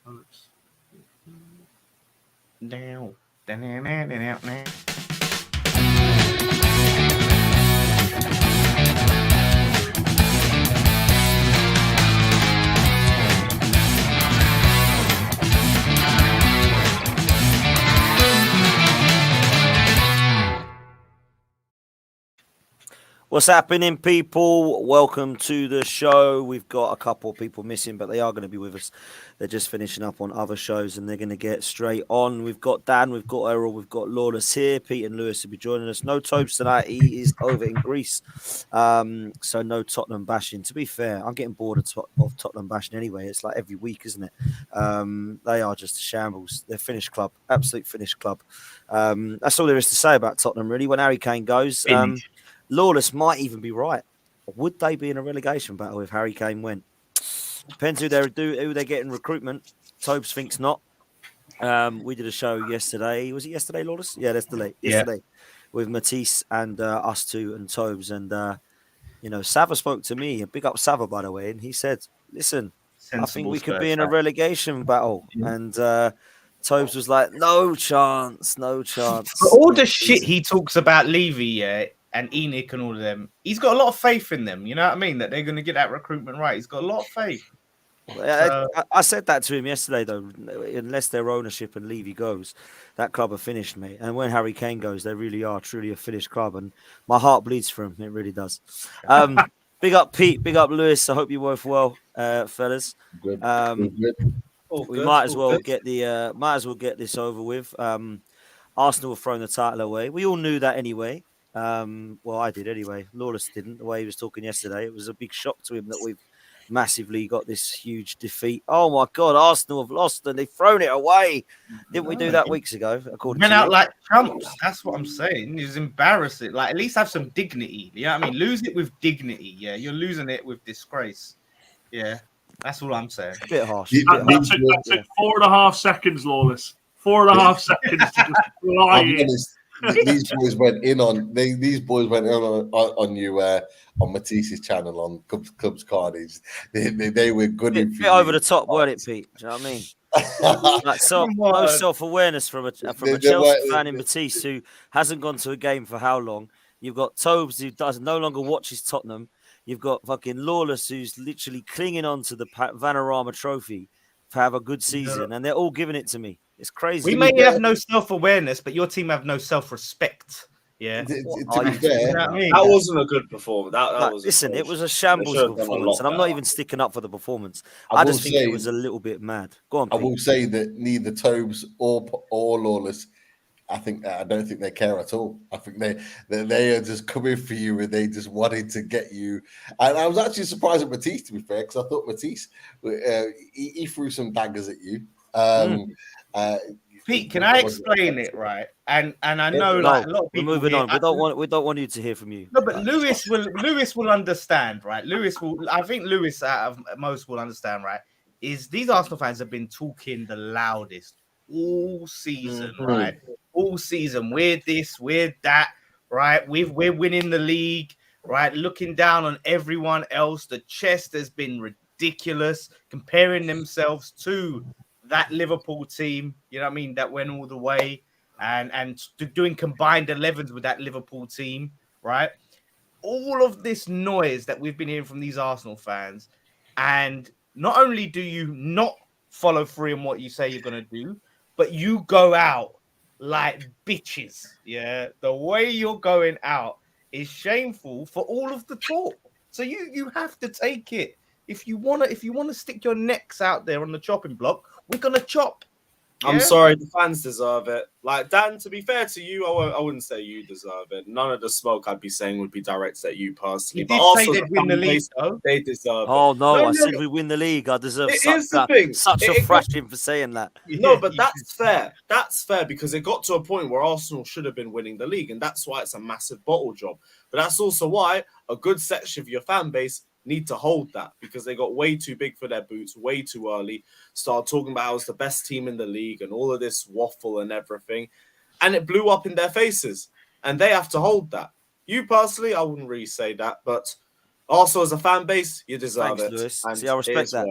Now. What's happening, people? Welcome to the show. We've got a couple of people missing, but they are going to be with us. They're just finishing up on other shows, and they're going to get straight on. We've got Dan, we've got Errol, we've got Lawless here. Pete and Lewis will be joining us. No Tobes tonight. He is over in Greece, so no Tottenham bashing. To be fair, I'm getting bored of Tottenham bashing anyway. It's like every week, isn't it? They are just a shambles. They're finished club, absolute finished club. That's all there is to say about Tottenham, really. When Harry Kane goes... Lawless might even be right. Would they be in a relegation battle if Harry Kane went? Depends who they get in recruitment. Tobes thinks not. We did a show yesterday. Was it yesterday, Lawless? Yeah, that's delayed. Yesterday, with Matisse and us two and Tobes. And, Sava spoke to me. Big up Sava, by the way. And he said, listen, I think we could be in a relegation battle. And Tobes was like, no chance. For all the shit he talks about Levy, and Enoch and all of them, he's got a lot of faith in them. You know what I mean? That they're going to get that recruitment right. He's got a lot of faith. I said that to him yesterday, though. Unless their ownership and Levy goes, that club are finished, mate. And when Harry Kane goes, they really are truly a finished club. And my heart bleeds for him. It really does. Big up Pete. Big up Lewis. I hope you're both well, fellas. Good. We might as well get this over with. Arsenal have thrown the title away. We all knew that anyway. Well, I did anyway. Lawless didn't. The way he was talking yesterday, it was a big shock to him that we've massively got this huge defeat. Oh my God, Arsenal have lost and they've thrown it away. Didn't we do that weeks ago? According went to out you? like chumps. That's what I'm saying. It's embarrassing. Like, at least have some dignity. You know what I mean? Lose it with dignity. Yeah, you're losing it with disgrace. Yeah, that's all I'm saying. A bit harsh. That took 4.5 seconds, Lawless. 4.5 seconds to just fly in. These boys went in on you on Matisse's channel on Clubs Carnage. They were good. Bit over the top, weren't it, Pete? Do you know what I mean? Like no self-awareness from a Chelsea fan in Matisse who hasn't gone to a game for how long? You've got Tobes who no longer watches Tottenham. You've got fucking Lawless who's literally clinging on to the Vanarama trophy to have a good season, and they're all giving it to me. It's crazy. We may have no self-awareness, but your team have no self-respect. Yeah. To be fair, that wasn't a good performance. Listen, it was a shambles performance, and I'm not even sticking up for the performance. I just think it was a little bit mad. Go on, Pete. I will say that neither Tobes or Lawless, I don't think they care at all. I think they are just coming for you and they just wanted to get you. And I was actually surprised at Matisse, to be fair, because I thought Matisse he threw some daggers at you. Pete, can I explain it right? And I know like a lot of people. We're moving on. We don't want you to hear from you. No, but Lewis will understand, right? I think Lewis out of most will understand, right? Is these Arsenal fans have been talking the loudest all season, right? All season. We're this, we're that, right? We're winning the league, right? Looking down on everyone else. The chest has been ridiculous, comparing themselves to that Liverpool team, you know what I mean, that went all the way, and doing combined 11s with that Liverpool team, right? All of this noise that we've been hearing from these Arsenal fans, and not only do you not follow through in what you say you're going to do, but you go out like bitches, yeah? The way you're going out is shameful for all of the talk. So you have to take it. If you wanna stick your necks out there on the chopping block, we're gonna chop. Yeah? I'm sorry, the fans deserve it. Like, Dan, to be fair to you, I wouldn't say you deserve it. None of the smoke I'd be saying would be directed at you personally. But also, they'd win the league, though. They deserve it. Oh no, I said we win the league. I deserve such a thrashing for saying that. No, but that's fair. That's fair because it got to a point where Arsenal should have been winning the league, and that's why it's a massive bottle job. But that's also why a good section of your fan base need to hold that because they got way too big for their boots way too early. Started talking about how it's the best team in the league and all of this waffle and everything. And it blew up in their faces. And they have to hold that. You personally, I wouldn't really say that. But also as a fan base, you deserve it. Lewis. See, I respect that.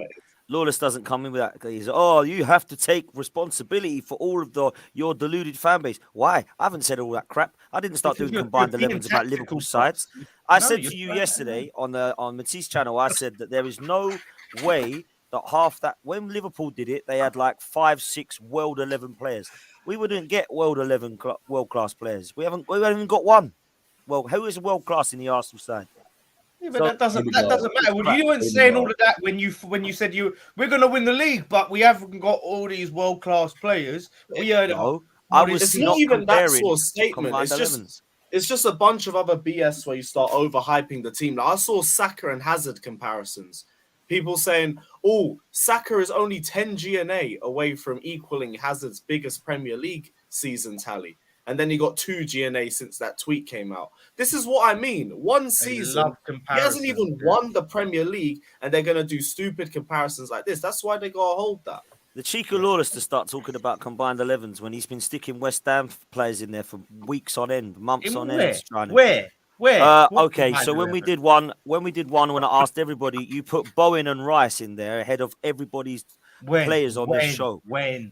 Lawless doesn't come in with that. He's, oh, you have to take responsibility for all of your deluded fan base. Why? I haven't said all that crap. I didn't start Because doing combined 11s about Liverpool sides. I said to you yesterday on Matisse channel, I said that there is no way that half that, when Liverpool did it, they had like 5-6 World 11 players. We wouldn't get World 11 world class players. We haven't even got one. Well, who is world class in the Arsenal side? Yeah, but that doesn't matter. Well, you weren't saying all of that when you said we're going to win the league, but we haven't got all these world class players. We heard I was it's not not even that comparing sort of statement. It's just a bunch of other BS where you start overhyping the team. Like, I saw Saka and Hazard comparisons. People saying, "Oh, Saka is only 10 GNA away from equaling Hazard's biggest Premier League season tally." And then he got 2 GNA since that tweet came out. This is what I mean. One season, he hasn't even won the Premier League, and they're going to do stupid comparisons like this. That's why they got to hold that. The cheek of Lawless to start talking about combined 11s when he's been sticking West Ham players in there for weeks on end, months on end. Where? Okay, so when we did one, when I asked everybody, you put Bowen and Rice in there ahead of everybody's players on the show.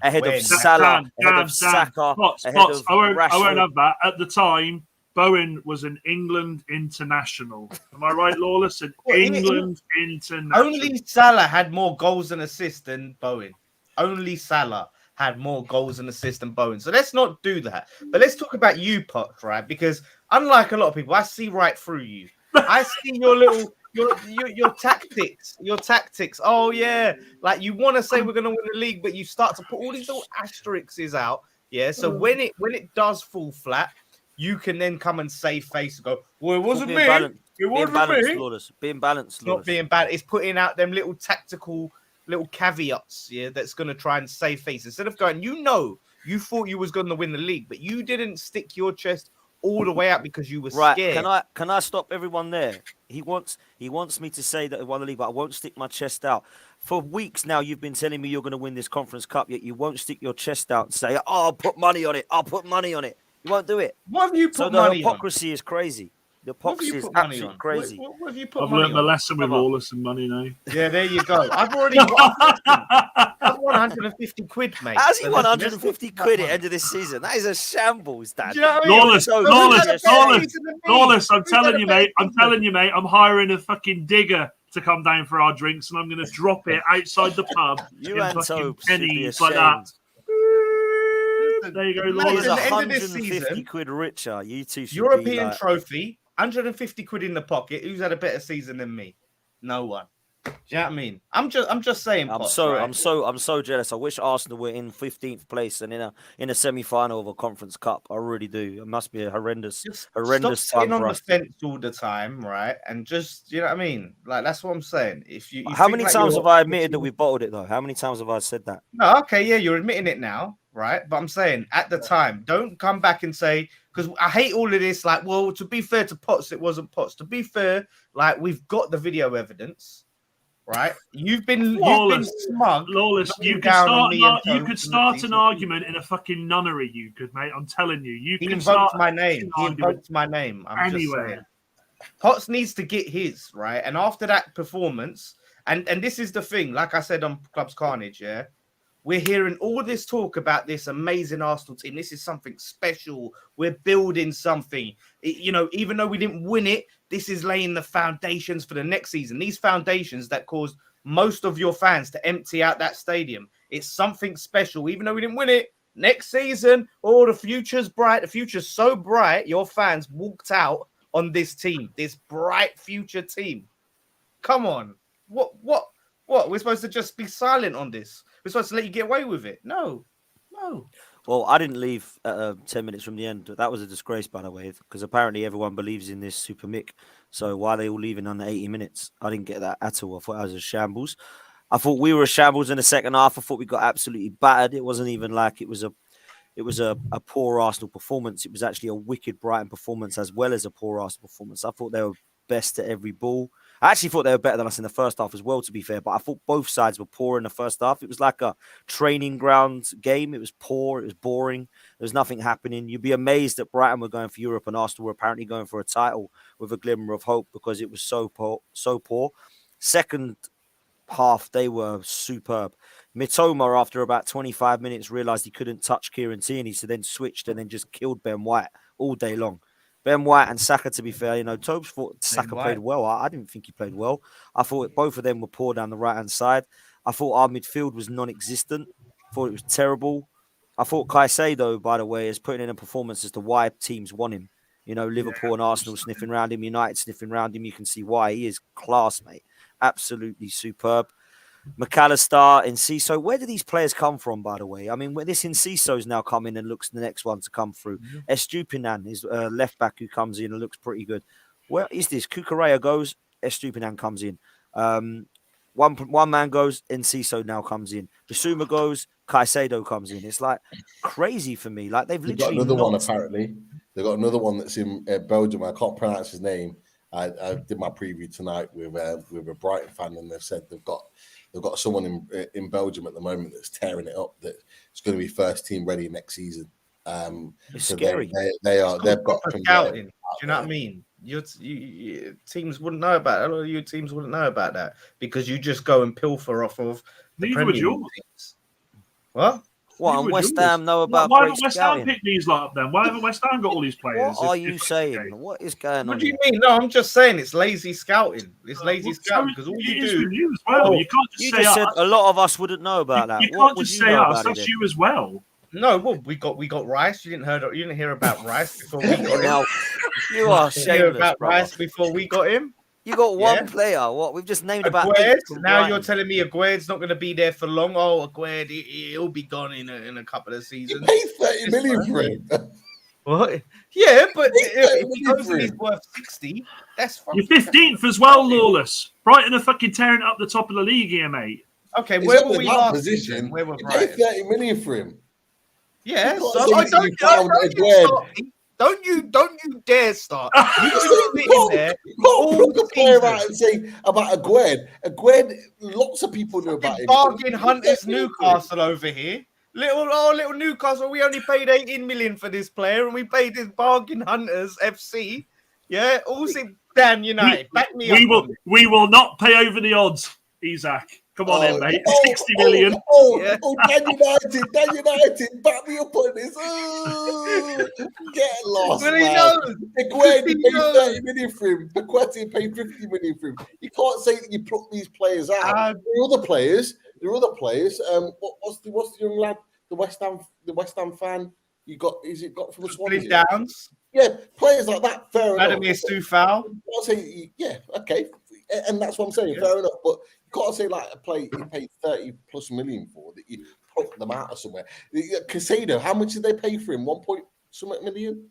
Ahead of Salah, ahead of Saka, ahead of Rashford. I won't have that. At the time, Bowen was an England international. Am I right, Lawless? An England international. Only Salah had more goals and assists than Bowen. Only Salah had more goals and assists than Bowen. So let's not do that. But let's talk about you, Potts, right? Because unlike a lot of people, I see right through you. I see your little your tactics. Your tactics. Oh yeah, like you want to say we're going to win the league, but you start to put all these little asterisks out. Yeah. So when it does fall flat, you can then come and save face and go, well, it wasn't me. It wasn't me. Being balanced. Not being bad. It's putting out them little tactical little caveats, yeah, that's going to try and save face. Instead of going, you thought you was going to win the league, but you didn't stick your chest all the way out because you were scared. Can I stop everyone there? He wants me to say that I won the league, but I won't stick my chest out. For weeks now, you've been telling me you're going to win this Conference Cup, yet you won't stick your chest out and say, oh, I'll put money on it. You won't do it. What have you put money on? So the hypocrisy is crazy. The hypocrisy is absolutely crazy. What have you put I've money learned on? the lesson with Lawless and money now. Yeah, there you go. I've already I've won 150 quid, mate. How's he won 150 quid at the end of this season? That is a shambles, Dad. Do you know what I mean? Lawless, I'm telling you, mate. I'm hiring a fucking digger to come down for our drinks, and I'm going to drop it outside the pub. You and Tobe pennies like that. There you go, Lawless. He's 150 quid richer. You two should European be trophy, 150 quid in the pocket. Who's had a better season than me? No one. Do you know what I mean? I'm just saying. I'm so jealous. I wish Arsenal were in 15th place and in a semi-final of a Conference Cup. I really do. It must be a horrendous stop sitting time on the fence all the time, right? And just, you know what I mean? Like, that's what I'm saying. If you how many times have I admitted that we bottled it though? How many times have I said that? No, okay, yeah, you're admitting it now, right? But I'm saying at the time, don't come back and say, because I hate all of this. Like, well, to be fair to Potts, it wasn't Potts. To be fair, like, we've got the video evidence. Right, you've been smug. Lawless, you could start an argument in a fucking nunnery. You could, mate. I'm telling you. He invoked my name. I'm just saying. Potts needs to get his right, and after that performance, and this is the thing. Like I said on Club's Carnage, yeah, we're hearing all this talk about this amazing Arsenal team. This is something special. We're building something. Even though we didn't win it, this is laying the foundations for the next season. These foundations that caused most of your fans to empty out that stadium. It's something special. Even though we didn't win it, next season, the future's bright. The future's so bright, your fans walked out on this team, this bright future team. Come on. What? We're supposed to just be silent on this? We're supposed to let you get away with it? No. Well, I didn't leave 10 minutes from the end. That was a disgrace, by the way, because apparently everyone believes in this Super Mick. So why are they all leaving under 80 minutes? I didn't get that at all. I thought I was a shambles. I thought we were a shambles in the second half. I thought we got absolutely battered. It wasn't even like it was a poor Arsenal performance. It was actually a wicked Brighton performance as well as a poor Arsenal performance. I thought they were best at every ball. I actually thought they were better than us in the first half as well, to be fair. But I thought both sides were poor in the first half. It was like a training ground game. It was poor. It was boring. There was nothing happening. You'd be amazed that Brighton were going for Europe and Arsenal were apparently going for a title with a glimmer of hope because it was so poor. Second half, they were superb. Mitoma, after about 25 minutes, realised he couldn't touch Kieran Tierney, so then switched and then just killed Ben White all day long. Ben White and Saka, to be fair, Tobes thought Saka played well. I didn't think he played well. I thought both of them were poor down the right-hand side. I thought our midfield was non-existent. I thought it was terrible. I thought Caicedo, by the way, is putting in a performance as to why teams want him. Liverpool and Arsenal sniffing around him, United sniffing around him. You can see why. He is class, mate. Absolutely superb. McAllister, Enciso. Where do these players come from, by the way? I mean, this Enciso's now come in and looks the next one to come through. Estupinan is left back who comes in and looks pretty good. Where is this? Cucurella goes, Estupinan comes in. One man goes, Enciso now comes in. Bissouma goes, Caicedo comes in. It's like crazy for me. Like they've literally got another one apparently. They've got another one that's in Belgium. I can't pronounce his name. I did my preview tonight with a Brighton fan, and they've said they've got someone in Belgium at the moment that's tearing it up. That's going to be first team ready next season. It's so scary. They've got scouting. Do you know what I mean? Your teams wouldn't know about that. A lot of your teams wouldn't know about that because you just go and pilfer off of the Premier League teams. What? What, and West Ham know about why haven't West Ham picked these lot up then? Why haven't West Ham got all these players? What are you saying? Okay. What is going on? What do you mean? No, I'm just saying it's lazy scouting. It's lazy scouting because all you do. You as well. You can't just say said a lot of us wouldn't know about that. You can't just say us. That's you as well. No, well, we got Rice. You didn't hear about Rice before we got him. Now, you are shameless, about brother. Rice before we got him. You got one player. What? We've just named about Aguerd. Now you're telling me Aguerd's not going to be there for long. Oh, Aguerd, he'll be gone in a couple of seasons. You paid 30 million for him. What? Yeah, but if he goes and he's worth 60, that's fine. You're 15th as well, Lawless. Brighton are fucking tearing up the top of the league here, mate. Okay, where were we last season? Where were Brighton? You paid 30 million for him. Yeah, don't you dare start. You just sit in there. Put a player out and say about Aguerd. Aguerd, lots of people knew about him. Bargain hunters Newcastle over here. Little Newcastle. We only paid 18 million for this player, and we paid this bargain hunters FC. Yeah, also damn United. Back me up. We will not pay over the odds, Isaac. Come on in, mate. 60 million. Dan United, back me up on this. Get lost, Well, man. Aguerd, you paid 30 million for him. Paqueta paid 50 million for him. You can't say that you pluck these players out. There are other players. What's the young lad? The West Ham fan. Is it got from Swansea? Downs. Yeah, players like that. Fair enough. Vladimir Soufal. I'll say, yeah, okay, and that's what I'm saying. Fair enough, but you can't say like a play you paid 30 plus million for that you pluck them out of somewhere. Caicedo, how much did they pay for him? 1 million.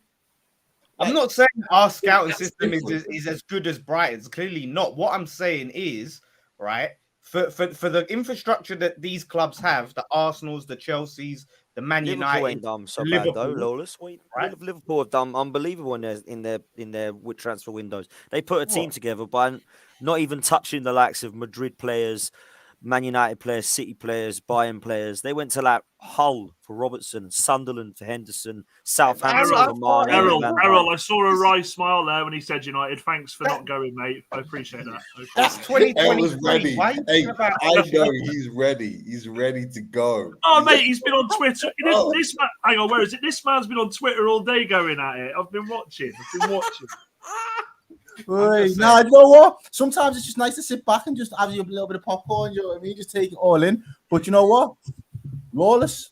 I'm not saying our scouting system is as good as Brighton's. Clearly not. What I'm saying is, right, for the infrastructure that these clubs have, the Arsenals, the Chelseas, the Man Liverpool United, ain't done so Liverpool, bad though, Lawless. Right? Liverpool have done unbelievable in their transfer windows. They put a team together by not even touching the likes of Madrid players, Man United players, City players, Bayern players. They went to like Hull for Robertson, Sunderland for Henderson, Southampton for Mane. Errol, I saw a wry smile there when he said United. Thanks for not going, mate. I appreciate that. That's 2020. Was ready. I know he's ready. He's ready to go. Oh, mate, he's been on Twitter. Hang on, where is it? This man's been on Twitter all day going at it. I've been watching. Right. Now, you know what? Sometimes it's just nice to sit back and just have a little bit of popcorn, you know what I mean? Just take it all in. But you know what? Lawless,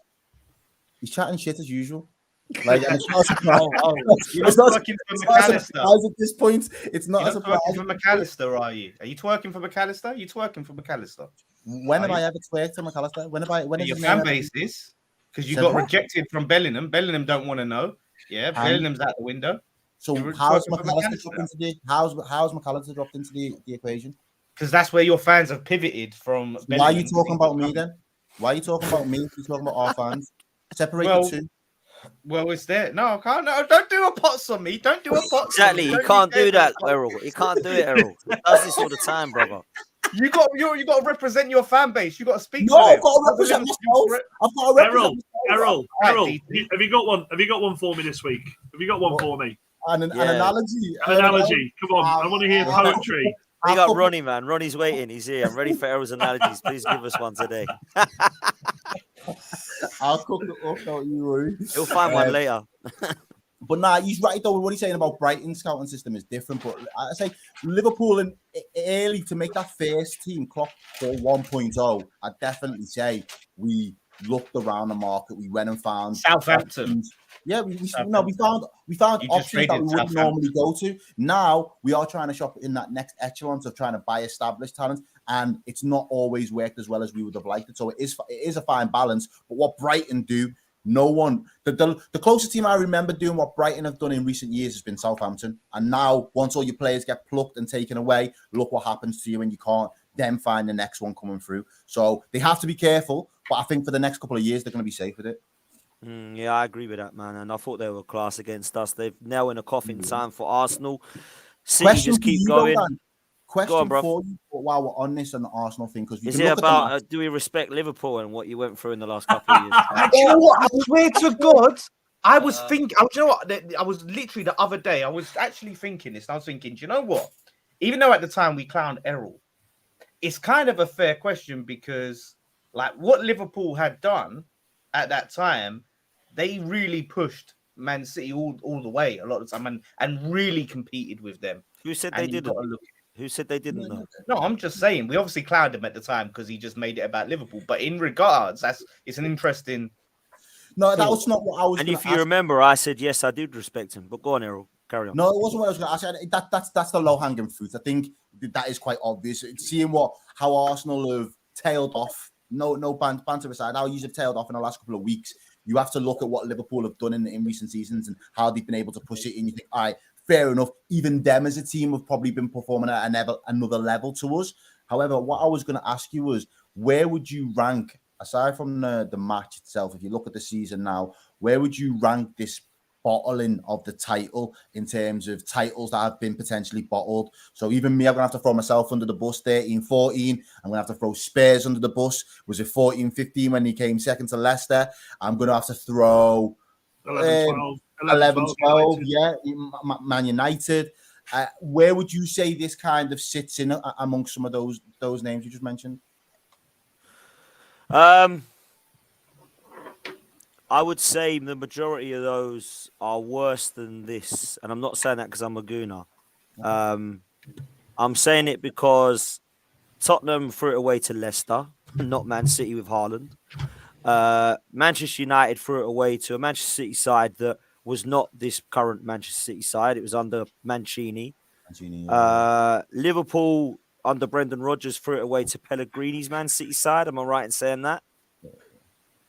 he's chatting shit as usual. Like, and it's not a surprise. You're not twerking for McAllister. At this point, it's not a surprise. For McAllister, are you? Are you twerking for McAllister? You twerking for McAllister? When have I ever twerked for McAllister? When is your fan base is? Because you got rejected from Bellingham. Bellingham don't want to know. Yeah, Bellingham's out the window. So how's McAllister dropped into the equation? Because that's where your fans have pivoted from. So why are you talking about me then? Why are you talking about me? You're talking about our fans. Separate the two. Well, it's there. No, I can't. No, don't do a pots on me. Don't do a pots. Exactly. You can't do that, Errol. You can't do it, Errol. He does this all the time, brother. You got to represent your fan base. You got to speak. No, I've got to represent myself. I've got to represent Errol, have you got one? Have you got one for me this week? Have you got one for me? An analogy. An analogy. Come on, I want to hear poetry. We got Ronnie, man. Ronnie's waiting. He's here. I'm ready for Errol's analogies. Please give us one today. I'll cook it up, don't you worry. He'll find one later. But nah, he's right though. What he's saying about Brighton's scouting system is different. But I say Liverpool and early to make that first team clock for 1.0. I definitely say we looked around the market. We went and found Southampton. options. Yeah, we found You just options that we traded wouldn't normally go to. Now we are trying to shop in that next echelon of trying to buy established talent, and it's not always worked as well as we would have liked it. So it is a fine balance. But what Brighton do. No one, the closest team I remember doing what Brighton have done in recent years has been Southampton. And now, once all your players get plucked and taken away, look what happens to you, and you can't then find the next one coming through. So they have to be careful. But I think for the next couple of years, they're going to be safe with it. Yeah, I agree with that, man. And I thought they were class against us. They've now in a coffin time for Arsenal. City just keep going. Question for you while we're on this and the Arsenal thing, because is it about do we respect Liverpool and what you went through in the last couple of years? Do you know what? I swear to God, I was thinking. Do you know what? I was literally the other day. I was actually thinking this. And I was thinking, do you know what? Even though at the time we clowned Errol, it's kind of a fair question because, like, what Liverpool had done at that time, they really pushed Man City all the way a lot of the time and really competed with them. Who said they didn't? Who said they didn't know? No, I'm just saying. We obviously clowned him at the time because he just made it about Liverpool. But in regards, it's an interesting. No, that was not what I was. And if you remember, I said yes, I did respect him. But go on, Errol, carry on. No, it wasn't what I was going to ask. That's the low hanging fruit. I think that is quite obvious. Seeing how Arsenal have tailed off. No banter aside, how you've tailed off in the last couple of weeks. You have to look at what Liverpool have done in recent seasons and how they've been able to push it. And you think, all right. Fair enough. Even them as a team have probably been performing at another level to us. However, what I was going to ask you was, where would you rank, aside from the match itself, if you look at the season now, where would you rank this bottling of the title in terms of titles that have been potentially bottled? So even me, I'm going to have to throw myself under the bus, 13-14. I'm going to have to throw Spurs under the bus. Was it 14-15 when he came second to Leicester? I'm going to have to throw 11-12, yeah, Man United. Where would you say this kind of sits in amongst some of those names you just mentioned? I would say the majority of those are worse than this. And I'm not saying that because I'm a gooner. I'm saying it because Tottenham threw it away to Leicester, not Man City with Haaland. Manchester United threw it away to a Manchester City side that was not this current Manchester City side. It was under Mancini. Liverpool under Brendan Rodgers threw it away to Pellegrini's Man City side. Am I right in saying that?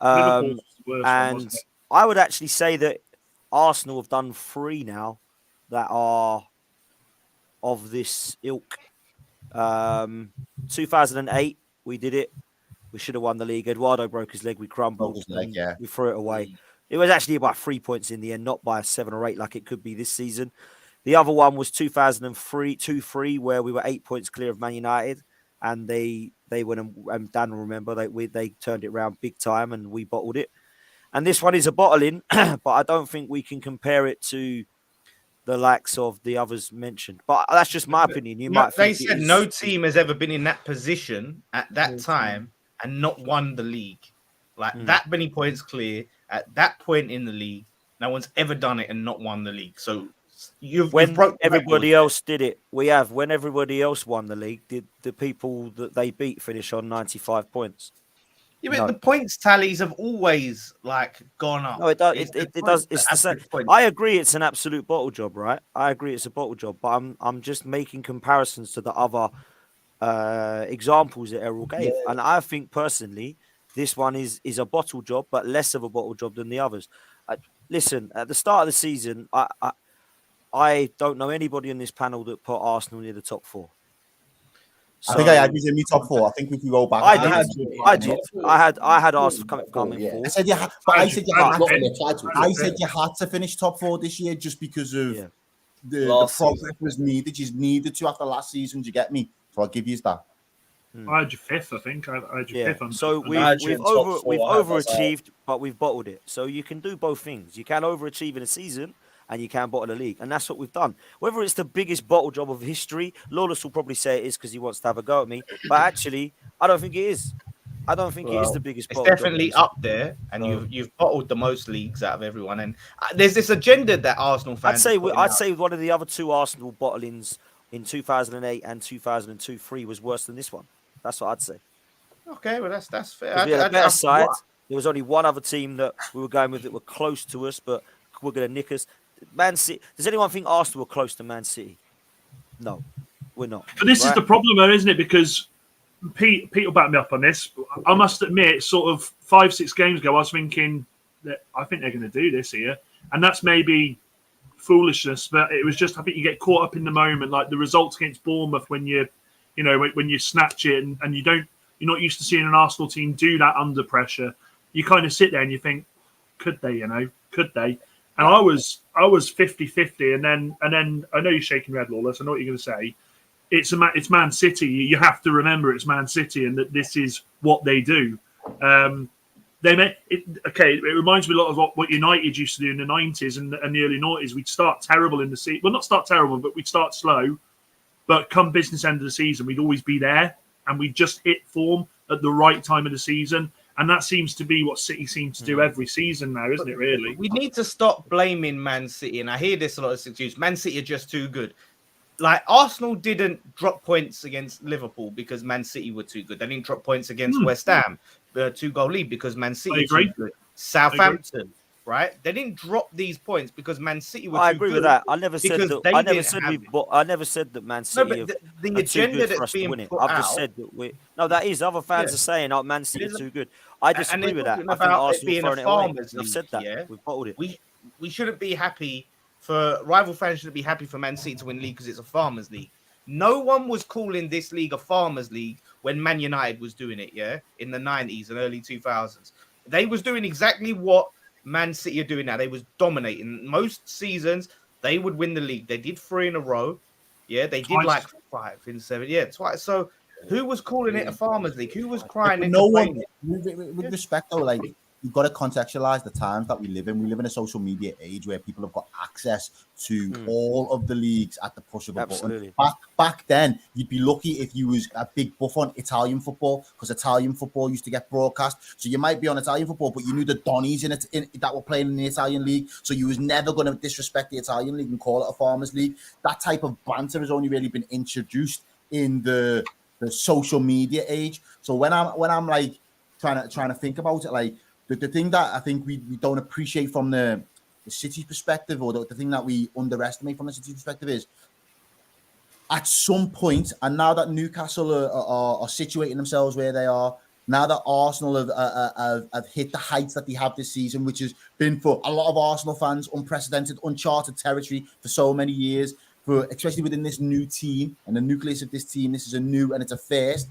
And I would actually say that Arsenal have done 3 now that are of this ilk. 2008, we did it. We should have won the league. Eduardo broke his leg. We crumbled. We threw it away. It was actually by 3 points in the end, not by 7 or 8 like it could be this season. The other one was 2003, 2-3, where we were 8 points clear of Man United, and they went and Dan will remember they turned it around big time and we bottled it. And this one is a bottling, but I don't think we can compare it to the likes of the others mentioned. But that's just my opinion. They said no team has ever been in that position at that time and not won the league. Like that many points clear at that point in the league. No one's ever done it and not won the league. So when everybody else did it, when everybody else won the league, did the people that they beat finish on 95 points? Yeah, but the points tallies have always gone up. No, it does. It does. It's the same. I agree. It's an absolute bottle job, right? I agree. It's a bottle job, but I'm just making comparisons to the other examples that Errol gave, and I think personally, this one is a bottle job, but less of a bottle job than the others. Listen, at the start of the season, I don't know anybody in this panel that put Arsenal near the top 4. So, I think I had you in my top 4. I think if you go back, I did. I had Arsenal coming 4. I said you had to finish top 4 this year just because of the progress was needed. You needed to after last season. Do you get me? So I'll give you that. I had you 5th, I think. I had you 5th. So we've overachieved, but we've bottled it. So you can do both things. You can overachieve in a season, and you can bottle a league. And that's what we've done. Whether it's the biggest bottle job of history, Lawless will probably say it is because he wants to have a go at me. But actually, I don't think it is. I don't think it is the biggest It's bottle job. definitely up there, and you've bottled the most leagues out of everyone. And there's this agenda that Arsenal fans. I'd say one of the other two Arsenal bottlings in 2008 and 2002-3 was worse than this one. That's what I'd say. Okay, well that's fair. We had a better side. There was only one other team that we were going with that were close to us, but were going to nick us. Man City. Does anyone think Arsenal were close to Man City? No, we're not. But this is the problem, though, isn't it? Because Pete will back me up on this. I must admit, sort of 5-6 games ago, I was thinking that I think they're going to do this here, and that's maybe foolishness. But it was just I think you get caught up in the moment, like the results against Bournemouth when you snatch it and you're not used to seeing an Arsenal team do that under pressure. You kind of sit there and you think, could they? Could they? And I was 50-50, and then I know you're shaking your head, Lawless. I know what you're going to say. It's Man City. You have to remember it's Man City, and that this is what they do. It reminds me a lot of what United used to do in the 90s and the early 90s. We'd start terrible in the season. Well, not start terrible, but we'd start slow. But come business end of the season, we'd always be there, and we'd just hit form at the right time of the season. And that seems to be what City seems to do every season now, isn't it, really? We need to stop blaming Man City. And I hear this a lot of excuse. Man City are just too good. Like, Arsenal didn't drop points against Liverpool because Man City were too good. They didn't drop points against West Ham, the 2-goal lead, because Man City were too good. Southampton, right? They didn't drop these points because Man City were too good. I agree with that. I never said that. I never said that Man City are too good for us to win it. I've just said that we. No, that is other fans are saying, "Oh, Man City are too good." I disagree with that. I think Arsenal throwing it away. I've said that. Yeah? We've bottled it. We shouldn't be happy for rival fans. Shouldn't be happy for Man City to win league because it's a farmers' league. No one was calling this league a farmers' league when Man United was doing it. Yeah, in the 90s and early 2000s, they was doing exactly what Man City are doing now. They was dominating. Most seasons, they would win the league. They did 3 in a row. Yeah, they did Twice. like 5 in 7. Yeah, twice. So who was calling it a farmers' league? Who was crying? But no one, with respect though, like, you've got to contextualize the times that we live in. We live in a social media age where people have got access to all of the leagues at the push of a button. Back then, you'd be lucky if you was a big buff on Italian football, because Italian football used to get broadcast. So you might be on Italian football, but you knew the Donnies in that were playing in the Italian league. So you was never going to disrespect the Italian league and call it a farmers league. That type of banter has only really been introduced in the social media age. So when I'm like trying to think about it, like, the thing that I think we don't appreciate from the City's perspective, or the thing that we underestimate from the City's perspective, is at some point, and now that Newcastle are situating themselves where they are, now that Arsenal have hit the heights that they have this season, which has been for a lot of Arsenal fans unprecedented, uncharted territory for so many years, especially within this new team and the nucleus of this team. This is a new and it's a first.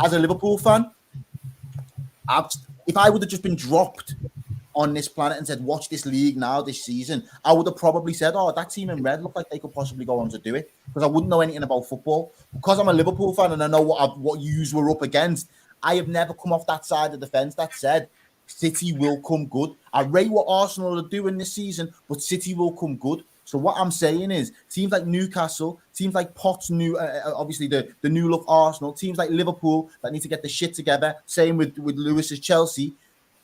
As a Liverpool fan, if I would have just been dropped on this planet and said, watch this league now this season, I would have probably said, oh, that team in red looked like they could possibly go on to do it, because I wouldn't know anything about football. Because I'm a Liverpool fan and I know what yous were up against, I have never come off that side of the fence that said City will come good. I rate what Arsenal are doing this season, but City will come good. So what I'm saying is, teams like Newcastle, teams like Potts, obviously the new look Arsenal, teams like Liverpool that need to get the shit together. Same with Lewis's Chelsea.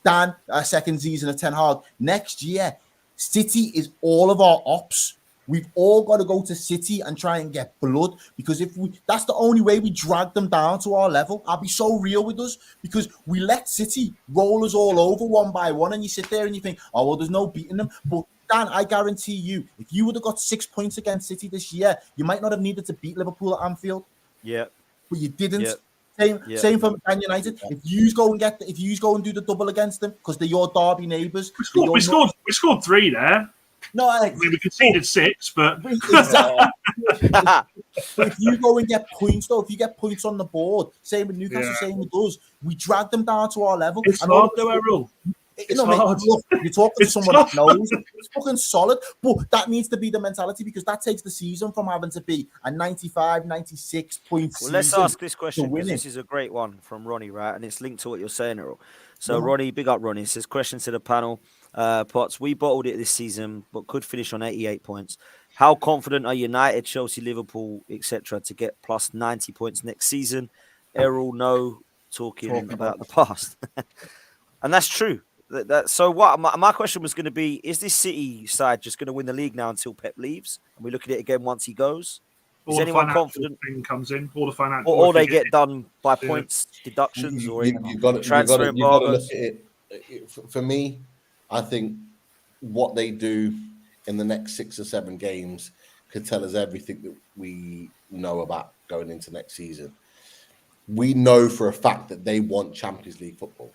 Dan, second season of Ten Hag. Next year, City is all of our ops. We've all got to go to City and try and get blood, because that's the only way we drag them down to our level. I'll be so real with us, because we let City roll us all over one by one, and you sit there and you think, oh, well, there's no beating them. But Dan, I guarantee you, if you would have got 6 points against City this year, you might not have needed to beat Liverpool at Anfield. Yeah. But you didn't. Yeah. Same for Man United. If you go and do the double against them, because they're your derby neighbours. We scored 3 there. No, I mean, we conceded 6, but exactly. But if you go and get points, though, if you get points on the board, same with Newcastle, same with us, we drag them down to our level. It's hard, though, Errol. It's hard. Look, you talk to It's someone tough. that knows it's fucking solid, but that needs to be the mentality because that takes the season from having to be a 95, 96 point Well, let's season ask this question win because it. this is a great one from Ronnie, right? And it's linked to what you're saying, Errol. So, Ronnie, big up, Ronnie. Says, question to the panel. Potts, we bottled it this season, but could finish on 88 points. How confident are United, Chelsea, Liverpool, etc., to get plus 90 points next season? Errol, no, talking about the past. And that's true. So what my question was going to be, is this City side just going to win the league now until Pep leaves? And we look at it again once he goes? Is anyone confident? Thing comes in, all the financial, or they get done by points deductions or you got transfer to look embargoes? at it. For me, I think what they do in the next 6 or 7 games could tell us everything that we know about going into next season. We know for a fact that they want Champions League football.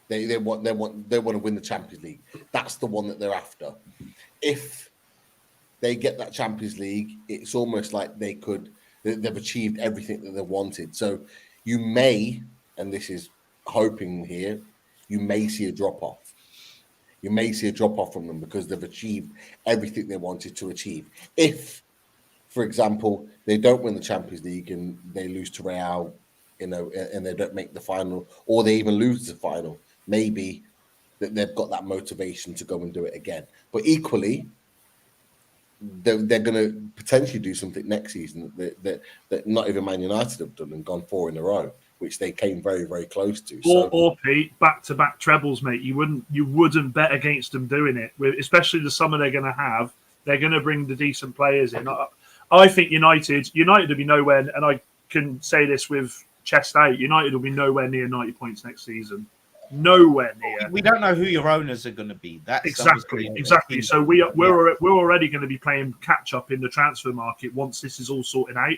They want to win the Champions League. That's the one that they're after. If they get that Champions League, it's almost like they've achieved everything that they wanted. So you may, and this is hoping here, you may see a drop off. You may see a drop off from them because they've achieved everything they wanted to achieve. If, for example, they don't win the Champions League and they lose to Real, and they don't make the final, or they even lose the final, maybe that they've got that motivation to go and do it again. But equally, they're going to potentially do something next season that not even Man United have done and gone 4 in a row, which they came very, very close to. Or Pete, back-to-back trebles, mate. You wouldn't bet against them doing it, especially the summer they're going to have. They're going to bring the decent players in. I think United will be nowhere, and I can say this with chest out, United will be nowhere near 90 points next season. Nowhere near. We don't know who your owners are going to be. That's exactly. So we're already going to be playing catch up in the transfer market once this is all sorted out.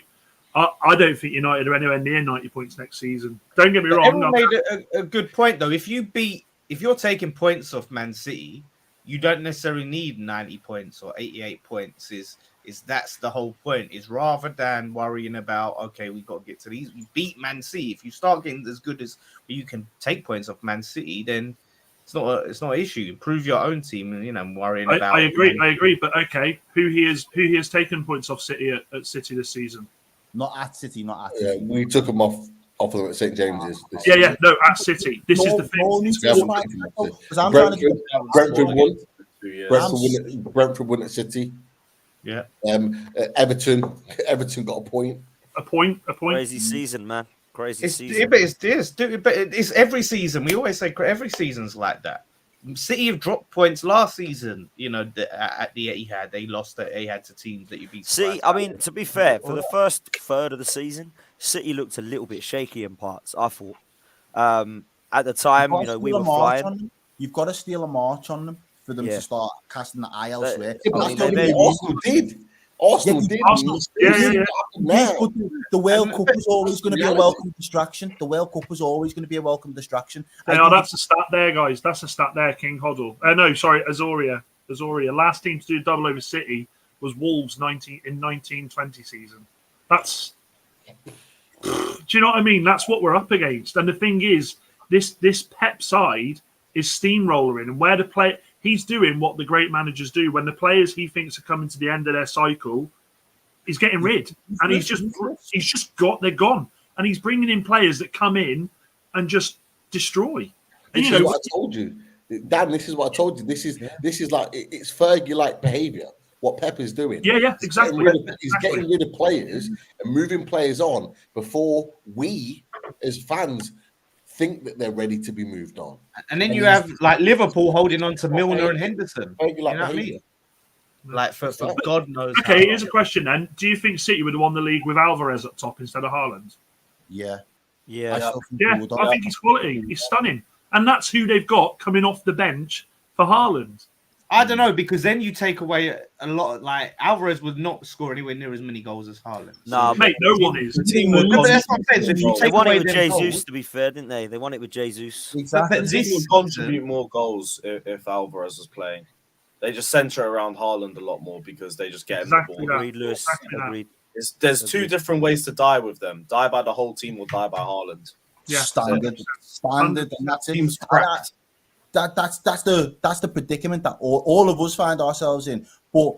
I don't think United are anywhere near 90 points next season. Don't get me wrong. Everyone made a good point though. If you're taking points off Man City, you don't necessarily need 90 points or 88 points. Is that's the whole point? Is rather than worrying about we've got to get to these. We beat Man City. If you start getting as good as you can take points off Man City, then it's not an issue. Improve your own team, and worrying about. I agree. But who he has taken points off City at City this season? Not at City. Yeah, we took them off of them at St James's. No, at City. This is the thing. Brentford won at City. Yeah. Everton got a point. A point. Crazy season, man. Crazy season. But it's every season. We always say every season's like that. City have dropped points last season. At the Etihad, they lost at Etihad to teams that you'd be. See, I mean, to be fair, for the first third of the season, City looked a little bit shaky in parts. I thought at the time, we were flying. You've got to steal a march on them for them to start casting the eye elsewhere. Arsenal did. The World Cup was always going to be a welcome distraction. That's a stat there, guys. That's a stat there, King Hoddle. Azoria. Last team to do double over City was Wolves in 1920 season. That's. Do you know what I mean? That's what we're up against. And the thing is, this Pep side is steamrolling, and where the play. He's doing what the great managers do when the players he thinks are coming to the end of their cycle, he's getting rid, and they're gone, and he's bringing in players that come in and just destroy. This is what I told you, Dan. This is what I told you. This is like it's Fergie-like behaviour. What Pep is doing. Yeah, exactly. He's getting rid of players and moving players on before we, as fans, think that they're ready to be moved on. And then you have like Liverpool holding on to Milner and Henderson. You know what I mean? Like for God knows. Okay, here's a question then. Do you think City would have won the league with Alvarez at top instead of Haaland? Yeah. I think he's quality. He's stunning. And that's who they've got coming off the bench for Haaland. I don't know, because then you take away a lot. Like Alvarez would not score anywhere near as many goals as Haaland. No, mate, no one is. That's what I'm saying. They won it with Jesus, to be fair, didn't they? They won it with Jesus. Exactly. This would contribute more goals if Alvarez was playing. They just centre around Haaland a lot more because they just get him the ball. Agreed, Lewis. Agreed. There's two different ways to die with them. Die by the whole team or die by Haaland. Yeah, standard, and that's it. Team's cracked. that's the predicament that all of us find ourselves in. But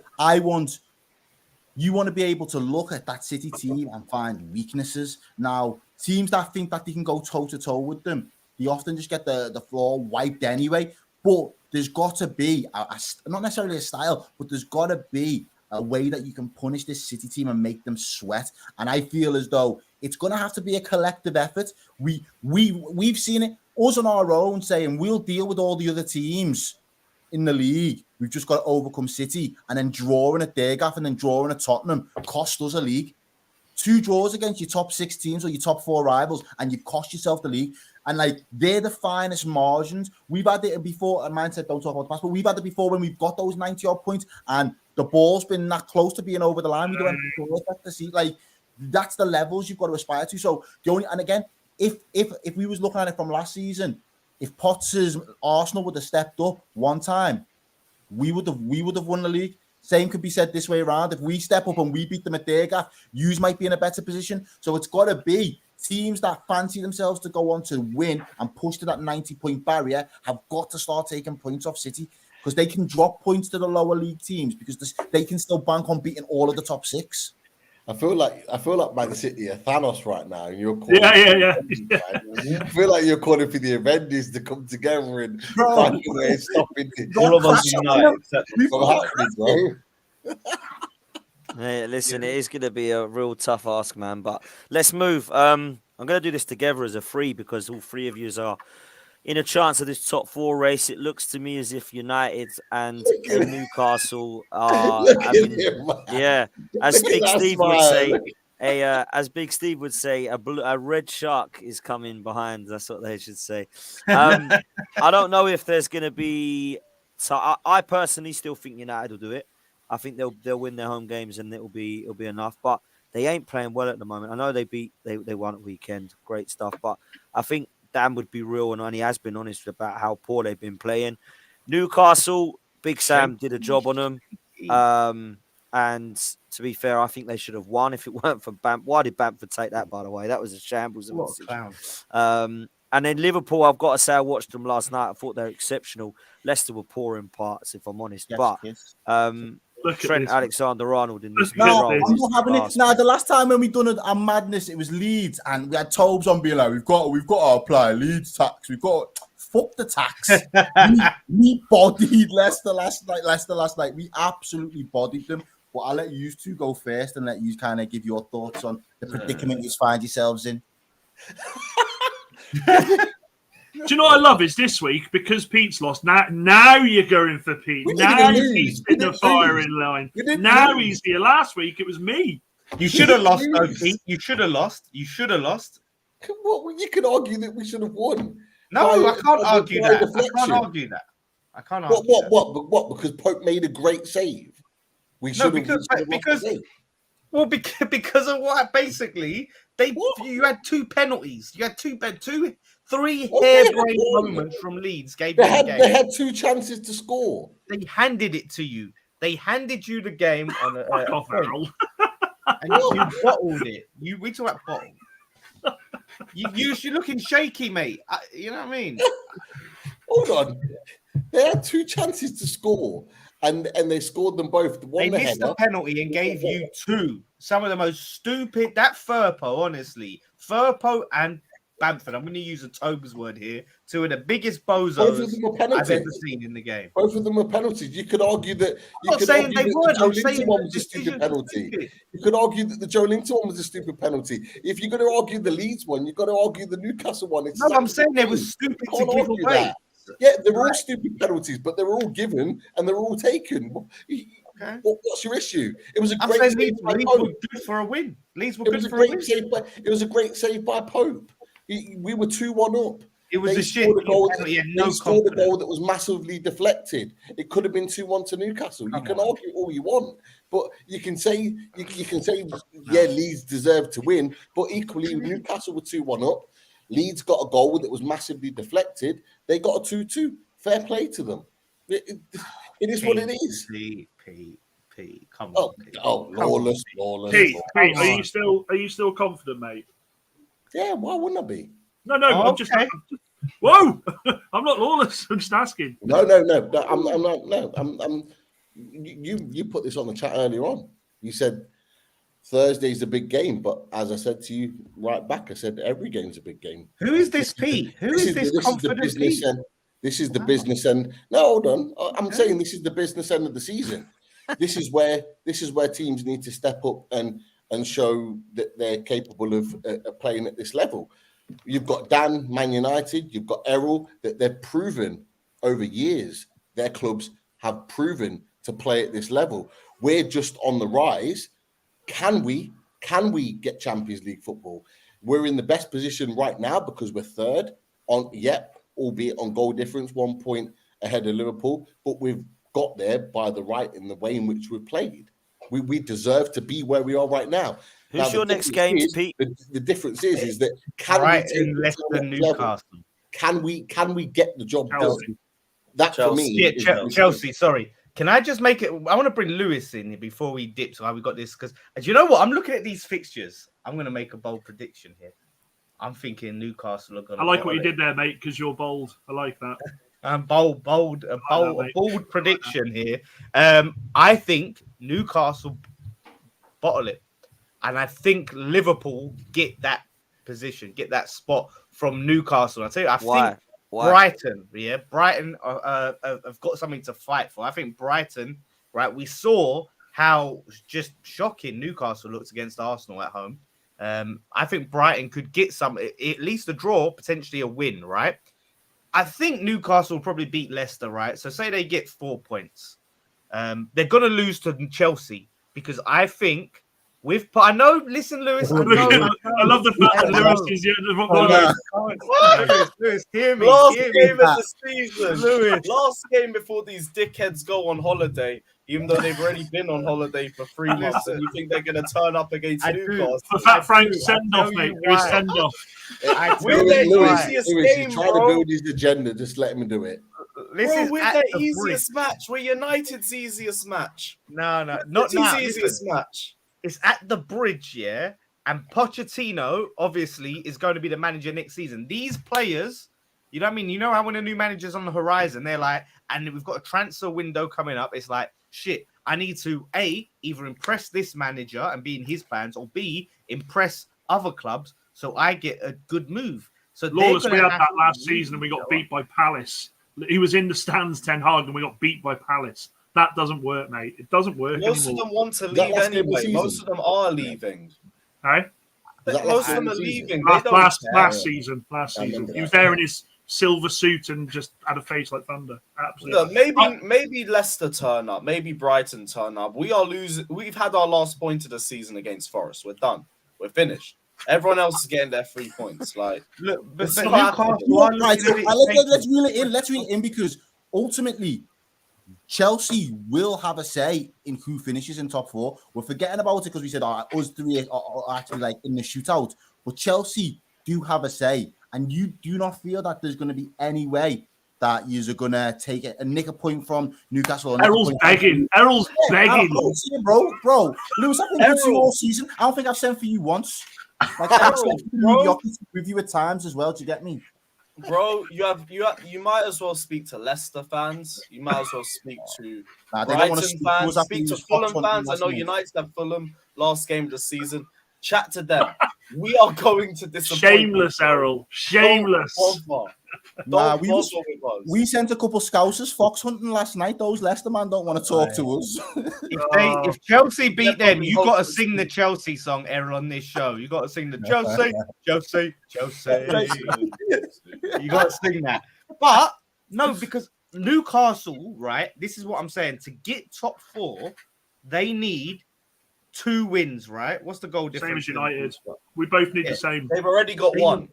you want to be able to look at that City team and find weaknesses. Now, teams that think that they can go toe-to-toe with them, they often just get the floor wiped anyway. But there's got to be, not necessarily a style, but there's got to be a way that you can punish this City team and make them sweat. And I feel as though it's going to have to be a collective effort. We've seen it, us on our own, saying we'll deal with all the other teams in the league. We've just got to overcome City, and then drawing at their gaff and then drawing at Tottenham cost us a league. 2 draws against your top 6 teams or your top 4 rivals, and you've cost yourself the league. And like, they're the finest margins. We've had it before, and mine said don't talk about the past, but we've had it before when we've got those 90-odd points and the ball's been that close to being over the line. We don't have to see, like, that's the levels you've got to aspire to. So and again, if we was looking at it from last season, if Potts' Arsenal would have stepped up one time, we would have won the league. Same could be said this way around. If we step up and we beat them at their gaff, yous might be in a better position. So it's got to be teams that fancy themselves to go on to win and push to that 90-point barrier have got to start taking points off City, because they can drop points to the lower league teams because they can still bank on beating all of the top 6. I feel like Man City are Thanos right now, and you're calling. Yeah. I feel like you're calling for the Avengers to come together and find a way of stopping it. All of us unite. From happening, bro. Hey, listen, it is going to be a real tough ask, man. But let's move. I'm going to do this together as a free, because all 3 of you are in a chance of this top 4 race. It looks to me as if United and Newcastle are as Big Steve would say, a red shark is coming behind. That's what they should say. I don't know if there's going to be. So I personally still think United will do it. I think they'll win their home games and it'll be enough. But they ain't playing well at the moment. I know they won at weekend, great stuff. But I think Dan would be real, and he has been honest about how poor they've been playing. Newcastle, Big Sam did a job on them. And to be fair, I think they should have won if it weren't for Bamford. Why did Bamford take that, by the way? That was a shambles. What a clown. And then Liverpool, I've got to say, I watched them last night. I thought they were exceptional. Leicester were poor in parts, if I'm honest. Yes. Trent Alexander-Arnold in this. No, I'm not having it. Now, the last time when we done a madness, it was Leeds, and we had Tobes on being like, we've got to apply Leeds tax. We've got fuck the tax. we bodied Leicester last night. We absolutely bodied them. But I'll let you two go first and let you kind of give your thoughts on the predicament you find yourselves in. Do you know what I love is this week, because Pete's lost. Now you're going for Pete. Now Pete's in the firing line. Now he's here. Last week it was me. You should have lost, though, Pete. You should have lost. Well, you could argue that we should have won. No, I can't argue that. I can't argue that. What? Because Pope made a great save. Because of what? Basically, you had 2 penalties. You had 3 harebrained moments from Leeds. They had 2 chances to score. They handed it to you. They handed you the game on a point. And you bottled it. We talk about bottle. You're looking shaky, mate. You know what I mean? Hold on. They had 2 chances to score, and they scored them both. They missed the penalty and gave you 2. Some of the most stupid. That Firpo, honestly. Firpo and Bamford, I'm going to use a Tobes word here, 2 of the biggest bozos I've ever seen in the game. Both of them were penalties. You could argue that. I'm not saying they weren't. I'm saying one was a stupid penalty. You could argue that the Joe Linton one was a stupid penalty. If you're going to argue the Leeds one, you've got to argue the Newcastle one. No, I'm saying they were stupid to give away. Yeah, they were all stupid penalties, but they were all given and they were all taken. Okay. What's your issue? It was a great save by Leeds Pope. were good for a win. Leeds were good for a win. It was a great save by Pope. We were 2-1 up. It was a shit. They scored a goal that was massively deflected. It could have been 2-1 to Newcastle. You can argue all you want, but you can say Leeds deserved to win, but equally Newcastle were 2-1 up. Leeds got a goal that was massively deflected. They got a 2-2. Fair play to them. It is what it is. Pete, come on. Lawless. Pete, are you still confident, mate? Yeah, why wouldn't I be? No, I'm just Whoa! I'm not lawless. I'm just asking. No. I'm not. No, you put this on the chat earlier on. You said Thursday's a big game, but as I said to you right back, I said every game's a big game. Who is this Pete? Who is this confident business Pete? end? This is the business end. No, hold on. I'm saying this is the business end of the season. This is where teams need to step up and show that they're capable of playing at this level. You've got Dan, Man United. You've got Errol. That they've proven over years. Their clubs have proven to play at this level. We're just on the rise. Can we get Champions League football? We're in the best position right now because we're third on, albeit on goal difference, 1 point ahead of Liverpool, but we've got there by the right in the way in which we've played. We deserve to be where we are right now. Who's your next game, Pete? The difference is that can Brighton, Leicester, Newcastle. Can we get the job Chelsea. done? That for me, Chelsea. Sorry. Can I just make it? I want to bring Lewis in before we dip. So we got this because, do you know what? I'm looking at these fixtures. I'm going to make a bold prediction here. I'm thinking Newcastle are going to. I like what you did there, mate, because you're bold. I like that. Bold prediction here. I think Newcastle bottle it, and I think Liverpool get that position, get that spot from Newcastle. I tell you, I think Brighton, Brighton have got something to fight for. I think Brighton, right? We saw how just shocking Newcastle looked against Arsenal at home. I think Brighton could get at least a draw, potentially a win, right? I think Newcastle will probably beat Leicester, right? So say they get 4 points. They're going to lose to Chelsea because I think I know, listen, Lewis. I love the fact that Lewis is Lewis, hear me. Last game of the season. Lewis. Last game before these dickheads go on holiday, even though they've already been on holiday for 3 months, and you think they're going to turn up against Newcastle. For Fat Frank's send-off, mate. His send-off. Lewis, he's trying to build his agenda. Just let him do it. Bro, we're the easiest match. We're United's easiest match. No, not now. Easiest match. It's at the Bridge, yeah? And Pochettino, obviously, is going to be the manager next season. These players, you know what I mean? You know how when a new manager's on the horizon, they're like, and we've got a transfer window coming up. It's like, shit, I need to, A, either impress this manager and be in his plans, or B, impress other clubs so I get a good move. So Lawless, we had that last season and we got beat by Palace. He was in the stands, Ten Hag, and we got beat by Palace. That doesn't work, mate. It doesn't work Most anymore. of them want to leave anyway. Most of them are leaving. Hey? Most of them are leaving. Last season. He was there in his silver suit and just had a face like thunder. Absolutely. Look, maybe Leicester turn up. Maybe Brighton turn up. We are losing. We've had our last point of the season against Forest. We're done. We're finished. Everyone else is getting their 3 points. Like, look, but let's reel it in because ultimately Chelsea will have a say in who finishes in top 4. We're forgetting about it because we said us three are actually like in the shootout, but Chelsea do have a say, and you do not feel that there's going to be any way that you're going to take it and nick a point from Newcastle. Errol's begging. Begging. Bro. Lewis, I've been good to you all season. I don't think I've sent for you once. Like, I've sent with you at times as well. Do you get me? Bro, you might as well speak to Leicester fans. You might as well speak to Brighton fans. Speak to Fulham fans. I know United have Fulham last game of the season. Chat to them. We are going to disappoint. Shameless, Errol. Shameless. We sent a couple scousers fox hunting last night. Those Leicester man don't want to talk to us. If Chelsea beat them, you got to sing the Chelsea song, Errol, on this show. You got to sing the Chelsea. You got to sing that. But no, because Newcastle, right? This is what I'm saying. To get top 4, they need 2 wins, right? What's the goal difference? Same as United. We both need the same. They've already got 1.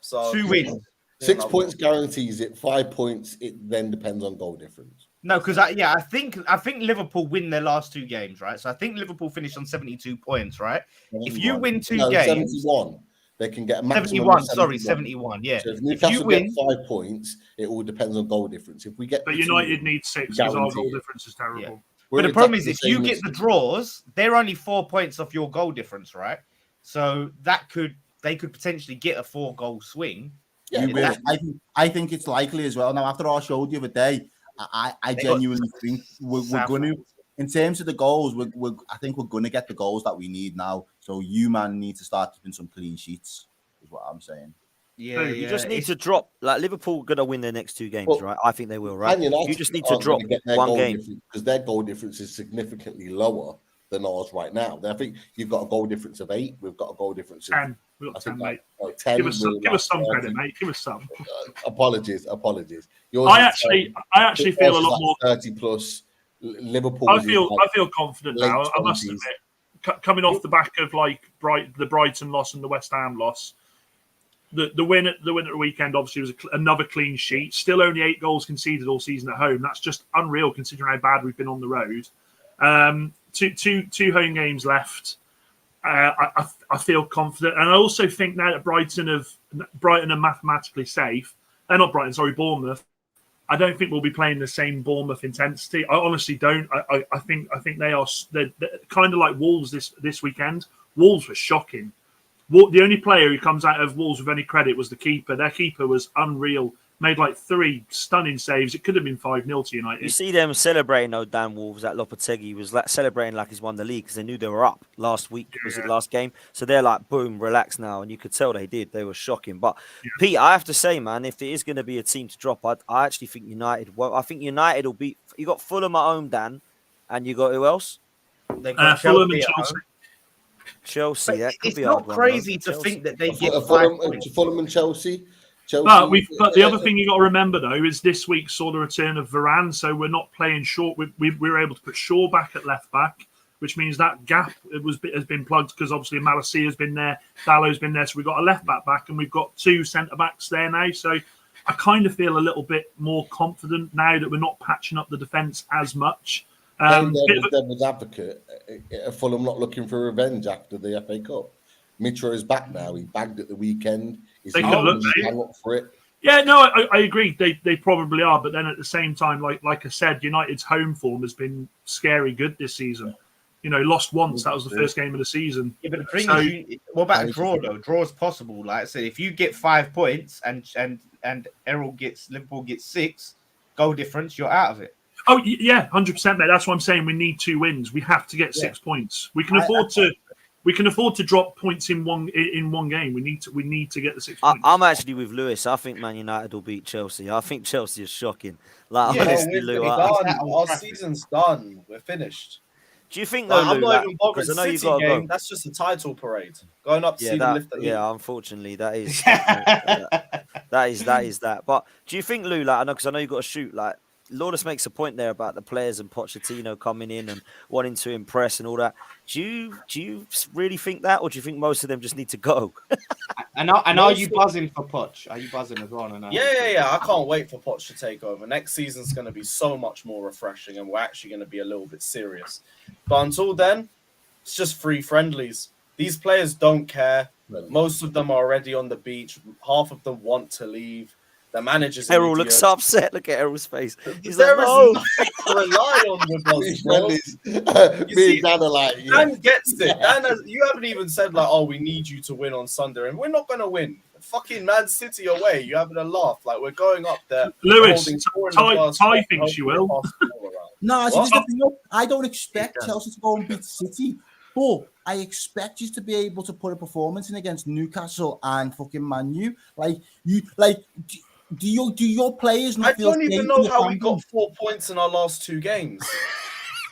So 2 wins. 6 points guarantees it. 5 points, it then depends on goal difference. No, because I think Liverpool win their last 2 games, right? So I think Liverpool finished on 72 points, right? 71. If you win 2 games, 71. They can get a maximum 71. of 71. Yeah. So if Newcastle get 5 points, it all depends on goal difference. If we get, but United needs 6 because our goal difference is terrible. Yeah. But the problem is, if you get the draws, they're only 4 points off your goal difference, right? So they could potentially get a 4-goal swing. Yeah, You will. I think it's likely as well. Now, after our show the other day, I genuinely think we're going to, in terms of the goals, I think we're going to get the goals that we need now. So you, man, need to start keeping some clean sheets, is what I'm saying. Yeah, You just need to drop. Like Liverpool going to win their next 2 games, right? I think they will, right? And United You just need to drop get their 1 goal game because their goal difference is significantly lower than ours right now. I think you've got a goal difference of 8. We've got a goal difference of 10. We've got 10, mate. 10. Give us some credit, mate. Give us some. Apologies. Yours I actually feel a lot more 30 plus. Liverpool. I feel confident now. I must admit, coming off the back of like the Brighton loss and the West Ham loss, the win at the weekend obviously was another clean sheet. Still only 8 goals conceded all season at home. That's just unreal considering how bad we've been on the road. Two home games left. I feel confident, and I also think now that Brighton are mathematically safe. They're not Brighton, sorry, Bournemouth. I don't think we'll be playing the same Bournemouth intensity. I honestly don't. I think they're kind of like Wolves this weekend. Wolves were shocking. The only player who comes out of Wolves with any credit was the keeper. Their keeper was unreal. Made like 3 stunning saves. It could have been 5-0 to United. You see them celebrating, though, Dan Wolves, that Lopetegui was like celebrating like he's won the league because they knew they were up last week. Was it last game? So they're like, boom, relax now. And you could tell they did. They were shocking. But, Pete, I have to say, man, if it is going to be a team to drop, I actually think United, well, I think United will beat, you got Fulham at home, Dan, and you got who else? They got Fulham and Chelsea. Chelsea, that could it's be a not hard one, crazy though. to think that they get Fulham 5 points. and Chelsea. But the other thing you got to remember though is this week saw the return of Varane, so we're not playing short. We were able to put Shaw back at left back, which means that gap has been plugged because obviously Malacia has been there, Dallow's been there, so we've got a left back and we've got 2 centre backs there now. So I kind of feel a little bit more confident now that we're not patching up the defence as much. Devil's advocate, Fulham not looking for revenge after the FA Cup. Mitro is back now. He bagged at the weekend. He's They could look up for it. Yeah, no, I agree. They probably are, but then at the same time, like I said, United's home form has been scary good this season. You know, lost once. That was the first game of the season. Yeah, but the thing is, what about a draw though? Draw is possible. Like I said, if you get 5 points and Liverpool gets 6 goal difference, you're out of it. Oh yeah, 100%, mate. That's what I'm saying. We need 2 wins. We have to get 6 points. We can afford to. We can afford to drop points in one game. We need to get the 6 points. I'm actually with Lewis. I think Man United will beat Chelsea. I think Chelsea is shocking. Like honestly, Lou, our season's done. We're finished. Do you think though, I'm Lou, not even bothered. I know you City got to game, go. that's just a title parade. Going up to see them lift the league. Yeah, unfortunately, that is that. But do you think, Lou, like I know because I know you got to shoot. Like Lawless makes a point there about the players and Pochettino coming in and wanting to impress and all that. Do you really think that, or do you think most of them just need to go? And are you buzzing for Poch? Are you buzzing as well? Yeah. I can't wait for Poch to take over. Next season's going to be so much more refreshing, and we're actually going to be a little bit serious. But until then, it's just free friendlies. These players don't care. Most of them are already on the beach. Half of them want to leave. The managers. Errol looks upset. Look at Errol's face. He's there like, is nothing to rely on with us, bro. Dan gets it. You haven't even said like, "Oh, we need you to win on Sunday," and we're not going to win. Fucking Man City away. You're having a laugh. Like we're going up there. Lewis, Ty thinks you will. No, I don't expect Chelsea to go and beat City, but I expect you to be able to put a performance in against Newcastle and fucking Man U. Do your players not feel? I don't even know how we got 4 points in our last 2 games.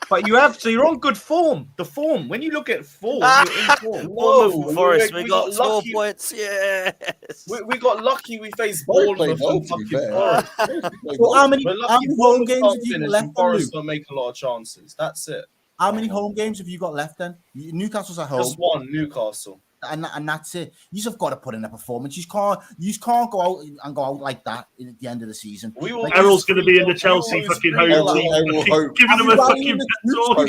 But you're on good form. The form, when you look at form, you're in form. Whoa, Forest, we got 4 points. Yes. We got lucky we faced Bournemouth and fucking Forest. So how many home games have you got left? Forest don't make a lot of chances. That's it. How many home games have you got left then? Newcastle's at home. Just one, Newcastle. And that's it. You have got to put in a performance. You can't go out like that at the end of the season. Errol's going to be in the Chelsea fucking home team, giving them a fucking talk.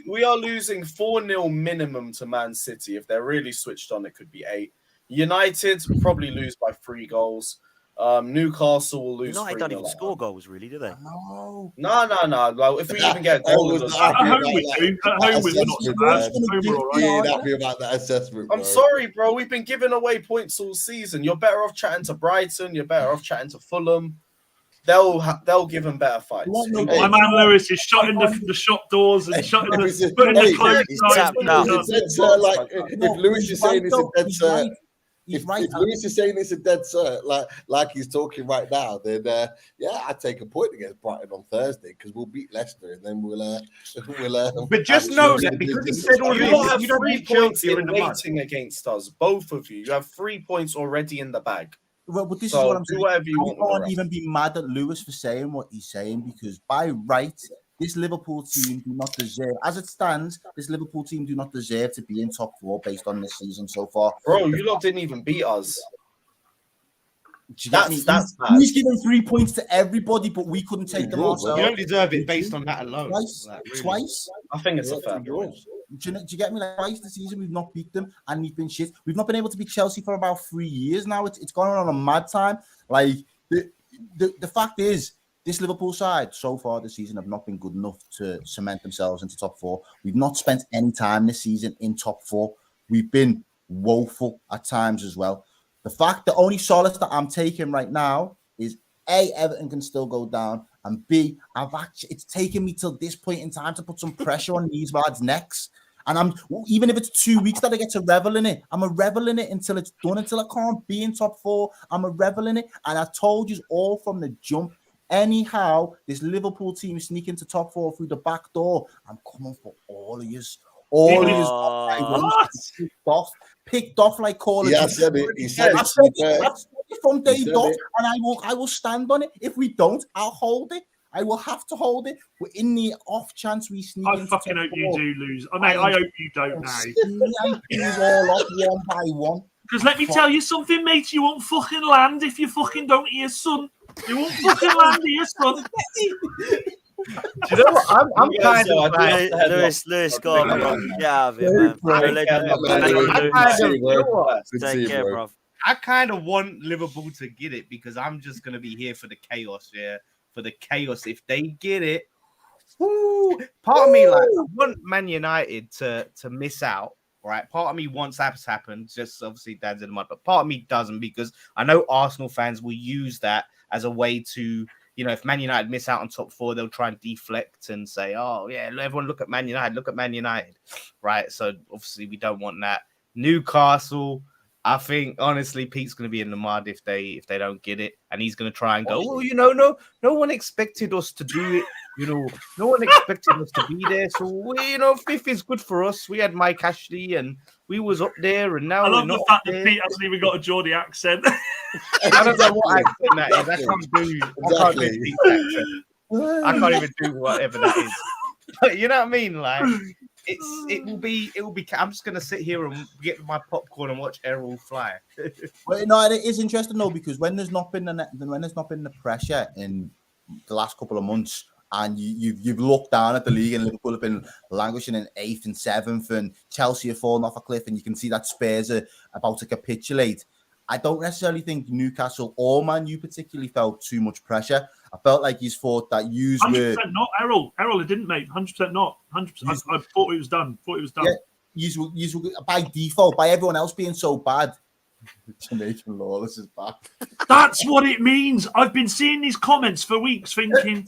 We are losing 4-0 minimum to Man City. If they're really switched on, it could be 8. United probably lose by 3 goals. Newcastle will lose. United don't even 3-0. score goals, really, do they? No. No. Well, if we even get goals, At home we do. At home we're not so bad. assessment, Home we're all He right. ain't happy about that assessment, bro. I'm sorry, bro. We've been giving away points all season. You're better off chatting to Brighton. You're better off chatting to Fulham. They'll give them better fights. My man Lewis is shutting the shop doors and shutting putting the clothes he's outside. tapped out. It's a dead cert, like if Lewis is saying it's a dead cert, He's if right. Lewis is saying it's a dead cert, like he's talking right now, then yeah, I'd take a point against Brighton on Thursday because we'll beat Leicester and then we'll. But just know that because he said all You this, lot have you don't 3 beat points Chelsea, you're in in the mud. waiting against us. Both of you. You have 3 points already in the bag. Well, but this So is what I'm do saying. whatever you I want with the can't rest. even be mad at Lewis for saying what he's saying because by right, this Liverpool team do not deserve, as it stands, this Liverpool team do not deserve to be in top 4 based on this season so far. Bro, you lot didn't even beat us. Do you get me? That's bad. He's giving 3 points to everybody, but we couldn't take them draw, ourselves. You don't deserve it based on that alone. Twice, Like, really. twice. I think it's a fair point. Do you get me? Like twice this season, we've not beat them, and we've been shit. We've not been able to beat Chelsea for about 3 years now. It's gone on a mad time. Like the fact is, this Liverpool side so far this season have not been good enough to cement themselves into top 4. We've not spent any time this season in top 4. We've been woeful at times as well. The only solace that I'm taking right now is A, Everton can still go down, and B, it's taken me till this point in time to put some pressure on these lads' necks. And even if it's 2 weeks that I get to revel in it, I'm a revel in it until it's done, until I can't be in top 4. I'm a revel in it. And I told you all from the jump, anyhow, this Liverpool team sneak into top 4 through the back door. I'm coming for all of yous. All of yous picked off like Call of Duty. Yeah, said it. He said I it. said it from day said dot, it. and I will stand on it. If we don't, I'll hold it. I will have to hold it. But in the off chance we sneak I into fucking top hope you 4, do lose. I mean, I hope you don't now. sniping all off one by one. Because let me tell you something, mate. You won't fucking land if you fucking don't hear son. You won't fucking land here, son. Do you know what? I'm kind of like, Lewis, go on, bro. Yeah, man. Take care, bro. I kind of want Liverpool to get it because I'm just gonna be here for the chaos. Yeah, for the chaos. If they get it, part of me like I want Man United to miss out. Right, part of me wants that to happen. Just obviously, Dan's in the mud, but part of me doesn't because I know Arsenal fans will use that as a way to, you know, if Man United miss out on top 4, they'll try and deflect and say, "Oh yeah, everyone look at Man United, look at Man United," right? So obviously, we don't want that. Newcastle, I think honestly, Pete's going to be in the mud if they don't get it, and he's going to try and go, "Well, you know, no one expected us to do it." You know, no one expected us to be there. So, you know, 5th is good for us. We had Mike Ashley and we was up there. And now I we're love not the fact up that there. Pete hasn't even got a Geordie accent. I don't know what accent that is. I can't do Exactly. Pete's accent. I can't even do whatever that is. But you know what I mean? Like, it will be. I'm just going to sit here and get my popcorn and watch Errol fly. Well, no, it is interesting though because when there's not been the pressure in the last couple of months, and you've looked down at the league, and Liverpool have been languishing in 8th and 7th, and Chelsea have fallen off a cliff, and you can see that Spurs are about to capitulate. I don't necessarily think Newcastle or Man U particularly felt too much pressure. I felt like he's thought that you were 100% not Errol. Errol, it didn't, mate. 100% not. 100%. I thought it was done. Yeah, you were by default, by everyone else being so bad. Jamaican Lawless is back. That's what it means. I've been seeing these comments for weeks thinking,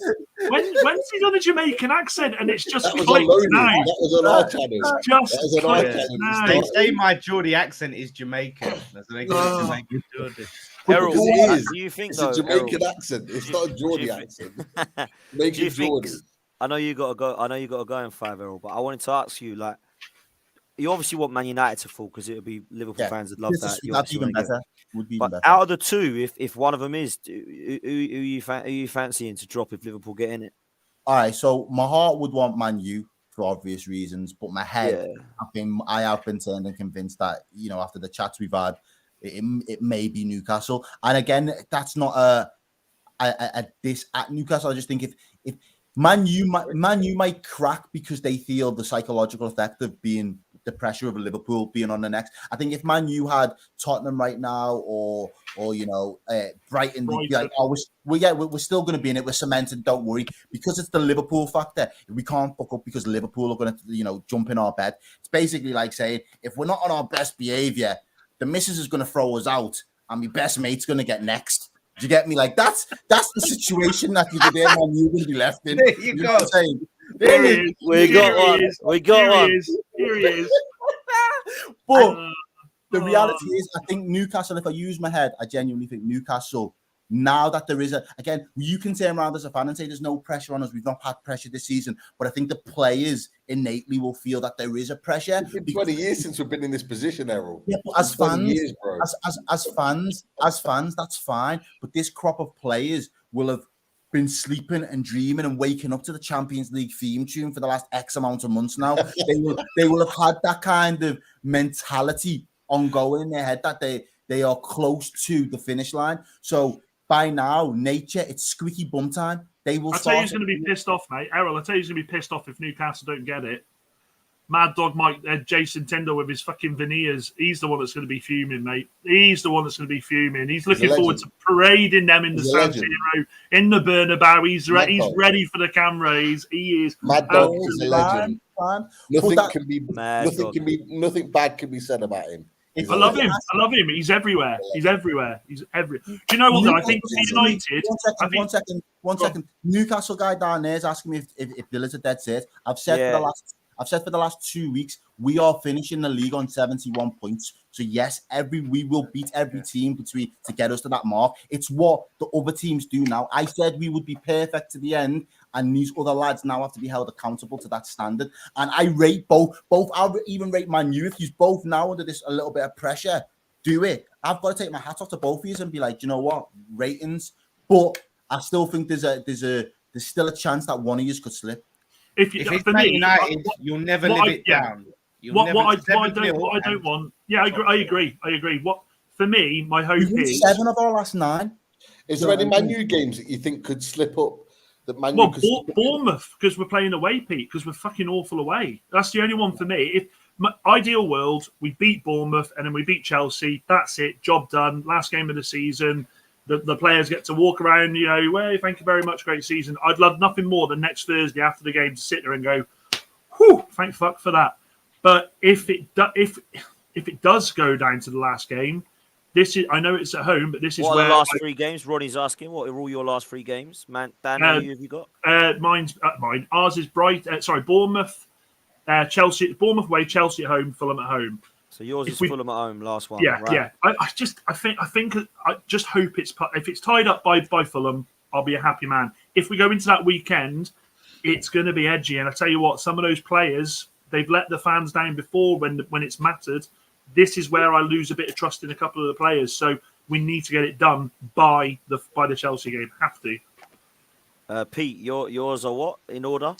when's he done a Jamaican accent? And it's just That was clicked on now. That was on our channel. It's just That was on our clicked channel. now. They say my Geordie accent is Jamaican. That's what they call Jamaican Geordie. Errol, Because it is. do you think It's though? a Jamaican Errol, accent. It's not a Geordie do accent. do Jamaican you think? Geordie. I know you got to go. I know you got to go in 5, Errol. But I wanted to ask you, like, you obviously want Man United to fall because it would be Liverpool fans that love that. You That's obviously even wanna get- better. Would be even But better. out of the two, if one of them is, who you fancying to drop if Liverpool get in it? All right, so my heart would want Man U for obvious reasons, but my head, I have been turned and convinced that, you know, after the chats we've had, it may be Newcastle. And again, that's not this at Newcastle. I just think if Man U might crack because they feel the psychological effect of being the pressure of Liverpool being on the next. I think if Man U had Tottenham right now, or Brighton, they'd be like, oh, we're still going to be in it. We're cemented. Don't worry, because it's the Liverpool factor. We can't fuck up because Liverpool are going to jump in our bed. It's basically like saying, if we're not on our best behaviour, the missus is going to throw us out, and my best mate's going to get next. Do you get me? Like that's the situation that you're there, man. You're going to be left in. There you go. Know what I'm saying? We got one. We got one. Here he is. But the reality is, I think Newcastle, if I use my head, I genuinely think Newcastle, now that there is again, you can turn around as a fan and say there's no pressure on us. We've not had pressure this season. But I think the players innately will feel that there is a pressure. It's been 20 years since we've been in this position, Errol. Yeah, but as fans, years, bro. as fans, that's fine. But this crop of players will have been sleeping and dreaming and waking up to the Champions League theme tune for the last X amount of months now. They will have had that kind of mentality ongoing in their head that they are close to the finish line. So by now, nature, it's squeaky bum time. They will. I'll tell you who's going to be pissed off, mate. Errol, I'll tell you who's going to be pissed off if Newcastle don't get it. Mad Dog Mike, Jason Tyndall with his fucking veneers. He's the one that's going to be fuming, mate. He's the one that's going to be fuming. He's looking forward to parading them in the San Siro, in the Bernabeu. He's ready for the camera. He is. Mad Dog is a legend. Nothing bad can be said about him. I love him. He's everywhere. Do you know what? Though? I think United. One second. Newcastle guy down there is asking me if Villa's a dead set. I've said for the last 2 weeks we are finishing the league on 71 points. So yes, we will beat every team to get us to that mark. It's what the other teams do now. I said we would be perfect to the end, and these other lads now have to be held accountable to that standard. And I rate both. I'll even rate Man U. If you both now under this a little bit of pressure, do it. I've got to take my hat off to both of you and be like, you know what, ratings. But I still think there's still a chance that one of you could slip. If it's for me, United, you'll never live it down. What I don't want. Yeah, I agree. What for me, my hope is 7 of our last 9. Is there any Man U games that you think could slip up? Bournemouth, because we're playing away, Pete, because we're fucking awful away. That's the only one for me. If my ideal world, we beat Bournemouth and then we beat Chelsea. That's it. Job done. Last game of the season. The players get to walk around, well, thank you very much, great season. I'd love nothing more than next Thursday after the game to sit there and go, whew, thank fuck for that. But if it does go down to the last game, I know it's at home, but this is what where are the last 3 games. Ronnie's asking, what are all your last 3 games? Man, Dan, how many have you got? Mine. Ours is Bournemouth, Chelsea, Bournemouth away, Chelsea at home, Fulham at home. So yours is Fulham at home, last one. Yeah, right. yeah. I just hope if it's tied up by Fulham, I'll be a happy man. If we go into that weekend, it's going to be edgy. And I tell you what, some of those players, they've let the fans down before when it's mattered. This is where I lose a bit of trust in a couple of the players. So we need to get it done by the Chelsea game. Have to. Pete, yours are what in order?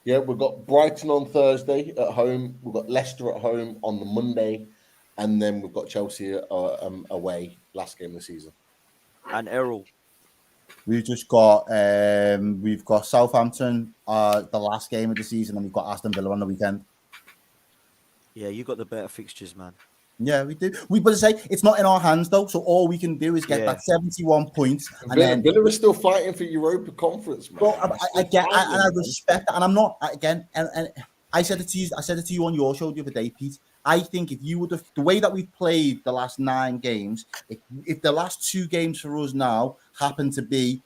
Yeah, we've got Brighton on Thursday at home. We've got Leicester at home on the Monday. And then we've got Chelsea away, last game of the season. And Errol? We've got Southampton, the last game of the season, and we've got Aston Villa on the weekend. Yeah, you got the better fixtures, man. Yeah, we do. But to say it's not in our hands though, so all we can do is get that 71 points. And Villa is still fighting for Europa Conference, man. Well, I get, and I respect that, and I'm not again. And I said it to you. I said it to you on your show the other day, Pete. I think if you would have the way that we've played the last 9 games, if the last 2 games for us now happen to be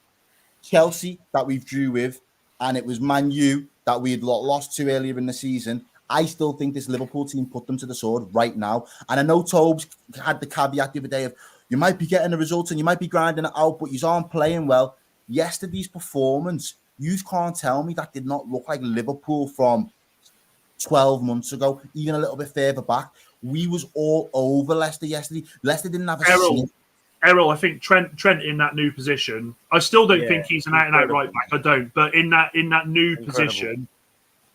Chelsea that we've drew with, and it was Man U that we had lost to earlier in the season, I still think this Liverpool team put them to the sword right now. And I know Tobes had the caveat the other day of you might be getting the results and you might be grinding it out, but you aren't playing well. Yesterday's performance, you can't tell me that did not look like Liverpool from 12 months ago, even a little bit further back. We was all over Leicester yesterday. Leicester didn't have a Errol, I think Trent in that new position. I still don't think he's an out-and-out right back. I don't. But in that new position,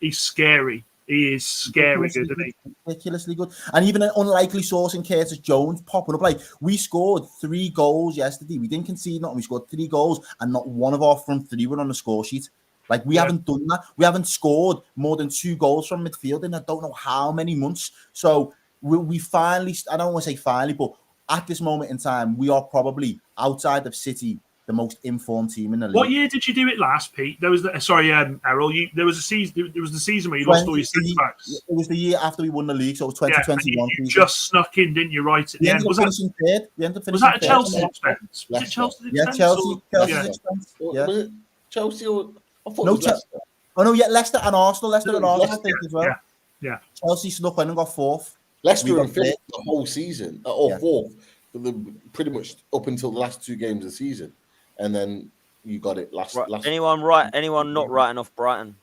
he's scary. He is scary good, isn't he? Ridiculously good. And even an unlikely source in Curtis Jones popping up. Like, we scored 3 goals yesterday. We didn't concede nothing. We scored 3 goals, and not one of our front 3 were on the score sheet. Like, we haven't done that. We haven't scored more than 2 goals from midfield in I don't know how many months. So we finally, I don't want to say finally, but at this moment in time, we are probably, outside of City, the most informed team in the league. What year did you do it last, Pete? There was Errol. There was a season. There was the season where you lost all your centre backs. It was the year after we won the league, so it was 2021. You just snuck in, didn't you? Right at the end. Was that a Chelsea expense? Was it Chelsea's expense? Chelsea's expense. Was it Chelsea or I thought No, it was Leicester. Leicester and Arsenal. Leicester and Arsenal, I think, as well. Yeah. Chelsea snuck in and got 4th. Leicester in 5th the whole season, or 4th, pretty much up until the last 2 games of the season, and then you got it last. Anyone not writing off Brighton?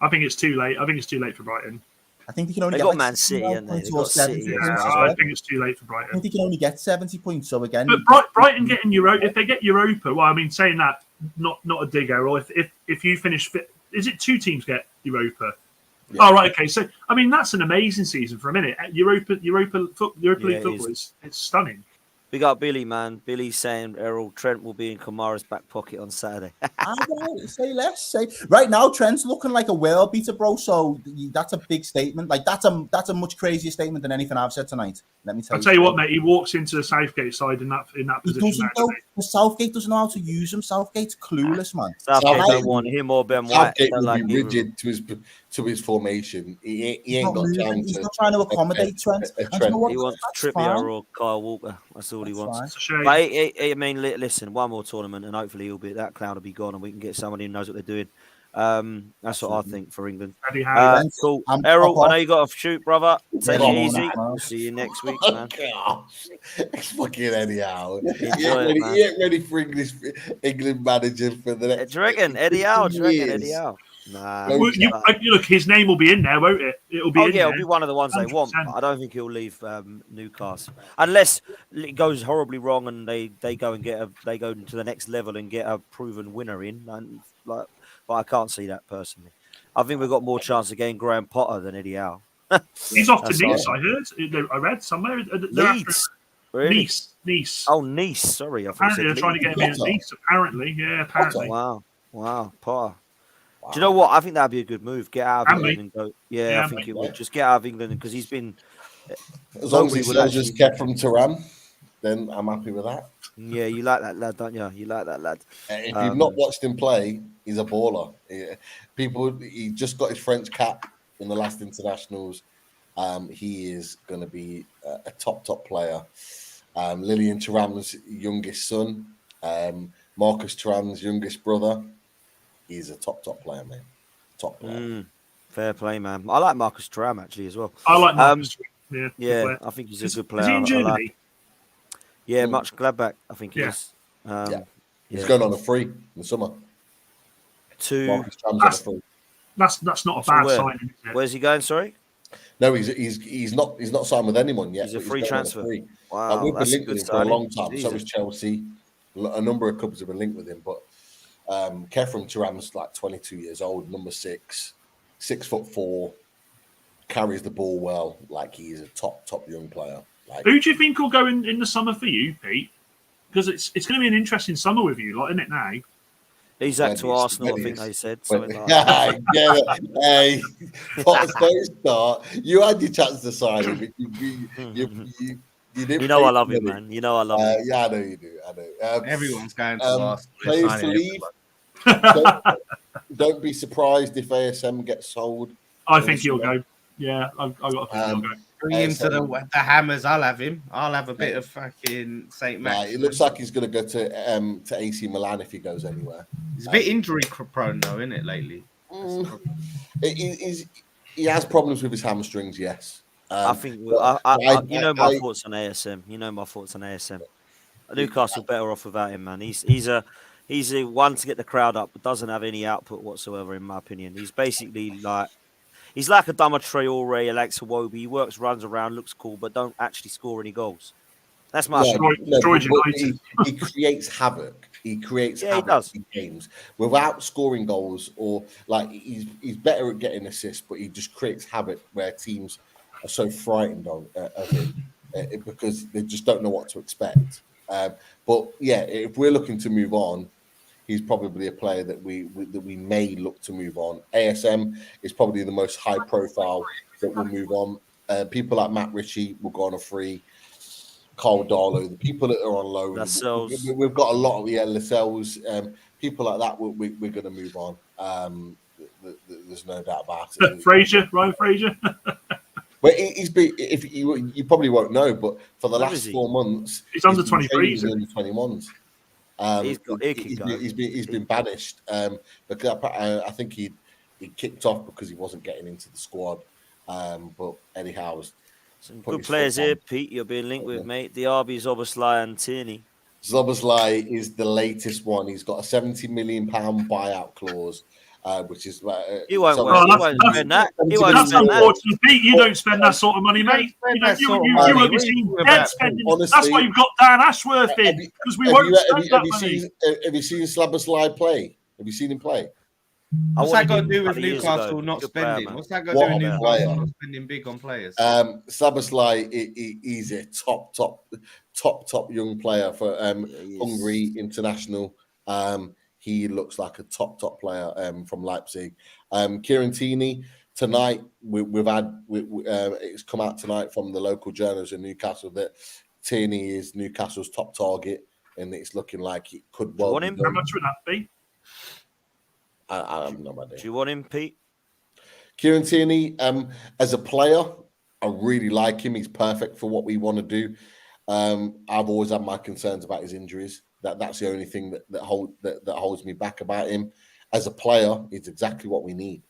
I think it's too late. I think it's too late for Brighton. I think they can only get Man City, and they got City. I think it's too late for Brighton. I think they can only get 70 points. So again, but Brighton getting Europa, if they get Europa, well, I mean, saying that, not a dig, Errol. If you finish, is it 2 teams get Europa? Yeah. Oh, right, okay. So, I mean, that's an amazing season for a minute. Europa League football it's stunning. We got Billy, man. Billy saying Errol Trent will be in Kamara's back pocket on Saturday. Say less. Right now, Trent's looking like a world beater, bro. So that's a big statement. Like that's a much crazier statement than anything I've said tonight. Let me tell you. I'll tell you what, mate. He walks into the Southgate side in that position. Southgate doesn't know how to use him. Southgate's clueless, man. Southgate don't want him or Ben White. Southgate would be rigid to his formation. He ain't got time. He's not trying to accommodate Trent. He wants Trippier or Kyle Walker. That's all he wants. But I mean, listen, one more tournament and hopefully that cloud will be gone and we can get somebody who knows what they're doing. That's what I think for England. Cool. Errol, I know you got to shoot, brother. Take it easy. We'll see you next week, man. It's fucking Eddie Howe. He ain't ready for England manager for the next. Do you reckon Eddie Howe? Nah. Look, his name will be in there, won't it? It'll be it'll be one of the ones 100%. They want. But I don't think he'll leave Newcastle unless it goes horribly wrong and they go into the next level and get a proven winner in. But I can't see that personally. I think we've got more chance of getting Graham Potter than Eddie Howe. He's off to Nice. I read somewhere. Leeds. Really? Nice. Oh, Nice. Sorry, apparently they're trying to get him in Nice. Apparently. Wow, Potter. Wow. Do you know what? I think that'd be a good move. Get out of England and go. Yeah, I think it would. Just get out of England because he's been. As long as he still just kept from Turan, then I'm happy with that. Yeah, you like that lad, don't you? You like that lad. If you've not watched him play, he's a baller. He just got his French cap in the last internationals. He is going to be a top player. Lilian Thuram's youngest son, Marcus Thuram's youngest brother. He's a top player, man. Top player. Fair play, man. I like Marcus Thuram actually as well. I like Marcus. Yeah, I think he's a good player. Is he in Germany? Yeah, much Gladbach, I think he is. He's going on a free in the summer. That's not a bad sign. Is it? Where's he going? Sorry. No, he's not signed with anyone yet. He's a free transfer. Wow, we've been linked with him for a long time. Jesus. So is Chelsea. A number of clubs have been linked with him, but Kefram Thuram's like 22 years old, number 6, 6'4", carries the ball well. Like he's a top young player. Like, who do you think will go in the summer for you, Pete? Because it's going to be an interesting summer with you, isn't it now? He's at to Arsenal, I think they said. Hey, don't start. You had your chance to sign him, but you didn't. You know I love him, man. You know I love him. Yeah, I know you do. I know. Everyone's going to Arsenal. Players to leave. Don't be surprised if ASM gets sold. I think he'll go. Yeah, I've got a feeling he'll go. Bring him to the Hammers. I'll have him. I'll have a bit of fucking St. Max. It looks like he's going to go to AC Milan if he goes anywhere. He's a bit injury prone though, isn't it, lately? He has problems with his hamstrings, yes. I think you know my thoughts on ASM. You know my thoughts on ASM. Newcastle better off without him, man. He's a one to get the crowd up, but doesn't have any output whatsoever, in my opinion. He's basically like. He's like a Dama Traore, Alexa Wobi. He works, runs around, looks cool, but don't actually score any goals. That's my he creates havoc. He creates havoc in games without scoring goals, or like he's better at getting assists, but he just creates havoc where teams are so frightened of him because they just don't know what to expect. But yeah, if we're looking to move on, he's probably a player that we may look to move on. ASM is probably the most high profile that will move on. People like Matt Ritchie will go on a free. Carl Darlow, the people that are on loan, we've got a lot of Lascelles, people like that. We're going to move on. There's no doubt about it. Ryan Fraser. But he's been. If you probably won't know, but for the last 4 months, he's under 23s and under 21s. He's been banished because I think he kicked off because he wasn't getting into the squad. But anyhow, some good players here, Pete. You're being linked with, mate. The RB Zoboslai and Tierney. Zoboslai is the latest one. He's got a £70 million buyout clause, which is he won't spend that. He won't that's spend unfortunate, Pete. You don't spend that sort of money, mate. You won't be seen dead spending. Honestly, that's why you've got Dan Ashworth in, because we won't spend that money. Have you seen Zoboslai play? Have you seen him play? What's that got to do with Newcastle not spending? What's that got to do with Newcastle not spending big on players? Zoboslai, he's a top young player for Hungary international. He looks like a top player from Leipzig. Kieran Tierney tonight. It's come out tonight from the local journals in Newcastle that Tierney is Newcastle's top target, and it's looking like it could well. How much would that be? I have no idea. Do you want him, Pete? Kieran Tierney, as a player, I really like him. He's perfect for what we want to do. I've always had my concerns about his injuries. That's the only thing that holds me back about him. As a player, he's exactly what we need.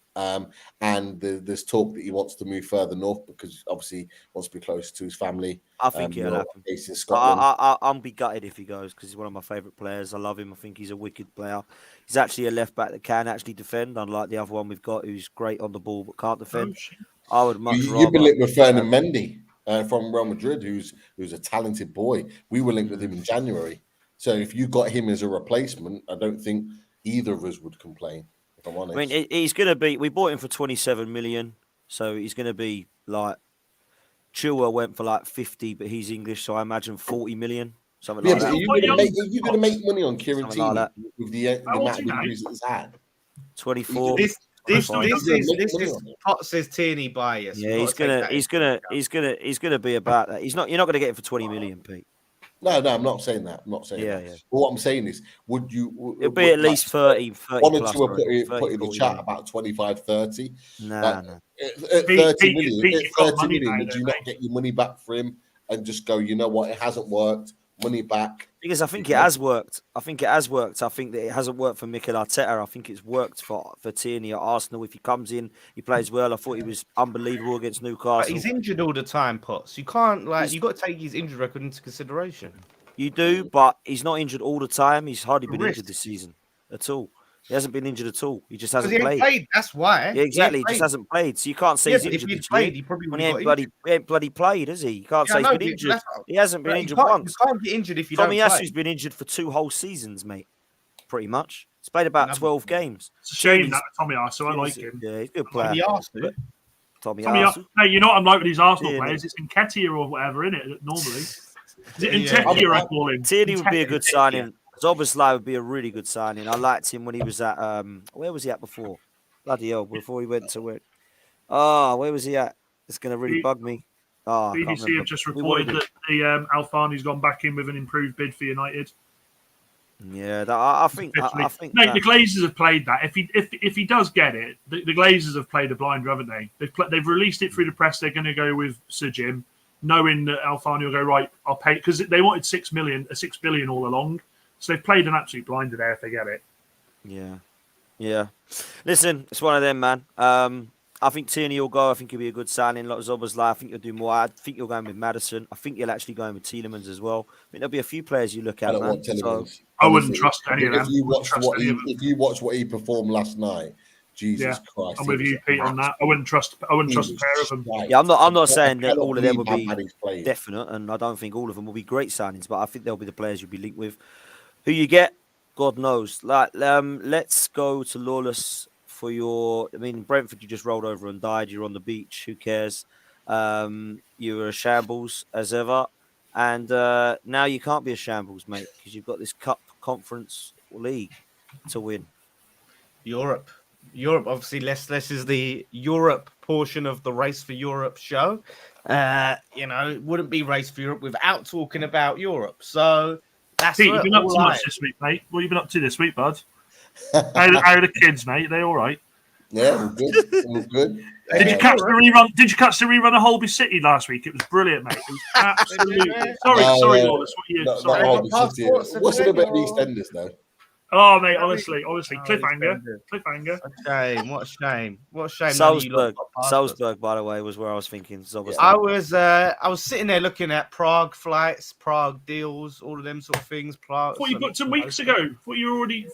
And there's talk that he wants to move further north because obviously he wants to be closer to his family. I think he'll happen. Based in Scotland. I'll be gutted if he goes because he's one of my favourite players. I love him. I think he's a wicked player. He's actually a left back that can actually defend, unlike the other one we've got who's great on the ball but can't defend. I would much rather. You've been linked with Fernand Mendy from Real Madrid, who's a talented boy. We were linked with him in January. So if you got him as a replacement, I don't think either of us would complain. If I'm honest. I mean, he's going to be. We bought him for 27 million, so he's going to be like. Chilwell went for like 50, but he's English, so I imagine 40 million, something like that. Are you going to make money on Kieran Tierney with the amount of injuries that he's had? 24. This is Pot says Tierney bias. Yeah, he's gonna be about that. You're not gonna get him for 20 million, Pete. No, I'm not saying that. I'm not saying that. Yeah. But what I'm saying is, would you? It'll be at least 30 one or plus, two put in the chat about 25, 30. No. At 30 million, would you not get your money back for him and just go, you know what, it hasn't worked, money back? Because I think it has worked. I think that it hasn't worked for Mikel Arteta. I think it's worked for Tierney at Arsenal. If he comes in, he plays well. I thought he was unbelievable against Newcastle. But he's injured all the time, Potts. You can't you got to take his injury record into consideration. You do, but he's not injured all the time. He's hardly been injured this season at all. He hasn't been injured at all. He just hasn't played. That's why. Yeah, exactly. He just hasn't played. So you can't say he's injured. If he played, he probably would have he ain't bloody played, has he? You can't say he's been injured. He hasn't been injured once. You can't get injured if you don't play. Tomiyasu's been injured for 2 whole seasons, mate. Pretty much. He's played about 12 games. It's a shame that Tomiyasu. I like him. Yeah, he's a good player. Tomiyasu. Hey, you know what I'm like with these Arsenal players? It's Nketiah or whatever, isn't it? Normally. Is it Nketiah I call him? Tierney would be a good signing. Zoboslai would be a really good signing. I liked him when he was at where was he at before? Bloody hell! Before he went to where? Where was he at? It's going to really bug me. BBC have just reported that the Alfani's gone back in with an improved bid for United. Yeah, I think. Mate, the Glazers have played that. If he does get it, the Glazers have played a blinder, haven't they? They've released it through the press. They're going to go with Sir Jim, knowing that Alfani will go right. I'll pay because they wanted 6 billion all along. So they've played an absolute blinder there if they get it. Yeah. Listen, it's one of them, man. I think Tierney will go. I think he'll be a good signing. Like Zoboslai, I think he'll do more. I think you're going with Maddison. I think you'll actually go with Tielemans as well. I think there'll be a few players you look at, man. I wouldn't trust any of them. If you watch what he performed last night, Jesus Christ! I'm with you, Pete, on that. I wouldn't trust a pair of them. Yeah, I'm not saying that all of them will be definite, and I don't think all of them will be great signings. But I think they'll be the players you'll be linked with. Who you get, God knows. Let's go to Lawless for your. I mean, Brentford, you just rolled over and died. You're on the beach. Who cares? You were a shambles as ever, and now you can't be a shambles, mate, because you've got this cup conference league. to win? Europe. Obviously, less is the Europe portion of the Race for Europe show. It wouldn't be Race for Europe without talking about Europe. So that's Pete, you've been up all to much this week, mate. What have you been up to this week, bud? How are the kids, mate? Are they all right? Yeah, all good. All good. Did you catch the rerun? Did you catch the rerun of Holby City last week? It was brilliant, mate. It was absolutely. Sorry, Wallace. What you? Not Sorry. Holby City. It wasn't about EastEnders though. Oh, mate, honestly, cliffhanger. What a shame. Salzburg, by the way, was where I was thinking. I was sitting there looking at Prague flights, Prague deals, all of them sort of things. Thought you booked some weeks ago. Thought you were already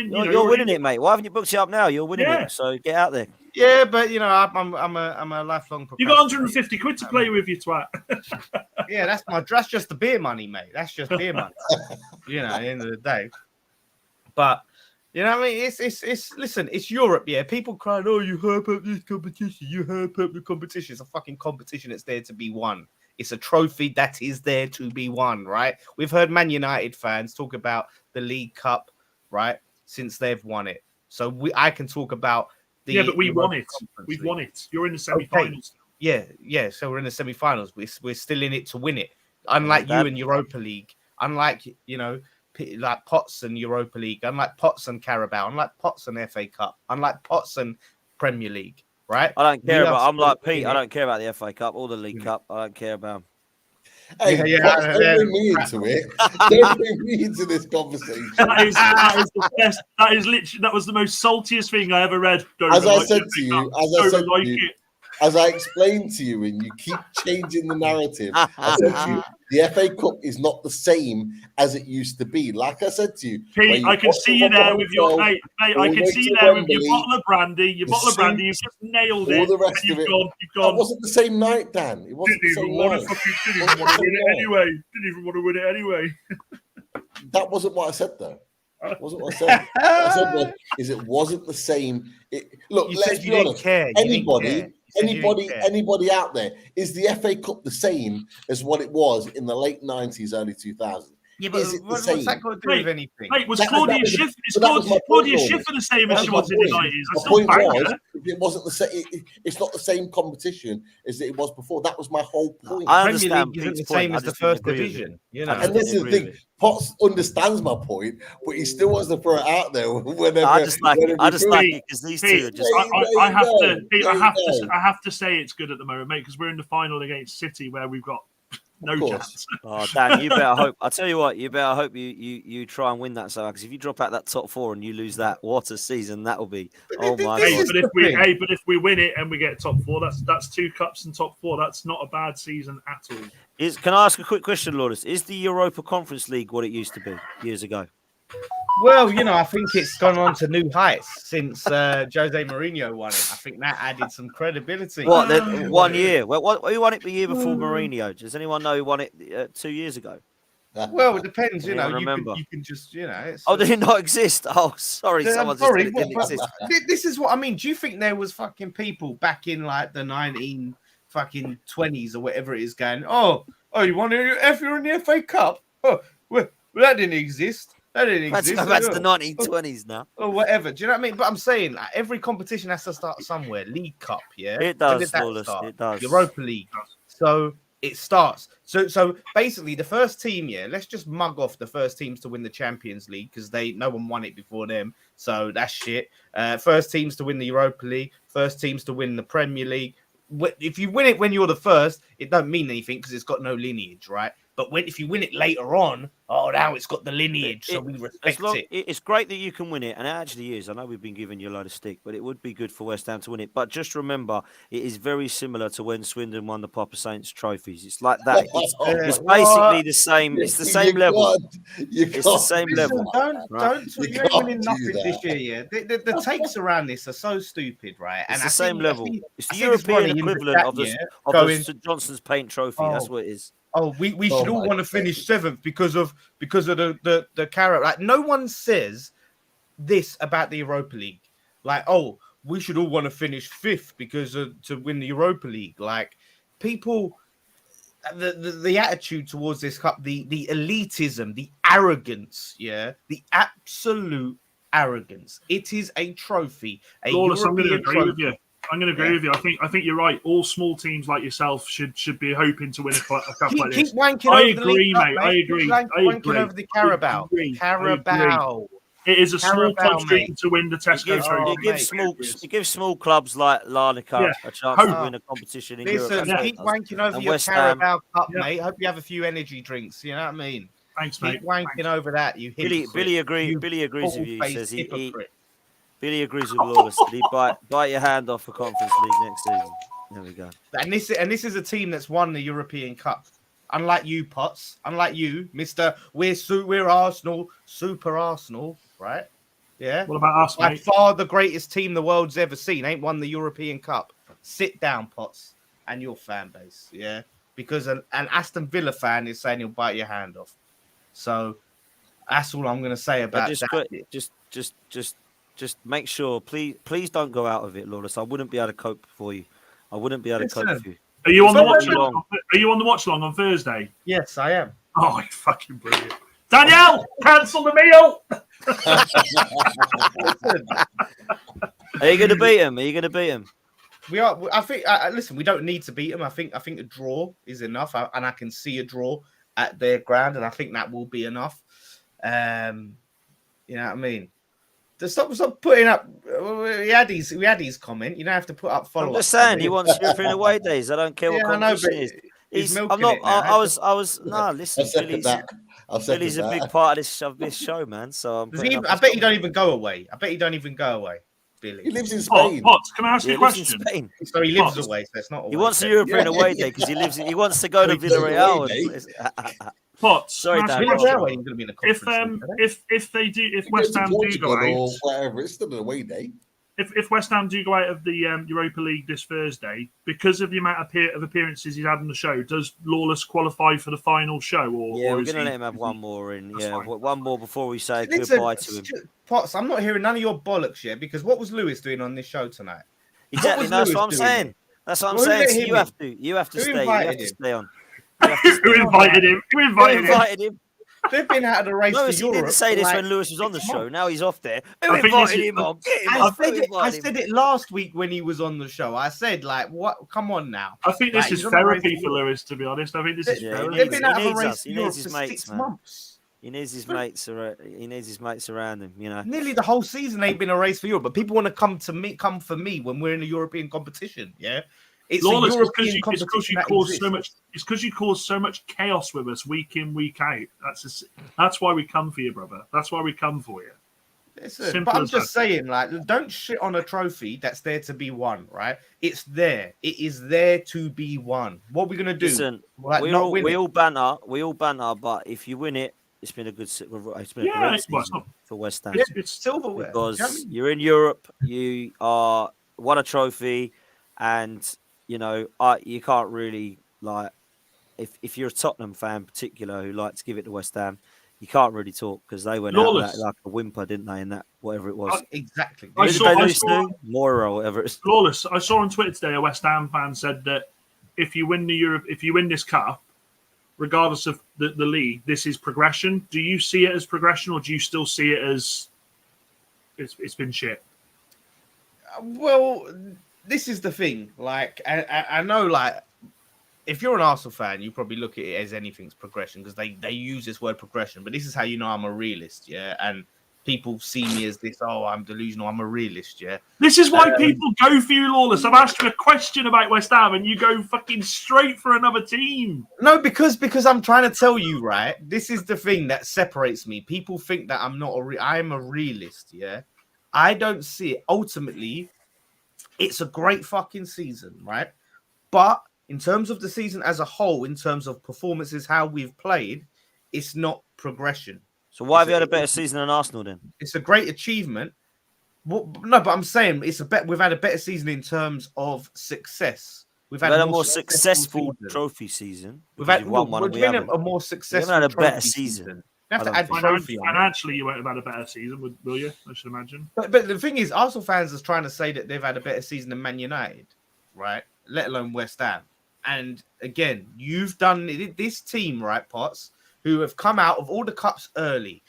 in. You're winning it, mate. Why haven't you booked it up now? You're winning it, so get out there. Yeah, but I'm a lifelong. You got 150 quid to play with, you twat. Yeah, that's just the beer money, mate. That's just beer money. At the end of the day. But you know what I mean? It's Europe, yeah. People crying, oh, you hype up this competition, you hype up the competition. It's a fucking competition that's there to be won. It's a trophy that is there to be won, right? We've heard Man United fans talk about the League Cup, right? Since they've won it. So I can talk about the but we won it. We've won it. You're in the semi-finals. Okay. Yeah. So we're in the semi-finals. We're still in it to win it. Unlike you in Europa League. Unlike, like Potts and Europa League, unlike Potts and Carabao, unlike Potts and FA Cup, unlike Potts and Premier League, right? I'm like Pete. I don't care about the FA Cup or the League Cup. I don't care about them. Hey, don't bring me into it. Don't bring me into this conversation. That is the best. That is literally. That was the most saltiest thing I ever read. As I said to you, as I explained to you, and you keep changing the narrative. I said to you, the FA Cup is not the same as it used to be. Like I said to you, Pete, I can see you there with your mate. I can see you there with your bottle of brandy. You've just nailed it. All the rest of it. You've gone. It wasn't the same night, Dan. It wasn't the same night. Didn't even want to win it anyway. That wasn't what I said, though. That wasn't what I said. What I said was, it wasn't the same. Look, let's be honest. Anybody out there, is the FA Cup the same as what it was in the late 90s, early 2000s? Yeah, but what's that got to do with anything? Mate, was Claudia Schiffer the same as she was in the 90s? It wasn't the same. It's not the same competition as it was before. That was my whole point. I understand Premier League isn't the same as the first division. And this is the thing. Potts understands my point, but he still wants to throw it out there whenever. I just like it because these two are just. I have to say it's good at the moment, mate, because we're in the final against City where we've got no chance. Oh, Dan, you better hope. I tell you what, you better hope you try and win that saga, because if you drop out that top four and you lose that, what a season that will be! Oh my god! But if we win it and we get top four, that's 2 cups and top 4. That's not a bad season at all. Can I ask a quick question, Lourdes? Is the Europa Conference League what it used to be years ago? Well, I think it's gone on to new heights since Jose Mourinho won it. I think that added some credibility. What, 1 year? Well, who won it the year before Mourinho? Does anyone know who won it 2 years ago? Well, it depends. Remember. You can just, Oh, did it not exist? Oh, sorry. Someone said it didn't exist. This is what I mean. Do you think there was fucking people back in like the 1920s or whatever it is going, oh, you want to, if you're in the FA Cup? Oh, well, that didn't exist. That didn't exist. That's the 1920s now. Or whatever. Do you know what I mean? But I'm saying like, every competition has to start somewhere. League Cup, yeah? It does, Wallace. It does. Europa League. So it starts. So basically the first team, let's just mug off the first teams to win the Champions League because no one won it before them. So that's shit. First teams to win the Europa League. First teams to win the Premier League. If you win it when you're the first, it don't mean anything because it's got no lineage, right? But if you win it later on, now it's got the lineage, so we respect it. It's great that you can win it, and it actually is. I know we've been giving you a load of stick, but it would be good for West Ham to win it. But just remember, it is very similar to when Swindon won the Papa Saints trophies. It's like that. It's basically the same. It's the same level. It's the same level. You ain't winning nothing this year, yeah. The takes around this are so stupid, right? It's the same level. It's the European equivalent of the St Johnson's Paint Trophy. That's what it is. Oh, we should all want to finish 7th because of the carrot. Like no one says this about the Europa League. Like, oh, we should all want to finish 5th because to win the Europa League. Like people, the attitude towards this cup, the elitism, the arrogance, the absolute arrogance. It is a trophy, a Lawless, I'm going to European agree trophy. with you. I'm going to agree with you. I think you're right. All small teams like yourself should be hoping to win a cup like Keep this. wanking I over the agree, League Cup, mate. I agree. Keep I wanking agree. over the Carabao. I agree. Carabao. It is a small Carabao, club's dream mate. to win the Tesco trophy. It gives small clubs like Larnaca a chance to win a competition in Europe. Listen, keep wanking over your West Ham. Carabao Cup, mate. Hope you have a few energy drinks. You know what I mean? Thanks, mate. Keep wanking over that. You hypocrite. Billy agrees You with you. He says hypocrite. Billy agrees with Lawless. He bite your hand off for Conference League next season. There we go. And this is a team that's won the European Cup. Unlike you, Potts. Unlike you, Mister. We're Arsenal, Super Arsenal, right? Yeah. What about us, By mate? far the greatest team the world's ever seen. Ain't won the European Cup. Sit down, Potts, and your fan base. Yeah, because an Aston Villa fan is saying he'll bite your hand off. So that's all I'm going to say about that. Just make sure, please don't go out of it, Lawless. I wouldn't be able to cope for you. I wouldn't be able to cope for you. Are you on the watch long? Are you on the watch long on Thursday? Yes, I am. Oh, fucking brilliant! Danielle, cancel the meal. Are you going to beat him? Are you going to beat him? We are. I think. Listen, we don't need to beat them. I think a draw is enough, and I can see a draw at their ground, and I think that will be enough. You know what I mean? To stop putting up. We had his comment. You don't have to put up follow-up. I'm just saying he wants European away days. I don't care what competition it is. I'm not. I was. No, listen. Billy's a big part of this show, man. So I bet you don't even go away. Billy. He lives in Spain. Potts, can I ask you a question? So he lives away, so it's not away. He wants a European away day because he wants to go to Villarreal. Potts, sorry, Dan. If West Ham do go out, or whatever, it's still an away day. If West Ham do go out of the Europa League this Thursday, because of the amount of appearances he's had on the show, does Lawless qualify for the final show? We're going to let him have one more in. One more before we say goodbye to him. Potts, I'm not hearing none of your bollocks yet, because what was Lewis doing on this show tonight? Exactly, that's what I'm saying. That's what I'm saying. So you have to stay. You have to stay on. Who invited him? Who invited him? They've been out of the race for Lewis, Europe. He didn't say this when Lewis was on the show. Now he's off there. Who invited him on? I said it last week when he was on the show. I said, like, what? Come on now. I think this is therapy for Lewis, to be honest. I think this is therapy. They've been out of the race for Europe for 6 months. He needs his mates. He needs his mates around him. You know, nearly the whole season ain't been a race for Europe, but people want to come for me when we're in a European competition. Yeah, it's Lawless, a European competition. It's because you cause so much chaos with us week in, week out. That's why we come for you, brother. That's why we come for you. Listen, but I'm just saying, like, don't shit on a trophy that's there to be won, right? It's there. It is there to be won. What are we gonna do? Listen, we all banter, but if you win it, it's been a good. It's been a great season for West Ham. It's silverware because you're in Europe. You are won a trophy, and you know you can't really like if you're a Tottenham fan, in particular, who like to give it to West Ham. You can't really talk because they went out like a whimper, didn't they? In that whatever it was. Exactly. Moira or whatever it's. Lawless. I saw on Twitter today a West Ham fan said that if you win this cup, regardless of the league, this is progression. Do you see it as progression, or do you still see it as it's been shit? Well, this is the thing. Like, I know, like, if you're an Arsenal fan, you probably look at it as anything's progression because they use this word progression. But this is how you know I'm a realist, yeah? And people see me as this, I'm delusional, I'm a realist, yeah? This is why people go for you, Lawless. I've asked you a question about West Ham and you go fucking straight for another team. No, because I'm trying to tell you, right? This is the thing that separates me. People think that I'm a realist, yeah? I don't see it. Ultimately, it's a great fucking season, right? But in terms of the season as a whole, in terms of performances, how we've played, it's not progression. So why have you had a better season than Arsenal then? It's a great achievement. Well, no, but I'm saying we've had a better season in terms of success. We've had a more successful trophy season. We've had won one. We've had a more successful. We haven't had a better season. You have to add trophy. Financially, you won't have had a better season, will you? I should imagine. But the thing is, Arsenal fans are trying to say that they've had a better season than Man United, right? Let alone West Ham. And again, you've done this team, right, Potts, who have come out of all the cups early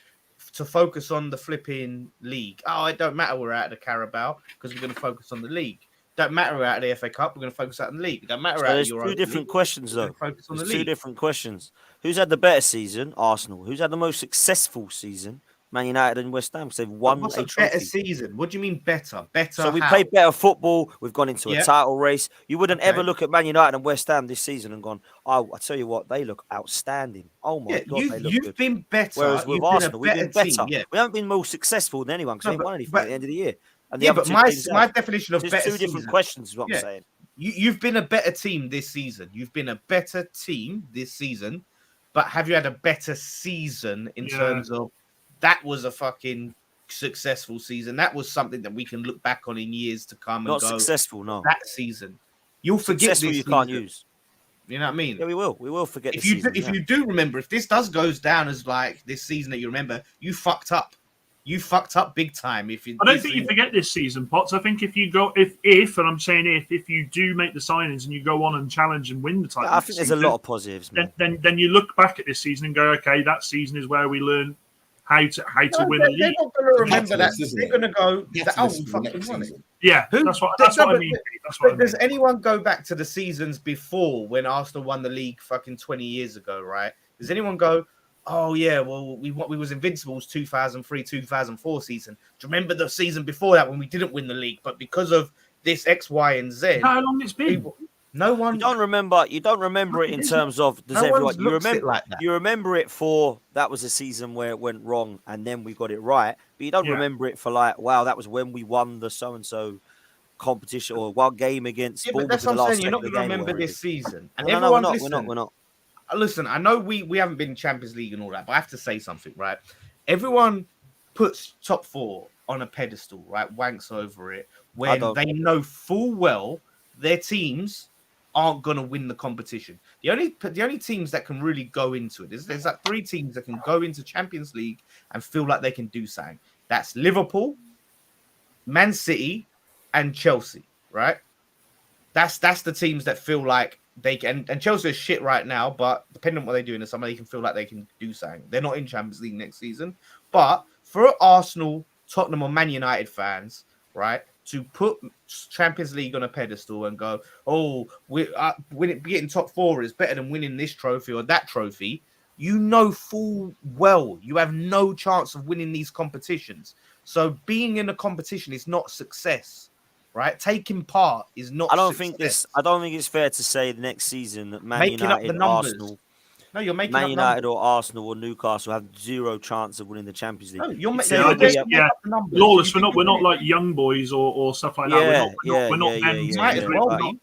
to focus on the flipping league. Oh, it don't matter we're out of the Carabao because we're going to focus on the league. Don't matter we're out of the FA Cup, we're going to focus on the league. It don't matter out of there's Europa two different League, questions, we're though. going to focus on There's the two league. different questions. Who's had the better season? Arsenal. Who's had the most successful season? Man United and West Ham. 'Cause they've won What's a a trophy. better season? What do you mean better? Better So we how? played better football. We've gone into a Yeah. title race. You wouldn't Okay. ever look at Man United and West Ham this season and gone, "Oh, I tell you what, they look outstanding. Oh my Yeah, god, they look you've good." been better. Whereas with You've been Arsenal, a we've better been better. team. Yeah, We haven't been more successful than anyone because No, we ain't but- won anything but- at the end of the year. And the yeah, other but two my teams have. definition of There's better two different season. questions. Is what Yeah. I'm saying. You've been a better team this season. You've been a better team this season, but have you had a better season in Yeah. terms of that was a fucking successful season? That was something that we can look back on in years to come and Not go, successful, no. that season. You'll forget Successful this you can't season. use. You know what I mean? Yeah, we will. We will forget If this you season. if yeah. you do remember, if this goes down as like this season that you remember, you fucked up. You fucked up big time. If you, I don't think you forget this season, Potts. I think if you go, if, and I'm saying if you do make the signings and you go on and challenge and win the title, I think there's a lot of positives, man. Then you look back at this season and go, okay, that season is where we learn how to win a They're league. not going to remember that. Catalyst, isn't They're it? going to go, Catalyst oh, for we the fucking next won it. season. Yeah, Who- that's what no, I but- mean. That's what I But does mean. anyone go back to the seasons before when Arsenal won the league fucking 20 years ago, right? Does anyone go, oh yeah, well we was invincibles 2003, 2004 season. Do you remember the season before that when we didn't win the league, but because of this X, Y, and Z, How long it's been? no one. You don't remember it in terms of does No one everyone you looks at it remember like that. you remember it for that was a season where it went wrong and then we got it right, but you don't Yeah. remember it for like, wow, that was when we won the so and so competition or one game against Yeah, but Bournemouth that's in the what I'm last saying. You're not second going to game or remember whatever it this is. season, and No, everyone we're listen. not. Listen, I know we haven't been in Champions League and all that, but I have to say something, right? Everyone puts top four on a pedestal, right? Wanks over it when don't. they know full well their teams aren't going to win the competition. The only teams that can really go into it there's like three teams that can go into Champions League and feel like they can do something. That's Liverpool, Man City, and Chelsea, right? That's the teams that feel like they can. And Chelsea is shit right now, but depending on what they do in the summer, they can feel like they can do something. They're not in Champions League next season, but for Arsenal, Tottenham, or Man United fans, right, to put Champions League on a pedestal and go, oh, getting top four is better than winning this trophy or that trophy. You know full well you have no chance of winning these competitions. So being in a competition is not success, right? Taking part is not. I don't success. think it's fair to say the next season that Man Making up the United, numbers. Arsenal, No, you're making Man up United numbers. or Arsenal or Newcastle have zero chance of winning the Champions League. No, you're It's making either I just- we- yeah. up the numbers. Lawless, You we're not think like young boys or stuff like that. We're not them. you might as well Right. be.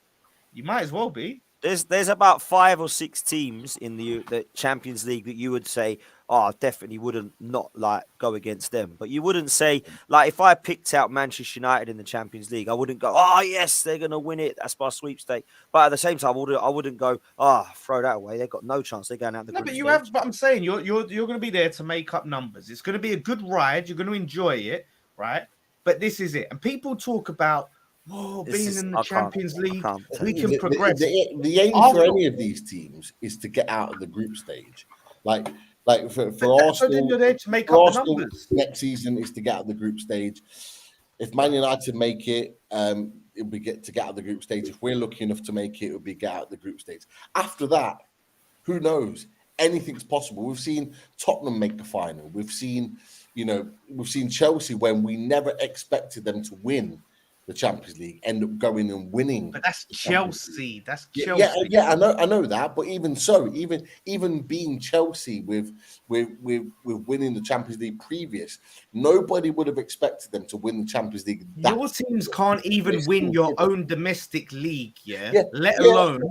You might as well be. There's about 5 or 6 teams in the Champions League that you would say, oh, I definitely wouldn't not like go against them. But you wouldn't say, like, if I picked out Manchester United in the Champions League, I wouldn't go, oh yes, they're gonna win it. That's my sweepstake. But at the same time, I wouldn't go, throw that away. They've got no chance. They're going out the No, group but you stage. have. But I'm saying you're going to be there to make up numbers. It's going to be a good ride. You're going to enjoy it, right? But this is it. And people talk about, being in the Champions League, we can progress. The aim for any of these teams is to get out of the group stage. Like for Arsenal, So then you're there to make for up the Arsenal, numbers. next season is to get out of the group stage. If Man United make it, it'll be get out of the group stage. If we're lucky enough to make it, it'll be get out of the group stage. After that, who knows? Anything's possible. We've seen Tottenham make the final. We've seen Chelsea when we never expected them to win the Champions League, end up going and winning. But that's Chelsea. That's Yeah, Chelsea. yeah, I know that. But even so, even being Chelsea with winning the Champions League previous, nobody would have expected them to win the Champions League. Your teams can't even win your own domestic league, let yeah. alone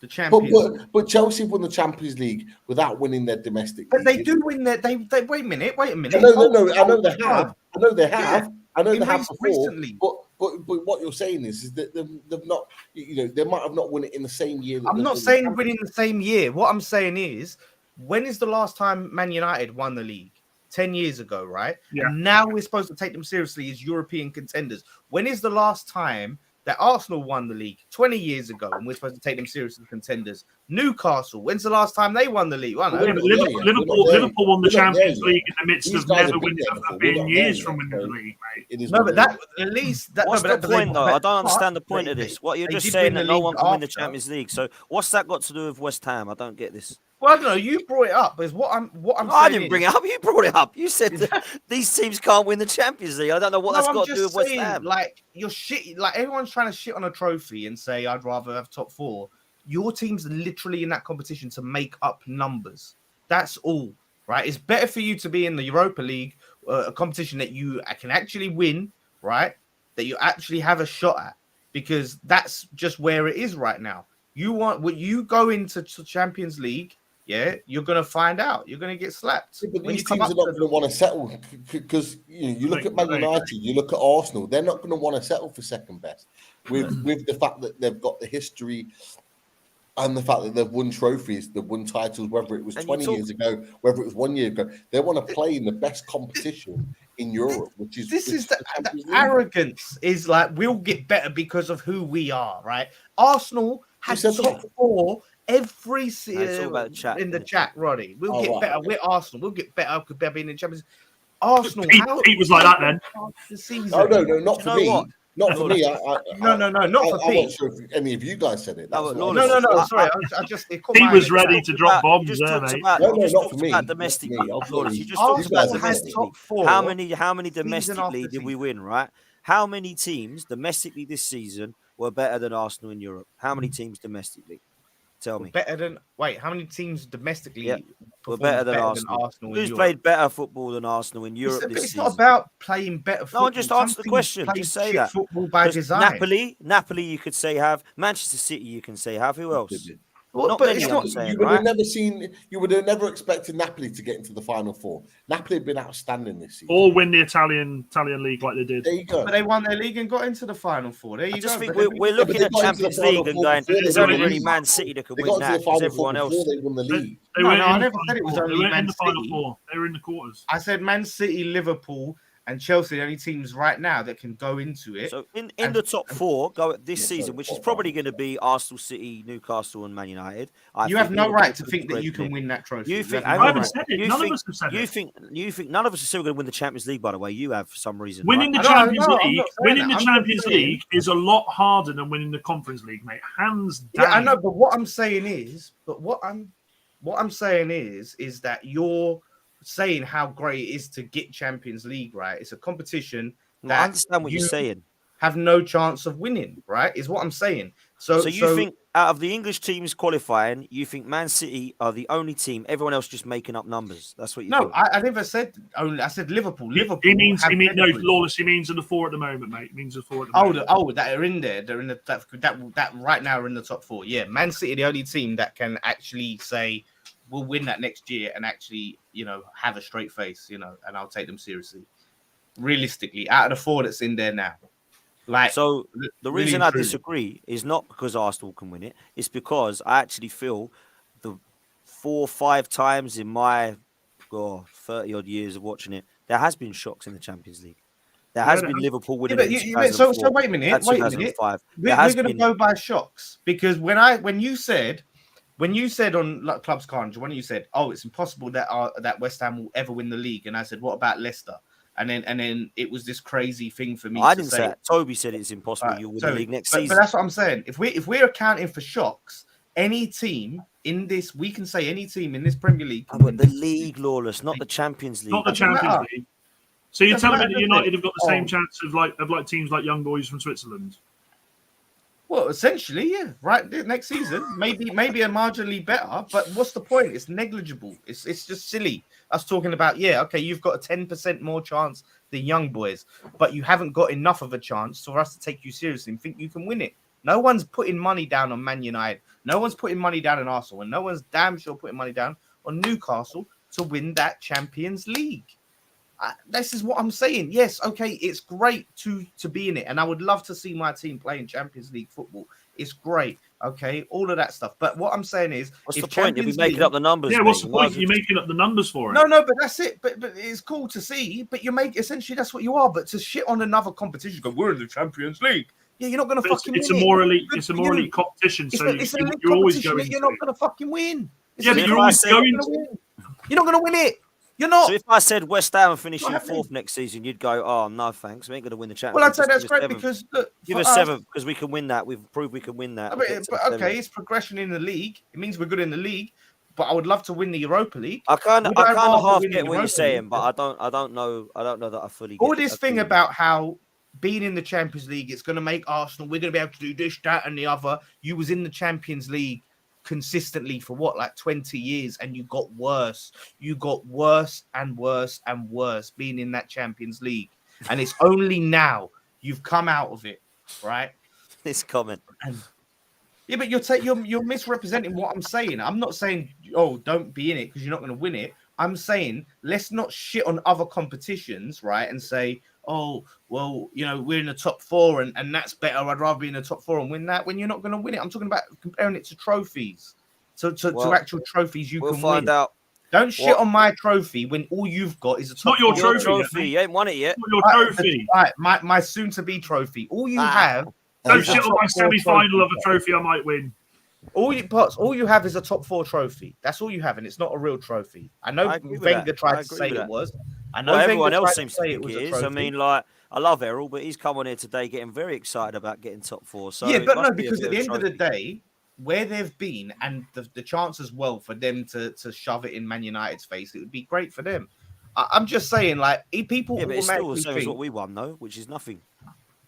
the Champions. But Chelsea won the Champions League without winning their domestic. But league. they do win their. They wait a minute. No. I know they have. I know they have. I know they have before. Recently. But what you're saying is that they've not. They might have not won it in the same year. I'm not saying winning the same year. What I'm saying is, when is the last time Man United won the league? 10 years ago, right? Yeah. And now we're supposed to take them seriously as European contenders. When is the last time that Arsenal won the league 20 years ago, and we're supposed to take them seriously as contenders. Newcastle, when's the last time they won the league? I don't know. Yeah, but Liverpool won the Champions League in the midst of never winning, being years from winning the league, mate. No, but that at least. What's the point, though? I don't understand the point of this. What you're just saying that no one can win the Champions League. So what's that got to do with West Ham? I don't get this. Well, I don't know. You brought it up. Is what I'm. Saying I didn't bring it up. You brought it up. You said that these teams can't win the Champions League. I don't know what that's got to do with West Ham. Like you're shit. Like everyone's trying to shit on a trophy and say I'd rather have top four. Your team's literally in that competition to make up numbers. That's all, right? It's better for you to be in the Europa League, a competition that you can actually win, right? That you actually have a shot at, because that's just where it is right now. You go into Champions League. Yeah, you're going to find out. You're going to get slapped. Yeah, but these teams are not going to want to settle, because you look at Man United, you look at Arsenal, they're not going to want to settle for second best with the fact that they've got the history and the fact that they've won trophies, they've won titles, whether it was 20 years ago, whether it was 1 year ago. They want to play in the best competition in Europe, which is the arrogance is like, we'll get better because of who we are, right? Arsenal has top four every season in the chat, Roddy. We'll get better. We're Arsenal. We'll get better. Could better be in the Champions. Arsenal. Pete was like that then. No, not for me. Not for me. No, not for Pete. I'm not sure if any of you guys said it. No. Sorry, I just. He was ready to drop bombs there, mate. No, not for me. Domestically, you just talked about domestically. How many domestically did we win? Right? How many teams domestically this season were better than Arsenal in Europe? How many teams domestically? Tell me. How many teams domestically were better than Arsenal? Who's played better football than Arsenal in Europe this season? It's not about playing better football. No, just answer the question. Just say that. Football by design. Napoli, you could say have. Manchester City, you can say have. Who else? Well, but it's not. You would have never seen. You would have never expected Napoli to get into the final four. Napoli have been outstanding this season. Or win the Italian league like they did. There you go. But they won their league and got into the final four. There you go. I just think we're looking at Champions League and going, it's only really Man City that can win that. Because everyone else. They won the league. I never said it was only Man City. They were in the quarters. I said Man City, Liverpool, and Chelsea, the only teams right now that can go into it. So in the top four go this season, which is probably going to be Arsenal, City, Newcastle, and Man United. You have no right to think that you can win that trophy. You think? I haven't said it. None of us have said it. You think none of us are still going to win the Champions League? By the way, you have for some reason. Winning the Champions League, Champions League is a lot harder than winning the Conference League, mate. Hands down. Yeah, I know, but what I'm saying is that you're saying how great it is to get Champions League, right? It's a competition that I understand what you're saying. Have no chance of winning, right? Is what I'm saying. So you think out of the English teams qualifying, you think Man City are the only team? Everyone else just making up numbers. That's what you think. No, I never said only. I said Liverpool. He means Lawless. He means in the four at the moment, mate. He means the four at the moment. That are in there. They're in the that right now are in the top four. Yeah, Man City, the only team that can actually say we'll win that next year and actually, have a straight face, and I'll take them seriously. Realistically, out of the four that's in there now. So the reason I disagree is not because Arsenal can win it. It's because I actually feel the 4 or 5 times in my 30 odd years of watching it, there has been shocks in the Champions League. There has been Liverpool winning. So wait a minute. We're going to go by shocks, because when you said on Clubs Carnage, when you said, "Oh, it's impossible that West Ham will ever win the league," and I said, "What about Leicester?" And then it was this crazy thing for me. I didn't say that. Toby said it's impossible you'll win the league next season. But that's what I'm saying. If we're accounting for shocks, any team in this, we can say any team in this Premier League. But the league, Lawless, not the Champions League. Not the Champions League. So you're telling me that United have got the same chance of teams like Young Boys from Switzerland? Well, essentially, yeah. Right, next season, maybe a marginally better, but what's the point? It's negligible. It's just silly. Us talking about, you've got a 10% more chance than Young Boys, but you haven't got enough of a chance for us to take you seriously and think you can win it. No one's putting money down on Man United. No one's putting money down on Arsenal, and no one's damn sure putting money down on Newcastle to win that Champions League. This is what I'm saying. Yes, okay, it's great to be in it, and I would love to see my team playing Champions League football. It's great, okay, all of that stuff. But what I'm saying is, what's the point? You'll be making up the numbers. Yeah, what's the point? You're making up the numbers for it. No, but that's it. But it's cool to see. But essentially that's what you are. But to shit on another competition, go, we're in the Champions League. Yeah, you're not going to fucking it's win a it. more Good elite. It's a for more you. elite competition. It's So a league you're always competition going. that you're not going to fucking win. It's Yeah, a but league you're always competition going. you're not gonna win. You're not going to win it. You're not. So if I said West Ham are finishing Not happening. fourth next season, you'd go, "Oh no, thanks. We ain't going to win the Well, I'd championship." say that's Just great give us because look, give for us us, 7 because we can win that. We've proved we can win that. We'll get to but the okay, 7. it's progression in the league. It means we're good in the league. But I would love to win the Europa League. I kind of rather half win the get what you're Europa saying, League but than- I don't know that I fully get all this thing agree with about how being in the Champions League, it's going to make Arsenal, we're going to be able to do this, that, and the other. You was in the Champions League consistently for what, like 20 years, and you got worse. You got worse and worse and worse being in that Champions League. And it's only now you've come out of it, right? this comment. And yeah, but you're misrepresenting what I'm saying. I'm not saying, oh, don't be in it because you're not going to win it. I'm saying let's not shit on other competitions, right? And say, oh, well, you know, we're in the top 4 and that's better. I'd rather be in the top 4 and win that when you're not going to win it. I'm talking about comparing it to trophies, to actual trophies We'll can find win. out. Don't shit on my trophy when all you've got is a top not your 4 trophy. You ain't won it yet. Your trophy. Right, my soon-to-be trophy. All you have. Don't is a shit on top my 4 semi-final of trophy. a trophy I might win. All you have is a top 4 trophy. That's all you have, and it's not a real trophy. I know I agree with Wenger that. tried I to agree say with it that. was. I know Well, Wenger everyone else tried seems to say think was it a is. I trophy. mean, like, I love Errol, but he's come on here today getting very excited about getting top 4. So yeah, it but must no, be a because bit at the end of the trophy. day, where they've been and the chance as well for them to shove it in Man United's face, it would be great for them. I'm just saying, like, people Yeah, but it's still the automatically same as what think we won, though, which is nothing.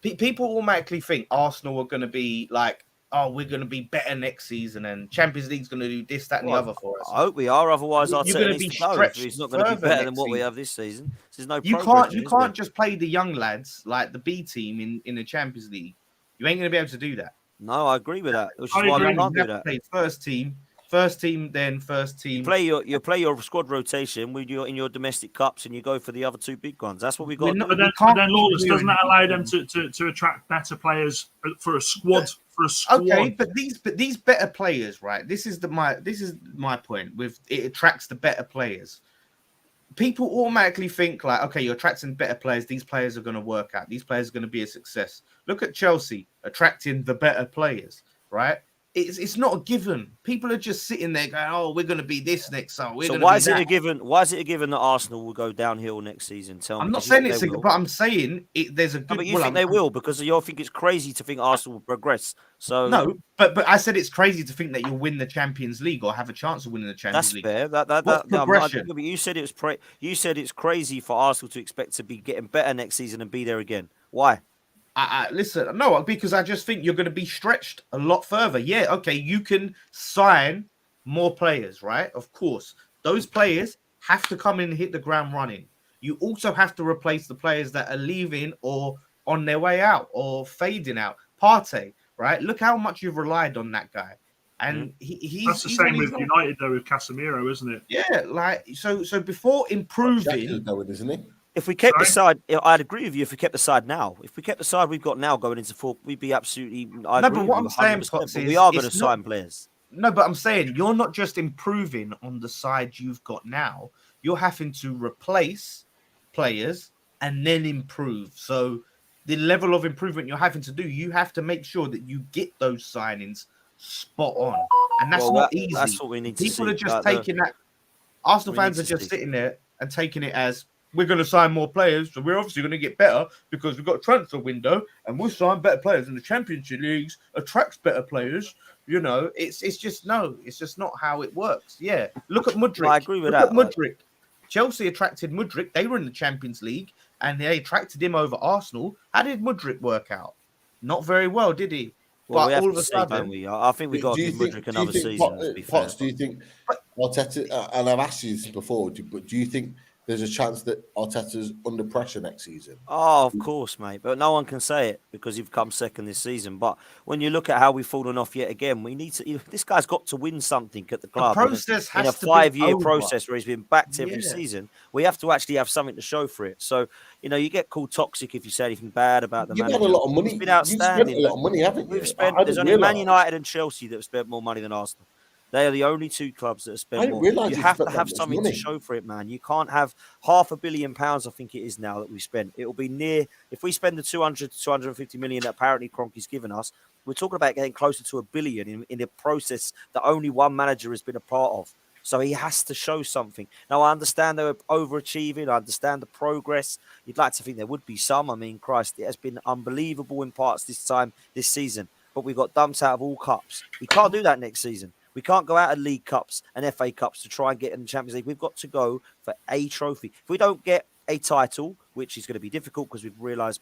people automatically think Arsenal are going to be like, oh, we're going to be better next season, and Champions League's going to do this, that, and the other for us. I hope we are. Otherwise, You're Arteta gonna needs be to go. If stretched he's not going to be further better than next what we season. have this season. There's no You progression, can't just play the young lads like the B team in the Champions League. You ain't going to be able to do that. No, I agree with that, which is I why agree. we can't You do have to that. play first team, then first team. You play your squad rotation when you're in your domestic cups and you go for the other 2 big ones. That's what we got. We're not- But then, we can't Lawless, keep doesn't that doing allow it. them to attract better players for a squad? Okay, but these better players, right? This is my point. With it attracts the better players. People automatically think like, okay, you're attracting better players. These players are going to work out. These players are going to be a success. Look at Chelsea attracting the better players, right? It's not a given. People are just sitting there going, "Oh, we're going to be this next summer." So why is it a given? Why is it a given that Arsenal will go downhill next season? Tell me. I'm not 'Cause you saying think it's they a, will. but I'm saying there's a good. No, but you think they will because you think it's crazy to think Arsenal will progress. So no, but I said it's crazy to think that you'll win the Champions League or have a chance of winning the Champions that's League. fair. What's progression? But you said you said it's crazy for Arsenal to expect to be getting better next season and be there again. Why? Listen, no, because I just think you're going to be stretched a lot further. Yeah, okay, you can sign more players, right? Of course, those players have to come in and hit the ground running. You also have to replace the players that are leaving or on their way out or fading out. Partey, right? Look how much you've relied on that guy, and that's the same with United though with Casemiro, isn't it? Yeah, like so before improving, going, isn't he? If we kept the side, I'd agree with you. If we kept the side now, if we kept the side we've got now going into 4, we'd be absolutely. I agree but what with I'm you saying, 100%, Potts, but is we are going to it's not- sign players. No, but I'm saying you're not just improving on the side you've got now. You're having to replace players and then improve. So the level of improvement you're having to do, you have to make sure that you get those signings spot on. And that's not easy. That's what we need to see. People are just taking that. Arsenal fans are just sitting there and taking it as we're going to sign more players. So we're obviously going to get better because we've got a transfer window and we'll sign better players. And the Championship Leagues attracts better players. You know, it's just not how it works. Yeah, look at Mudryk. No, I agree with look that. At Mudryk. Chelsea attracted Mudryk. They were in the Champions League and they attracted him over Arsenal. How did Mudryk work out? Not very well, did he? Well, but we have all to of a see, sudden, don't we? I think we got to give Mudryk another season. To be fair. Potts, do you think Arteta? And I've asked you this before, but do you think there's a chance that Arteta's under pressure next season? Oh, of course, mate. But no one can say it because you've come second this season. But when you look at how we've fallen off yet again, we need to. This guy's got to win something at the club. The process in a has to be 5-year over. process where he's been backed every season. We have to actually have something to show for it. So you get called toxic if you say anything bad about the You've manager. had a lot of money. It's been outstanding. You've spent a lot of money, haven't you? We've spent. There's only Man United and Chelsea that have spent more money than Arsenal. They are the only two clubs that have I spent didn't more. realise You they have spent to that have much something money. to show for it, man. You can't have £500 million, I think it is now, that we spent. It will be near, if we spend the 200 to 250 million that apparently Kroenke's given us, we're talking about getting closer to £1 billion in a process that only one manager has been a part of. So he has to show something. Now, I understand they're overachieving. I understand the progress. You'd like to think there would be some. I mean, Christ, it has been unbelievable in parts this season. But we got dumped out of all cups. We can't do that next season. We can't go out of League Cups and FA Cups to try and get in the Champions League. We've got to go for a trophy. If we don't get a title, which is going to be difficult because we've realised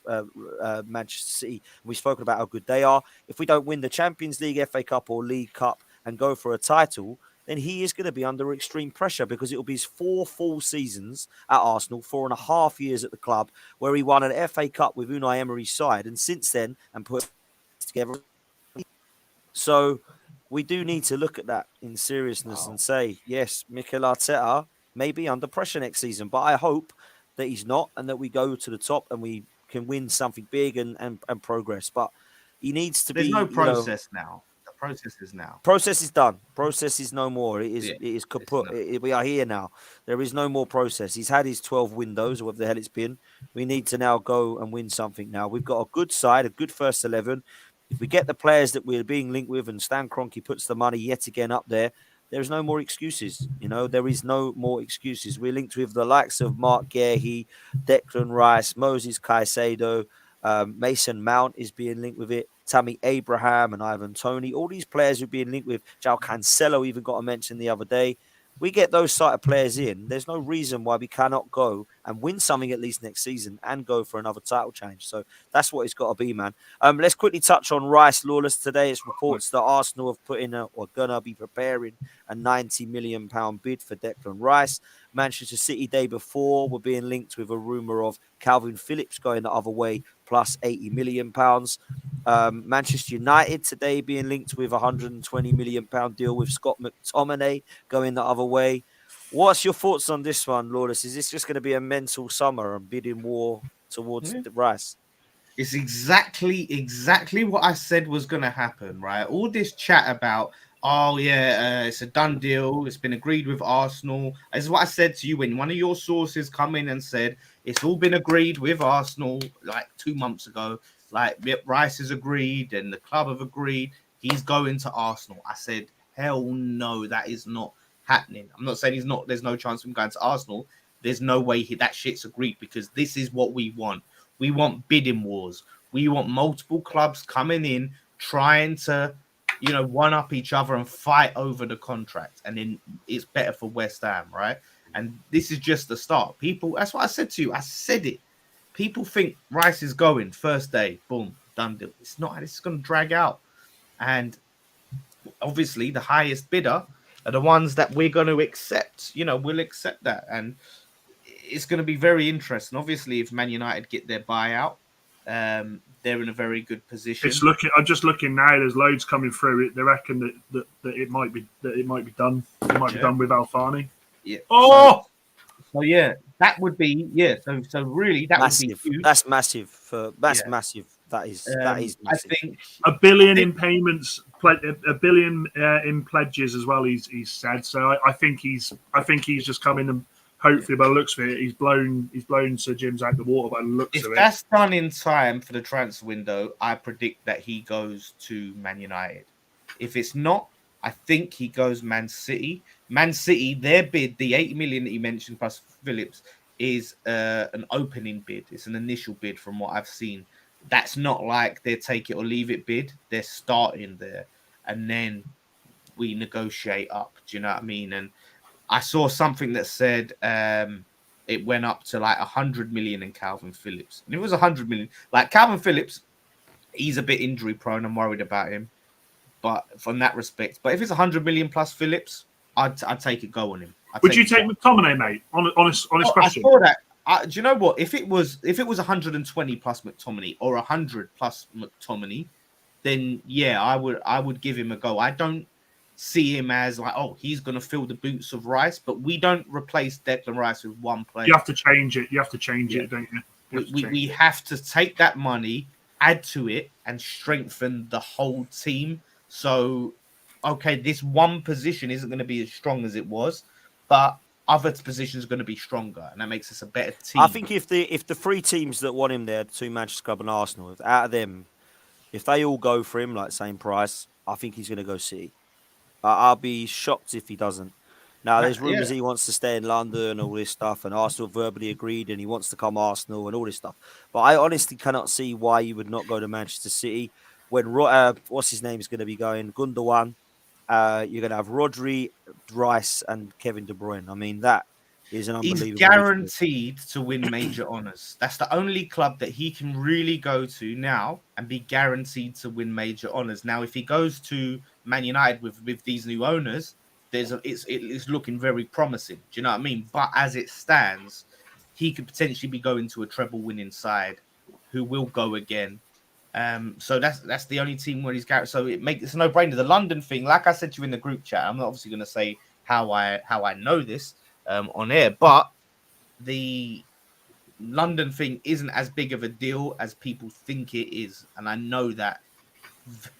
Manchester City, we've spoken about how good they are. If we don't win the Champions League, FA Cup or League Cup and go for a title, then he is going to be under extreme pressure because it will be his 4 full seasons at Arsenal, 4.5 years at the club, where he won an FA Cup with Unai Emery's side, and since then, and put together. So we do need to look at that in seriousness and say, yes, Mikel Arteta may be under pressure next season, but I hope that he's not and that we go to the top and we can win something big and progress. But he needs to There's be, no process now. The process is now. Process is done. Process is no more. It is. Yeah, It is it's kaput. not. We are here now. There is no more process. He's had his 12 windows, or whatever the hell it's been. We need to now go and win something. Now we've got a good side, a good first 11. If we get the players that we're being linked with, and Stan Kroenke puts the money yet again up there, there's no more excuses. You know, there is no more excuses. We're linked with the likes of Mark Guehi, Declan Rice, Moses Caicedo, Mason Mount is being linked with it. Tammy Abraham and Ivan Toney, all these players who've been linked with. João Cancelo even got a mention the other day. We get those sort of players in. There's no reason why we cannot go and win something at least next season and go for another title change. So that's what it's got to be, man. Let's quickly touch on Rice. Lawless, today it's reports that Arsenal have put in or gonna be preparing a £90 million bid for Declan Rice. Manchester City day before were being linked with a rumour of Calvin Phillips going the other way plus £80 million. Manchester United today being linked with a £120 million deal with Scott McTominay going the other way. What's your thoughts on this one, Lawless? Is this just going to be a mental summer and bidding war towards the Rice? It's exactly what I said was going to happen, right? All this chat about, oh yeah, it's a done deal. It's been agreed with Arsenal. This is what I said to you when one of your sources come in and said it's all been agreed with Arsenal like 2 months ago. Like Rice has agreed and the club have agreed he's going to Arsenal. I said, hell no, that is not happening. I'm not saying there's no chance of him going to Arsenal. There's no way that shit's agreed because this is what we want. We want bidding wars. We want multiple clubs coming in, trying to, one up each other and fight over the contract. And then it's better for West Ham, right? And this is just the start. People, that's what I said to you. I said it. People think Rice is going first day, boom, done deal. It's not. It's going to drag out. And obviously, the highest bidder are the ones that we're going to accept. We'll accept that. And it's going to be very interesting. Obviously, if Man United get their buyout, they're in a very good position. I'm just looking now. There's loads coming through. They reckon that it might be done. It might be done with Alfani. Yeah. Oh. So yeah, that would be So really, that massive. would be huge. That's massive. Massive. That is massive. I think $1 billion in payments, $1 billion in pledges as well. He's said. So I think he's just come in and hopefully, by the looks of it, he's blown Sir Jim's out the water by the looks of it. If that's done in time for the transfer window, I predict that he goes to Man United. If it's not, I think he goes Man City. Man City, their bid, the 80 million that you mentioned plus Phillips, is an opening bid. It's an initial bid from what I've seen. That's not like their take it or leave it bid. They're starting there, and then we negotiate up. Do you know what I mean? And I saw something that said it went up to like 100 million in Calvin Phillips. And it was 100 million. Like Calvin Phillips, he's a bit injury prone. I'm worried about him. But from that respect, but if it's 100 million plus Phillips, I'd take a go on him. Would you take McTominay, mate? Honest question. I saw that. Do you know what? If it was 120 plus McTominay or 100 plus McTominay, then yeah, I would give him a go. I don't see him as like, oh, he's going to fill the boots of Rice, but we don't replace Declan Rice with one player. You have to change it. Don't you? We have to take that money, add to it, and strengthen the whole team. So okay, this one position isn't going to be as strong as it was, but other positions are going to be stronger, and that makes us a better team. I think if the three teams that want him there, the two Manchester Club and Arsenal, if out of them, if they all go for him like same price, I think he's going to go City. I'll be shocked if he doesn't. Now, there's rumours he wants to stay in London and all this stuff, and Arsenal verbally agreed, and he wants to come Arsenal and all this stuff. But I honestly cannot see why you would not go to Manchester City when what's his name is going to be going, Gundogan. You're going to have Rodri, Rice, and Kevin De Bruyne. I mean, that is an unbelievable. He's guaranteed to win major honours. That's the only club that he can really go to now and be guaranteed to win major honours. Now, if he goes to Man United with these new owners, it's looking very promising. Do you know what I mean? But as it stands, he could potentially be going to a treble-winning side who will go again. So that's the only team where he's guaranteed. So it's a no-brainer. The London thing, like I said to you in the group chat, I'm not obviously going to say how I know this on air, but the London thing isn't as big of a deal as people think it is, and I know that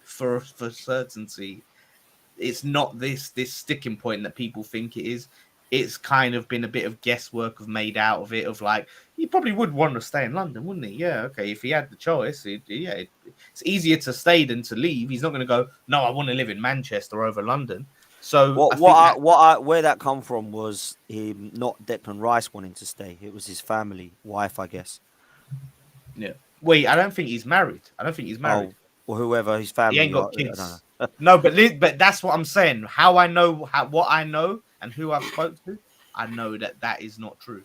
for certainty. It's not this sticking point that people think it is. It's kind of been a bit of guesswork of made out of it. Of like, he probably would want to stay in London, wouldn't he? Yeah, okay. If he had the choice, it's easier to stay than to leave. He's not going to go, no, I want to live in Manchester over London. So where that come from was him, not Declan Rice wanting to stay. It was his family, wife, I guess. Yeah. Wait, I don't think he's married. Oh, or whoever his family. He ain't got kids. No, but that's what I'm saying. How I know what I know and who I've spoke to, I know that is not true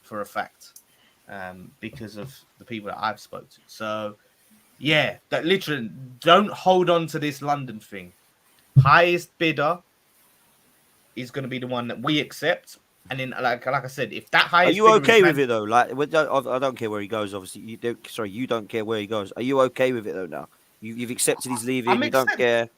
for a fact, because of the people that I've spoke to. So, yeah, that literally don't hold on to this London thing. Highest bidder is going to be the one that we accept, and then like I said, if that highest, are you okay with it though? Like, I don't care where he goes. Obviously, you don't care where he goes. Are you okay with it though now? You've accepted he's leaving. You don't care.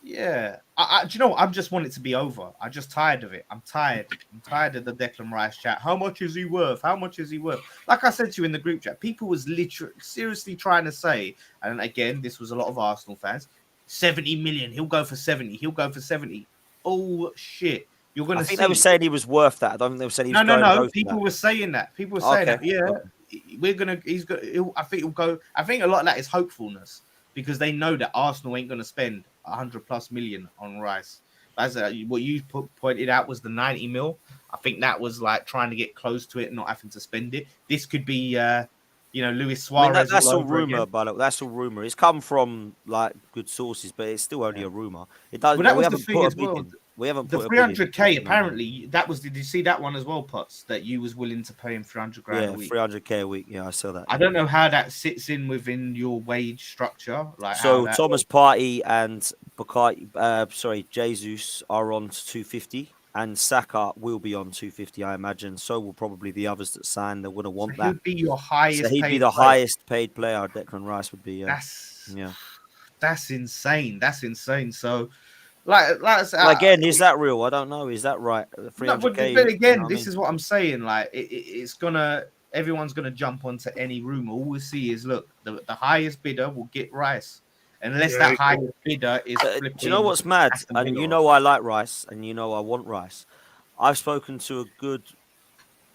Yeah. Do you know what? I just want it to be over. I'm just tired of it. I'm tired. I'm tired of the Declan Rice chat. How much is he worth? How much is he worth? Like I said to you in the group chat, people was literally seriously trying to say, and again, this was a lot of Arsenal fans, 70 million. He'll go for 70. He'll go for 70. Oh, shit. You're going to see. They were saying he was worth that. I don't think they were saying he was No. People were saying that. People were saying that. Yeah. Okay. I think he'll go. I think a lot of that is hopefulness, because they know that Arsenal ain't going to spend 100+ million on Rice. As what you pointed out was the 90 mil. I think that was like trying to get close to it and not having to spend it. This could be, Luis Suarez. I mean, that's all rumor, but that's all rumor. It's come from like good sources, but it's still only a rumor. It does. Well, we haven't put a bid in. We haven't the put 300k. Apparently, that was. Did you see that one as well, Potts? That you was willing to pay him 300 grand a week. 300k a week. Yeah, I saw that. I don't know how that sits in within your wage structure. Like, so Thomas Partey and Jesus are on 250, and Saka will be on 250. I imagine. So will probably the others that sign. They're going to want that. He'd be your highest. So he'd be the highest paid player. Declan Rice would be. That's insane. That's insane. So. Like again, is that real? I don't know. Is that right? 300K, but again, this is what I'm saying. Like, everyone's gonna jump onto any rumor. All we see is, look, the highest bidder will get Rice, unless that highest bidder is. Do you know what's mad? And you know I like Rice, and you know I want Rice. I've spoken to a good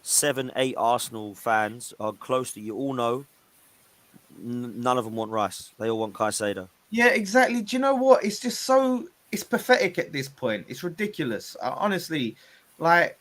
7-8 Arsenal fans, are close to you. All know, none of them want Rice. They all want Caicedo. Yeah, exactly. Do you know what? It's just so. It's pathetic at this point. It's ridiculous. Honestly, like,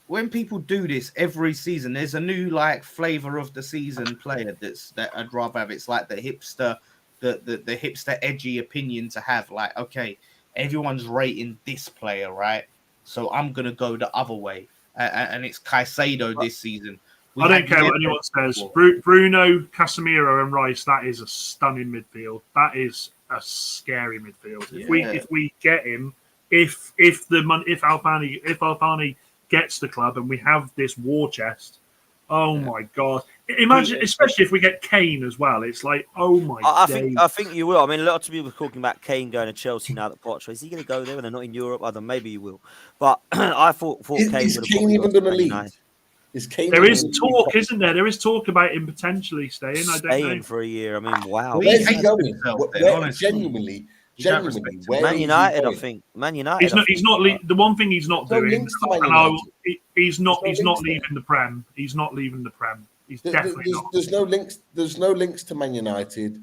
when people do this every season, there's a new like flavor of the season player that I'd rather have. It's like the hipster, the hipster edgy opinion to have. Like, okay, everyone's rating this player, right? So I'm gonna go the other way, and it's Caicedo this season. I don't care what anyone says. Bruno, Casemiro, and Rice. That is a stunning midfield. That is a scary midfield. Yeah. If we get him, if Alfani gets the club and we have this war chest, my god! Imagine, especially if we get Kane as well. It's like, oh my! I think you will. I mean, a lot of people are talking about Kane going to Chelsea now that Potter. Is he going to go there when they're not in Europe? I don't know. Maybe he will. But I thought Kane would have. Kane even going to leave? There is talk, isn't there? There is talk about him potentially staying. I don't know. For a year. I mean, wow. Where's he going? Genuinely, don't Genuinely, respect him. where Man is he United, I going? think. Man United. He's not. He's not. The one thing he's not There's no doing. links to Man And I'll, United. he's not. There's He's no not links there. leaving the Prem. He's not leaving the Prem. He's definitely not. There's no links. There's no links to Man United.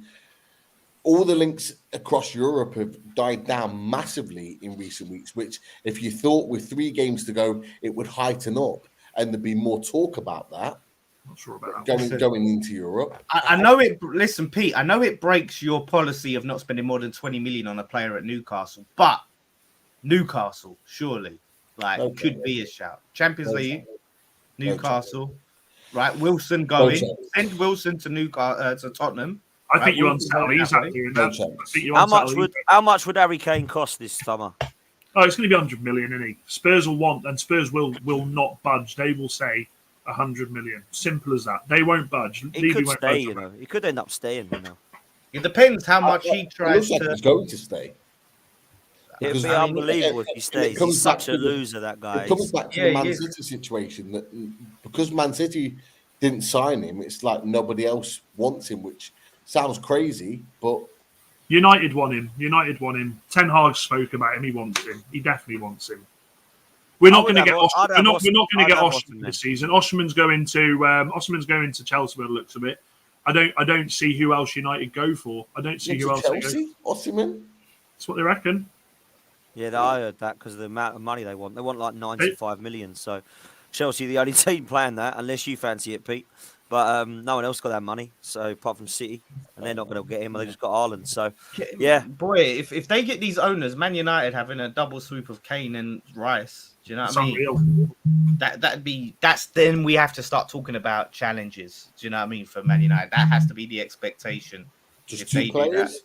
All the links across Europe have died down massively in recent weeks, which if you thought with 3 games to go, it would heighten up and there'd be more talk about that Not sure about that. going into Europe. I know it. Listen, Pete. I know it breaks your policy of not spending more than 20 million on a player at Newcastle, but Newcastle surely could be a shout. Champions League, Newcastle, right? Wilson going. Send Wilson to Newcastle to Tottenham. I think you Wilson's unsell. going He's that up way. doing No that. chance. I think you How unsell. much would Harry Kane cost this summer? Oh, it's going to be 100 million, isn't he? Spurs will want, and Spurs will not budge. They will say 100 million. Simple as that. They won't budge. He Levy could won't stay, budge. He could end up staying, It depends how much he It tries looks like to. he's going to stay. It'd Because, be I mean, unbelievable if he stays. comes He's back such a to the- loser, that guy. It comes back to Yeah, the Man he is. City situation that because Man City didn't sign him, it's like nobody else wants him, which sounds crazy, but United want him. United want him. Ten Hag spoke about him. He wants him. He definitely wants him. We're not going to get. We're not going to get Osimhen this season. Osimhen's going to Chelsea by the looks of it. I don't see who else United go for. I don't see who else. Chelsea, Osimhen. That's what they reckon. Yeah, I heard that because of the amount of money they want. They want like 95 million. So Chelsea, the only team playing that, unless you fancy it, Pete. But no one else got that money. So apart from City, and they're not going to get him. They just got Haaland. So yeah, Boy, if they get these owners, Man United having a double swoop of Kane and Rice, do you know what I mean? Unreal. That's then we have to start talking about challenges. Do you know what I mean for Man United? That has to be the expectation. Just if 2 they do players. that.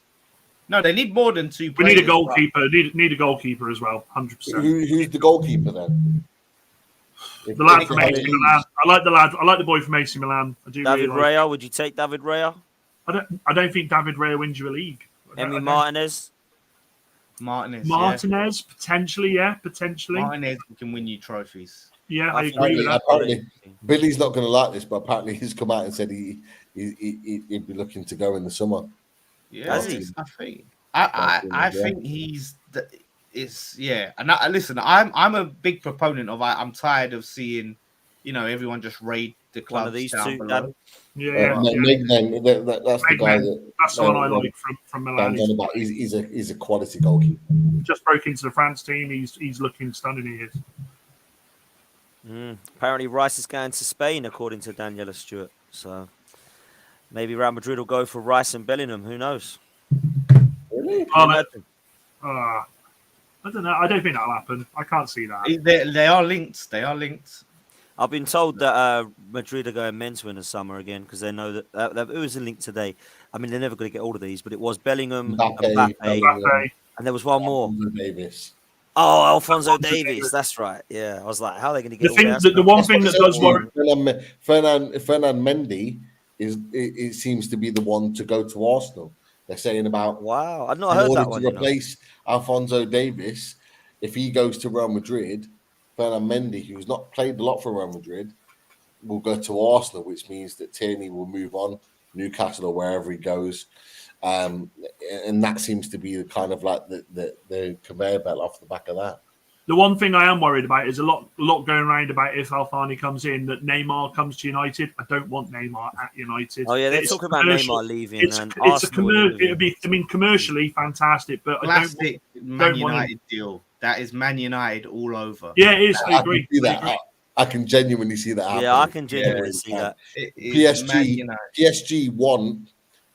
No, they need more than 2 We players. need a goalkeeper. Need a goalkeeper as well. 100%. Who's the goalkeeper then? The lad from AC Milan. I like the lad. I like the boy from AC Milan. I do. David really like Raya. Would you take David Raya? I don't think David Raya wins you a league. Emi Martinez. Martinez, potentially, yeah, potentially. Martinez can win you trophies. Yeah, I think agree with that. Apparently, Billy's not going to like this, but apparently he's come out and said he'd be looking to go in the summer. Yeah, Has he? I think he's. It's yeah, and listen, I'm a big proponent of. I'm tired of seeing, everyone just raid the clubs One of these down two, below. Dan. Yeah, That's the guy that that's the one I like from Milan. Dan's on about. He's a quality goalkeeper. Just broke into the France team. He's looking stunning. He is. Apparently, Rice is going to Spain, according to Daniela Stewart. So maybe Real Madrid will go for Rice and Bellingham. Who knows? Really? I don't know. I don't think that'll happen. I can't see that. They are linked. They are linked. I've been told that Madrid are going men's in the summer again because they know that it was a link today. I mean, they're never going to get all of these, but it was Bellingham, Mbappe, and there was one more. Davis. Oh, Alphonso Davies. That's right. Yeah, I was like, how are they going to get The one thing that does worry. Fernand Mendy it seems to be the one to go to Arsenal. They're saying about wow, I've not heard that one. To replace Alphonso Davies, if he goes to Real Madrid, Fernand Mendy, who's not played a lot for Real Madrid, will go to Arsenal, which means that Tierney will move on, Newcastle or wherever he goes. And that seems to be kind of like the conveyor belt off the back of that. The one thing I am worried about is a lot going around about if Alfani comes in, that Neymar comes to United. I don't want Neymar at United. Oh yeah, they're talking about Neymar leaving. Commercially fantastic, but Classic Man United deal. That is Man United all over. Yeah, it is. I agree. I can genuinely see that happening. Yeah, I can genuinely see that. PSG want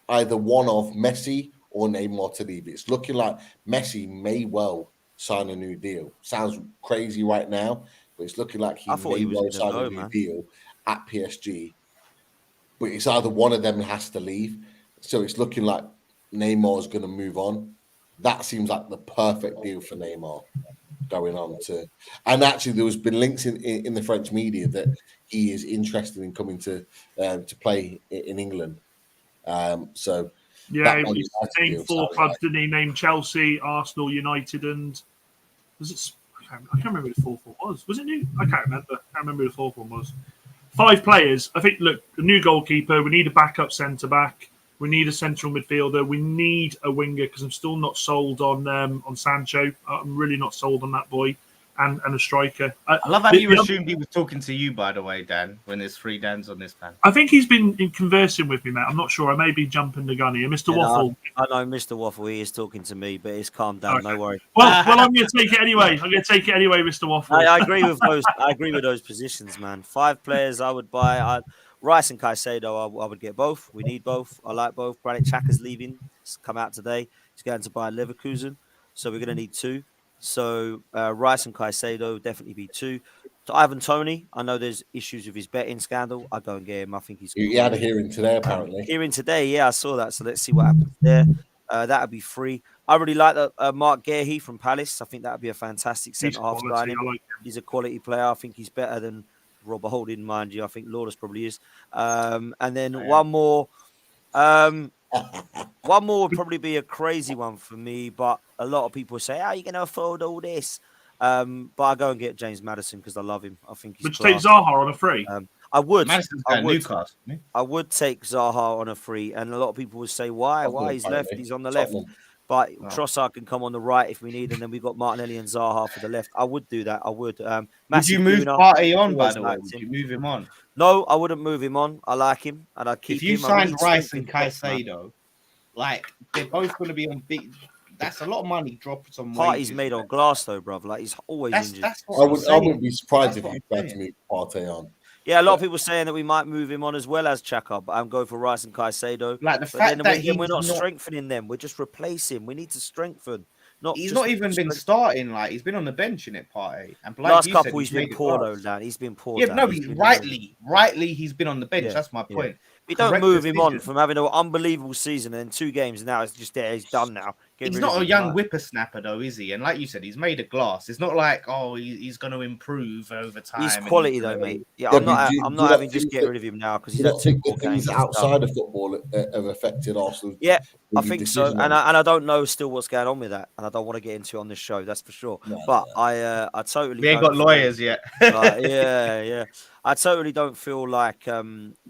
either one of Messi or Neymar to leave. It's looking like Messi may well sign a new deal. Sounds crazy right now, but it's looking like he may well sign a new deal at PSG. But it's either one of them has to leave. So it's looking like Neymar is going to move on. That seems like the perfect deal for Neymar going on to. And actually, there has been links in the French media that he is interested in coming to play in England. So yeah, he's named 4 clubs, didn't he? Named Chelsea, Arsenal, United, and was it? I can't remember who the 4th one was. Was it new? I can't remember. I can't remember who the 4th one was. 5 players. I think. Look, a new goalkeeper. We need a backup centre back. We need a central midfielder. We need a winger because I'm still not sold on Sancho. I'm really not sold on that boy, and a striker. I love how you assumed he was talking to you, by the way, Dan. When there's 3 Dans on this panel. I think he's been conversing with me, mate. I'm not sure. I may be jumping the gun here, Mr. Waffle. I know Mr. Waffle. He is talking to me, but it's calm down. Okay. No worry. Well, I'm going to take it anyway. Mr. Waffle. I agree with those. I agree with those positions, man. 5 players I would buy. Rice and Caicedo, I would get both. We need both. I like both. Granit Xhaka's leaving. It's come out today. He's going to buy Leverkusen, so we're going to need 2. So Rice and Caicedo definitely be 2. To Ivan Toney, I know there's issues with his betting scandal. I don't get him. I think he's. He had a hearing today, apparently. Hearing today, yeah, I saw that. So let's see what happens there. That would be free. I really like Mark Guehi from Palace. I think that would be a fantastic centre half. He's a quality player. I think he's better than Robert Holding, mind you. I think Lawless probably is. And then one more. One more would probably be a crazy one for me, but a lot of people say, "How are you going to afford all this?" But I go and get James Maddison because I love him. I think he's. Would you take Zaha on a free? I would. Newcastle. I would take Zaha on a free, and a lot of people would say, "Why? Why he's left? He's on the left." But Trossard can come on the right if we need, and then we've got Martinelli and Zaha for the left. I would do that. I would. Would you move Partey on, by the way? Would you move him on? No, I wouldn't move him on. I like him, and I'd keep him. If you signed Rice and Caicedo, like they're both going to be on big. That's a lot of money dropped on. Partey's made on glass, though, bruv. Like he's always injured. I wouldn't be surprised if you tried to move Partey on. Yeah, a lot of people saying that we might move him on as well as Xhaka, but I'm going for Rice and Caicedo. Like the fact that we're not strengthening them, we're just replacing. We need to strengthen. He's not even been starting. Like he's been on the bench in it, Partey. And last couple, he's been poor though. Dan, he's been poor. Yeah, no, rightly, he's been on the bench. Yeah, that's my point. Yeah. We don't move him on from having an unbelievable season and 2 games. Now it's just there. He's done now. He's not a young whippersnapper, though, is he? And like you said, he's made of glass. It's not like, he's going to improve over time. He's quality, though, mate. Yeah, I'm not having just get rid of him now because he's not think the things outside of football have affected Arsenal. Yeah, I think so. And I don't know still what's going on with that, and I don't want to get into it on this show. That's for sure. But I totally. We ain't got lawyers yet. Yeah. I totally don't feel like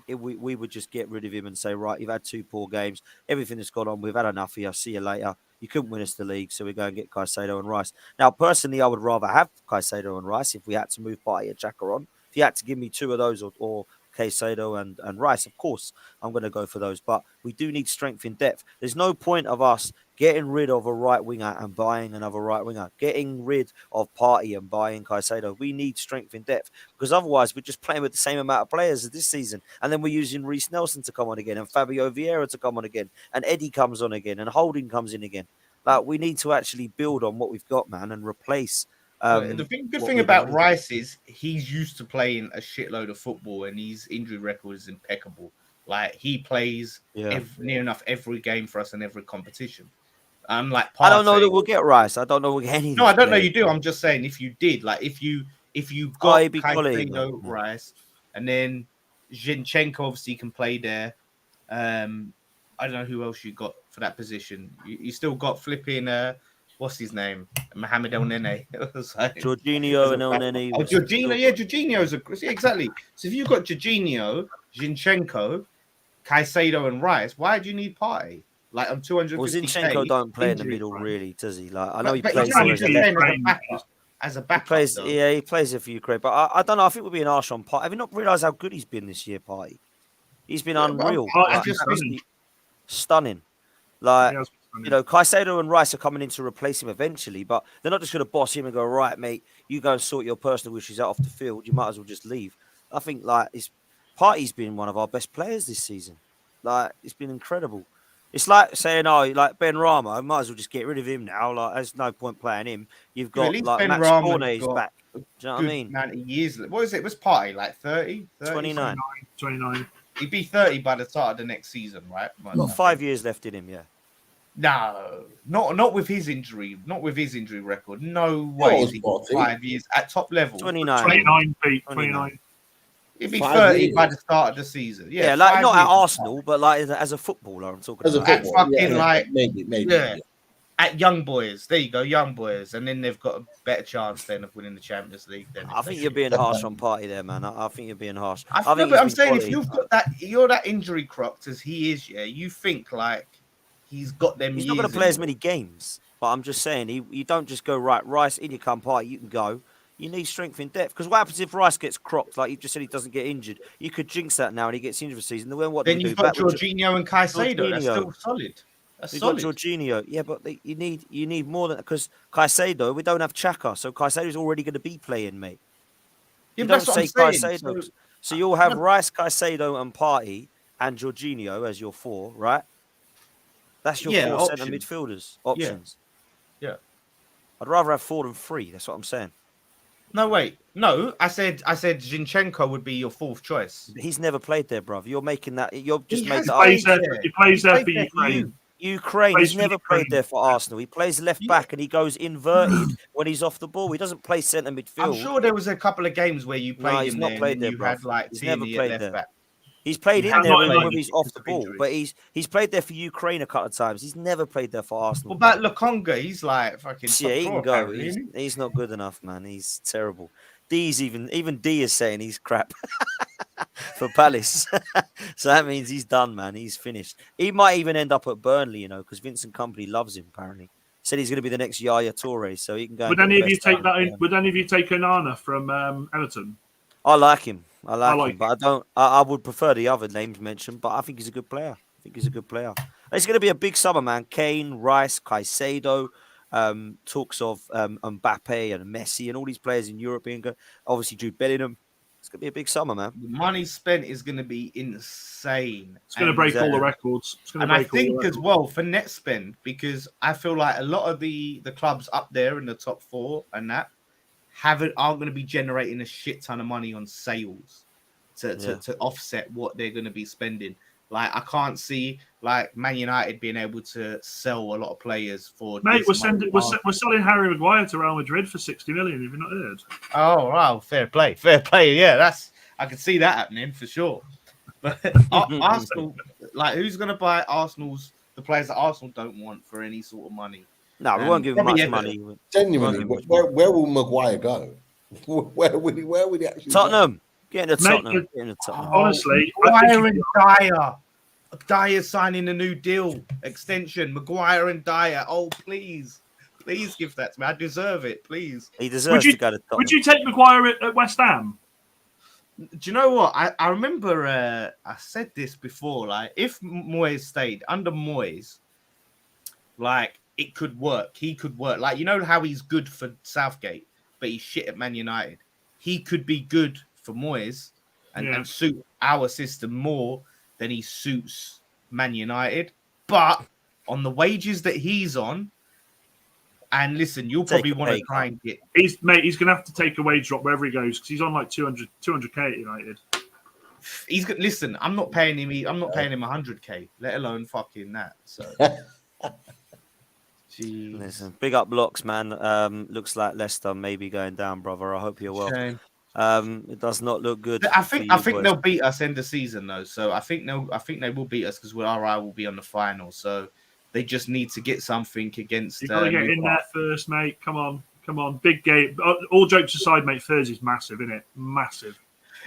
we would just get rid of him and say, right, you've had 2 poor games. Everything that's gone on, we've had enough of you. I'll see you later. You couldn't win us the league, so we go and get Caicedo and Rice. Now, personally, I would rather have Caicedo and Rice if we had to move Partey and Xhaka on. If you had to give me 2 of those or Caicedo and Rice, of course, I'm going to go for those. But we do need strength in depth. There's no point of us getting rid of a right winger and buying another right winger. Getting rid of Partey and buying Caicedo. We need strength in depth because otherwise we're just playing with the same amount of players as this season. And then we're using Reece Nelson to come on again and Fabio Vieira to come on again. And Eddie comes on again and Holding comes in again. Like we need to actually build on what we've got, man, and replace. The good thing about Rice is he's used to playing a shitload of football and his injury record is impeccable. Like he plays near enough every game for us in every competition. Like I don't know that we'll get Rice. I don't know we'll get any. No, I don't know you do. I'm just saying if you did, like if you got Caicedo, Rice, and then Zinchenko obviously can play there. I don't know who else you got for that position. You still got flipping what's his name? Mohamed El Nene. Jorginho and El Nene. Oh, Jorginho. Yeah, Jorginho's exactly. So if you've got Jorginho, Zinchenko, Caicedo, and Rice, why do you need Partey? Like I'm 250. Well, Zinchenko don't play in the middle, really, does he? Like I know he plays as a backup. He plays it for Ukraine, but I don't know. I think we're being harsh on Partey. Have you not realised how good he's been this year, Partey? He's been unreal. Stunning. Like Caicedo and Rice are coming in to replace him eventually, but they're not just going to boss him and go, right, mate, you go and sort your personal issues out off the field. You might as well just leave. I think Partey's been one of our best players this season. Like it's been incredible. It's like saying, like Ben Rama, I might as well just get rid of him now. Like, there's no point playing him. You've got like Max Cornet's back. Do you know what I mean? Years. What is it? Was Partey like 30? 29. 29. He'd be 30 by the start of the next season, right? Got 5 years left in him, yeah. No, not with his injury. Not with his injury record. No way. Is he got 5 years at top level? 29. 29. He'd be 30 by the start of the season. Yeah, like not at Arsenal, but like as a footballer, I'm talking about. Maybe. Yeah. at young boys. There you go, young boys, and then they've got a better chance then of winning the Champions League. Then I think you're being harsh on Party there, man. I think you're being harsh. I no, think but I'm he's been saying quality. if you've got that, you're that injury crocked as he is. Yeah, you think like he's got them. He's years not going to play in as many games. But I'm just saying, you don't just go right. Rice in your come Party, you can go. You need strength in depth. Because what happens if Rice gets crocked? Like you just said, he doesn't get injured. You could jinx that now, and he gets injured for the season. Then what Then do we you've do? got Back with Jorginho and Caicedo. That's Jorginho. still solid. That's You've solid. got Jorginho. Yeah, but you need more than because Caicedo. We don't have Xhaka, so Caicedo's already going to be playing, mate. Yeah, You but don't that's what I'm say saying. Caicedo. So you'll have Rice, Caicedo, and Partey and Jorginho as your four, right? That's your four centre options. midfielders options. Yeah. I'd rather have 4 than 3. That's what I'm saying. No, wait. No, I said Zinchenko would be your fourth choice. He's never played there, bruv. You're making that. You're just He made has that. played Up. there. He plays there for played there for Ukraine. Ukraine. Plays He's for never Ukraine. played there for Arsenal. He plays left back and he goes inverted when he's off the ball. He doesn't play centre midfield. I'm sure there was a couple of games where you played he's him not there played and there, you bruv. had like He's never Tierney played at left there. back. He's played He in has there not when played he's off the ball, injuries. but he's played there for Ukraine a couple of times. He's never played there for Arsenal. What about Lokonga? He's like fucking top Yeah, he draw, can go. apparently, isn't He's not good enough, man. He's terrible. D's even D is saying he's crap for Palace. So that means he's done, man. He's finished. He might even end up at Burnley, because Vincent Kompany loves him. Apparently, said he's going to be the next Yaya Toure, so he can go. Would any of you take that? Would any of you take Onana from Everton? I like him. I like like him, but I don't. I would prefer the other names mentioned, but I think he's a good player. It's going to be a big summer, man. Kane, Rice, Caicedo. Talks of Mbappe and Messi and all these players in Europe being good. Obviously, Jude Bellingham. It's going to be a big summer, man. The money spent is going to be insane. It's going to break all the records. And I think as well for net spend, because I feel like a lot of the clubs up there in the top 4 and that aren't going to be generating a shit ton of money on sales to offset what they're going to be spending. Like I can't see like Man United being able to sell a lot of players for. Mate, we're selling Harry Maguire to Real Madrid for 60 million. Have you not heard? Oh wow, fair play. Yeah, I can see that happening for sure. But Arsenal, like who's going to buy the players that Arsenal don't want for any sort of money? No, we won't give him much money. Genuinely, where will Maguire go? Where would he actually Tottenham. go? Get into Tottenham. Honestly, Maguire and Dyer. Dyer's signing a new deal extension. Maguire and Dyer. Oh, please give that to me. I deserve it. Please. He deserves to go to Tottenham. Would you take Maguire at West Ham? Do you know what? I remember I said this before. Like, if Moyes stayed under Moyes, like it could work. He could work. Like, you know how he's good for Southgate, but he's shit at Man United. He could be good for Moyes and suit our system more than he suits Man United. But on the wages that he's on, and listen, you'll probably want to try and get. He's going to have to take a wage drop wherever he goes because he's on like 200k at United. Listen, I'm not paying him 100k, let alone fucking that. So, jeez. Listen, big up blocks, man. Looks like Leicester may be going down, brother. I hope you're well. Shame. It does not look good. I think they'll beat us end of season though. So I think they will beat us because our eye will be on the final. So they just need to get something against. You got to get in there first, mate. Come on, big game. All jokes aside, mate. Thursday's massive, isn't it? Massive.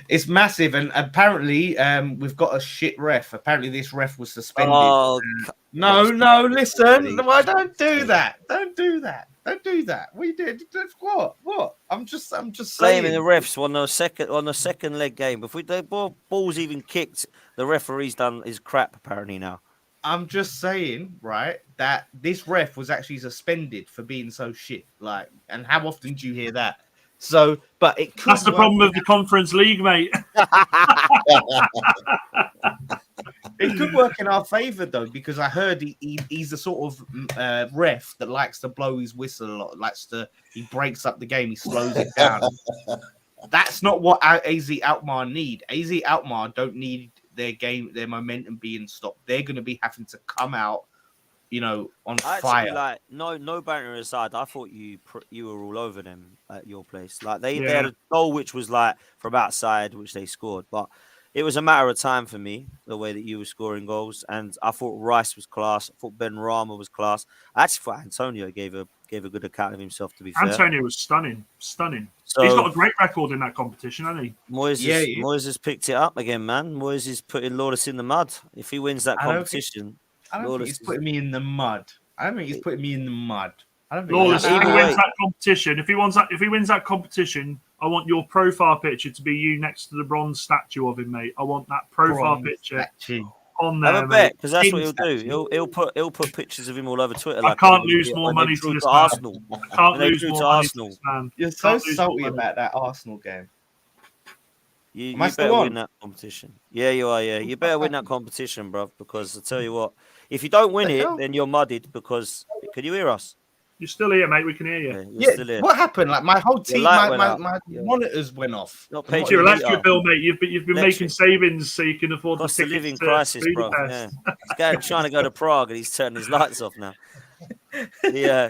It's massive, and apparently we've got a shit ref. Apparently this ref was suspended. Oh, no, listen. No, don't do that. Don't do that. We did what? I'm just saying. Blaming the refs on the second leg game. If the ball's even kicked, the referee's done his crap apparently now. I'm just saying, right, that this ref was actually suspended for being so shit. Like, and how often do you hear that? So, but it could. That's the problem with the Conference League, mate. It could work in our favour though, because I heard he's the sort of ref that likes to blow his whistle a lot. He breaks up the game, he slows it down. That's not what AZ Alkmaar need. AZ Alkmaar don't need their momentum being stopped. They're going to be having to come out, on fire. Like no banter aside, I thought you were all over them at your place. Like they had a goal which was like from outside, which they scored, but it was a matter of time for me, the way that you were scoring goals. And I thought Rice was class. I thought Ben Rama was class. I actually thought Antonio gave a good account of himself, to be fair. Antonio was stunning. So, He's got a great record in that competition, hasn't he? Moyes has picked it up again, man. Moyes is putting Lawless in the mud. If he wins that competition, I don't think he's putting me in the mud. I don't think he's putting me in the mud. I don't think Lawless, if he wins that competition, if he wins that competition, I want your profile picture to be you next to the bronze statue of him, mate. I want that profile picture on there, mate. Because that's what he'll do. He'll put pictures of him all over Twitter. I can't lose more money to this man. Arsenal. I can't lose more money to this man. You're so salty about that Arsenal game. You better win that competition. Yeah, you are. Yeah, you better win that competition, bruv. Because I tell you what, if you don't win it, then you're mudded. Because can you hear us? You're still here, mate. We can hear you. Yeah, still here. What happened? Like my whole team, my monitors went off. Not paid your electric bill, mate. You've been making savings so you can afford cost the of living crisis, bro. Yeah. He's trying to go to Prague and he's turning his lights off now. Yeah.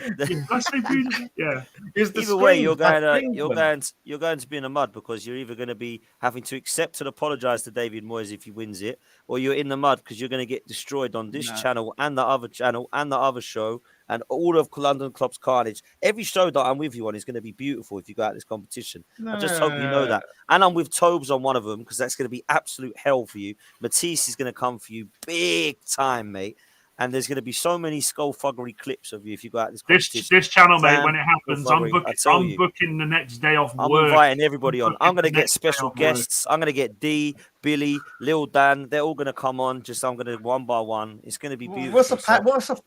Either way, you're going to be in the mud because you're either going to be having to accept and apologise to David Moyes if he wins it, or you're in the mud because you're going to get destroyed on this channel and the other show and all of London Club's carnage. Every show that I'm with you on is going to be beautiful if you go out this competition. I just hope you know that. And I'm with Tobes on one of them because that's going to be absolute hell for you. Matisse is going to come for you big time, mate. And there's going to be so many skullfuggery clips of you if you go out this competition. This channel, mate, when it happens, I'm booking the next day off work. I'm inviting everybody on. I'm going to get special guests. I'm going to get D, Billy, Lil Dan. They're all going to come on. I'm going to one by one. It's going to be beautiful. What's a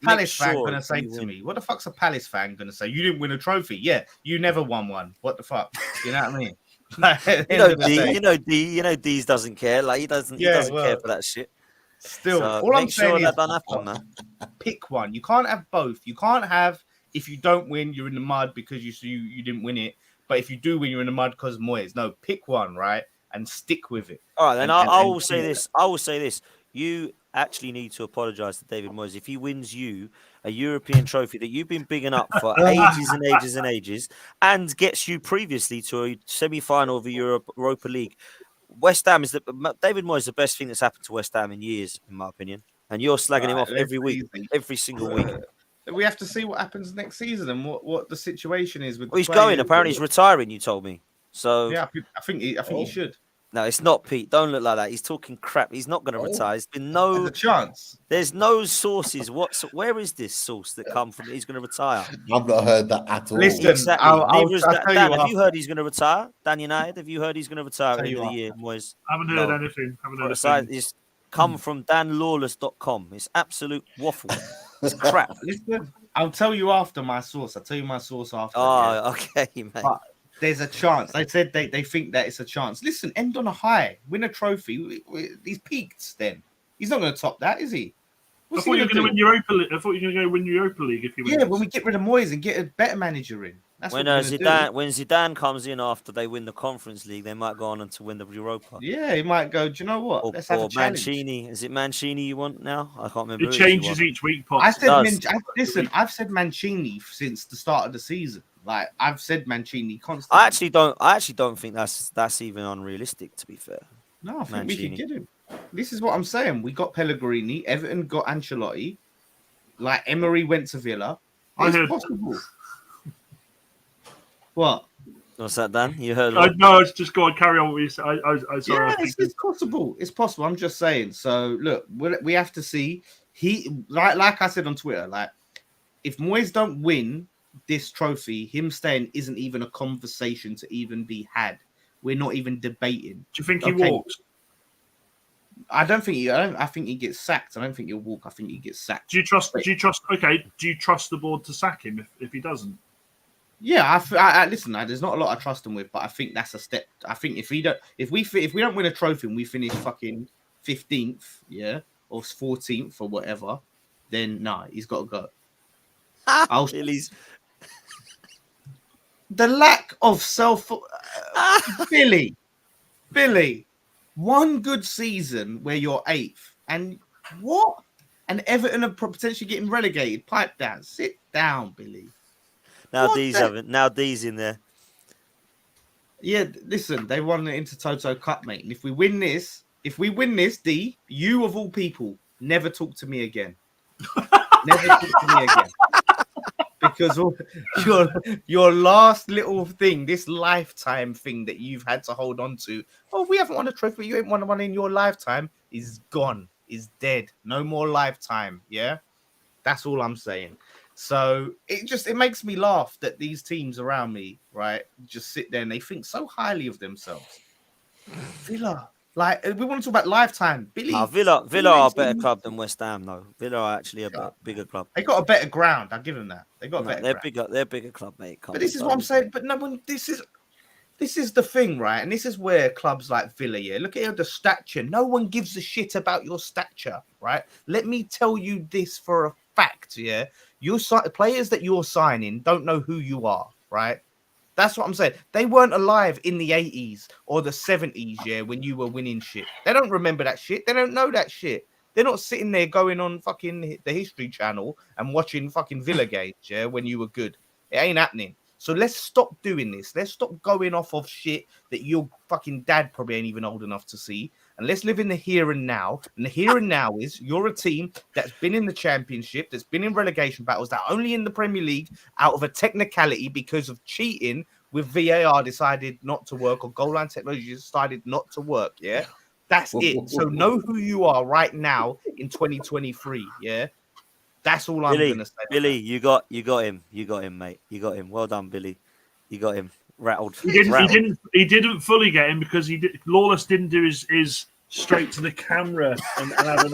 Palace fan going to say to me? What the fuck's a Palace fan going to say? You didn't win a trophy. Yeah, you never won one. What the fuck? You know what I mean? you know, D's doesn't care. Like he doesn't care for that shit. Still, so all I'm saying is that don't happen, man. Pick one. You can't have both. You can't have if you don't win, you're in the mud because you didn't win it. But if you do win, you're in the mud because Moyes. No, pick one, right, and stick with it. All right, then I will say this. I will say this. You actually need to apologise to David Moyes if he wins you a European trophy that you've been bigging up for ages and ages and ages, and gets you previously to a semi-final of the Europa League. West Ham David Moyes is the best thing that's happened to West Ham in years, in my opinion. And you're slagging him off every week, every single week. We have to see what happens next season and what the situation is with. Well, he's going. Apparently, he's retiring. You told me. So yeah, I think he should. No, it's not Pete. Don't look like that. He's talking crap. He's not going to retire. There's been no chance. There's no sources. Where is this source that come from? He's going to retire. I've not heard that at all. Listen, exactly. Dan, have you heard he's going to retire? Dan United, have you heard he's going to retire at the end of the year? Moyes? I haven't heard anything. It's come from danlawless.com. It's absolute waffle. It's crap. Listen, I'll tell you after my source. I'll tell you my source after. Oh, okay, mate. But there's a chance. They said they think that it's a chance. Listen, end on a high, win a trophy. He's peaked. Then he's not going to top that, is he? I thought you were going to win Europa League. I thought you were going to go win Europa League if you win. Yeah, when we get rid of Moyes and get a better manager in. That's when Zidane comes in after they win the Conference League, they might go on to win the Europa. Yeah, he might go. Do you know what? Let's have a Mancini. Is it Mancini you want now? I can't remember. It changes each week. I've said Mancini since the start of the season. Like I've said Mancini constantly. I actually don't think that's even unrealistic. To be fair, no, I think we can get him. This is what I'm saying. We got Pellegrini. Everton got Ancelotti. Like Emery went to Villa. It's possible. What? What's that, Dan? You heard? No, it's just go on. Carry on with you said. Sorry. Yeah, it's possible. It's possible. I'm just saying. So look, we have to see. Like I said on Twitter, like if Moyes don't win this trophy, him staying isn't even a conversation to even be had. We're not even debating. Do you think he walks? I don't think I think he gets sacked. I don't think he'll walk. I think he gets sacked. Do you trust? Okay. Do you trust the board to sack him if he doesn't? Yeah, I listen. There's not a lot I trust him with, but I think that's a step. I think if we don't win a trophy and we finish fucking 15th, yeah, or 14th or whatever, then he's got to go. The lack of Billy, one good season where you're 8th, and what? And Everton are potentially getting relegated. Pipe down, sit down, Billy. Now D's in there. Yeah, listen, they won the Intertoto Cup, mate. And if we win this, If we win this, D, you of all people, never talk to me again. Never talk to me again. Because your last little thing, this lifetime thing that you've had to hold on to, oh, we haven't won a trophy, you ain't won one in your lifetime, is gone, is dead. No more lifetime, yeah? That's all I'm saying. So it makes me laugh that these teams around me, right, just sit there and they think so highly of themselves. Villa, like, we want to talk about lifetime. Billy, Villa are a better club than West Ham, though. Villa are actually a bigger club. They got a better ground. I'll give them that. They got a better they're ground. bigger. They're a bigger club, mate. But this is what I'm saying. But no one. This is the thing, right? And this is where clubs like Villa, yeah, look at the stature. No one gives a shit about your stature, right? Let me tell you this for a fact, yeah. Players that you're signing don't know who you are, right? That's what I'm saying. They weren't alive in the 80s or the 70s, yeah, when you were winning shit. They don't remember that shit. They don't know that shit. They're not sitting there going on fucking the History Channel and watching fucking Villa games, yeah, when you were good. It ain't happening. So let's stop doing this. Let's stop going off of shit that your fucking dad probably ain't even old enough to see. And let's live in the here and now. And the here and now is you're a team that's been in the Championship, that's been in relegation battles, that only in the Premier League out of a technicality because of cheating with VAR decided not to work or goal line technology decided not to work, yeah? That's it. So know who you are right now in 2023, yeah? That's all I'm going to say. Billy, you got him. You got him, mate. You got him. Well done, Billy. You got him. Rattled. He didn't fully get him because Lawless didn't do his straight to the camera and have an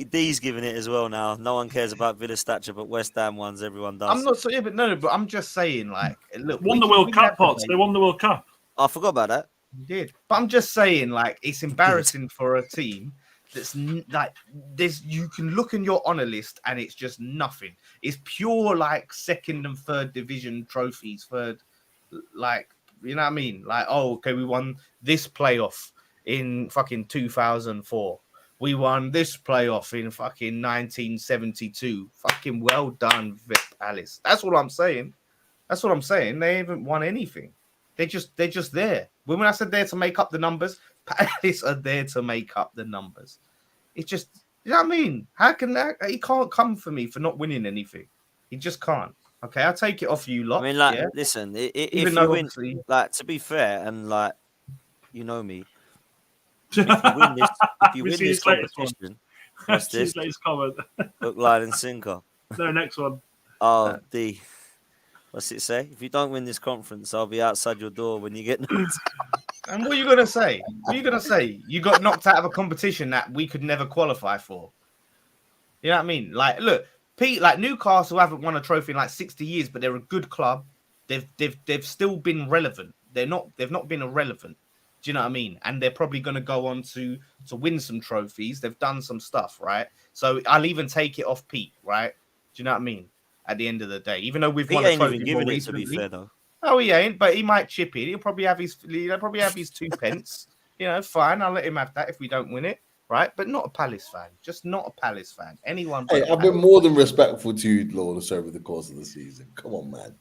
D's giving it as well now. No one cares about Villa stature, but West Ham ones, everyone does. I'm not so but I'm just saying, like, look, won the World Cup, Potts. They won the World Cup. I forgot about that. You did, but I'm just saying, like, it's embarrassing for a team that's like this. You can look in your honor list and it's just nothing. It's pure like second and third division trophies. Like, you know what I mean? Like, oh, okay, we won this playoff in fucking 2004. We won this playoff in fucking 1972. Fucking well done, Palace. That's what I'm saying. They haven't won anything. They're just there. When I said there to make up the numbers, Palace are there to make up the numbers. It's just, you know what I mean? How can that? He can't come for me for not winning anything. He just can't. Okay, I'll take it off you lot. I mean, like, yeah? Listen, if you win, like, to be fair, and like, you know me, if you win this competition, what's this? Hook, line, and sinker. No, next one. Oh, D. What's it say? If you don't win this conference, I'll be outside your door when you get knocked. And what are you gonna say? You got knocked out of a competition that we could never qualify for. You know what I mean? Like, look, Pete, like Newcastle haven't won a trophy in like 60 years, but they're a good club. They've still been relevant. They've not been irrelevant. Do you know what I mean? And they're probably gonna go on to win some trophies. They've done some stuff, right? So I'll even take it off Pete, right? Do you know what I mean? At the end of the day, even though we've won a trophy, even given it to be fair though. Oh, he ain't, but he might chip in. He'll probably have his 2 pence. You know, fine. I'll let him have that if we don't win it, right? But not a Palace fan. Just not a Palace fan. Anyone? Hey, I've been more than respectful to you, Lawless, over the course of the season. Come on, man.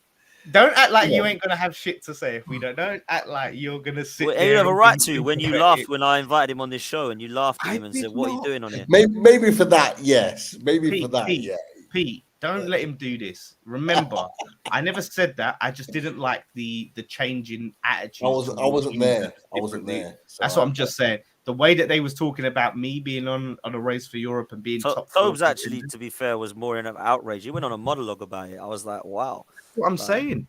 Don't act like you ain't gonna have shit to say if we don't. Don't act like you're gonna sit. Well, you have a right to. When you laughed when I invited him on this show, and you laughed at him and said, "What are you doing on here?" Maybe for that, yes. Maybe for that, yeah. Pete, don't let him do this. Remember, I never said that. I just didn't like the change in attitude. I wasn't there. So that's what I'm just saying. The way that they was talking about me being on a race for Europe and being top. Tobes actually, to be fair, was more in an outrage. He went on a monologue about it. I was like, wow. That's what I'm saying.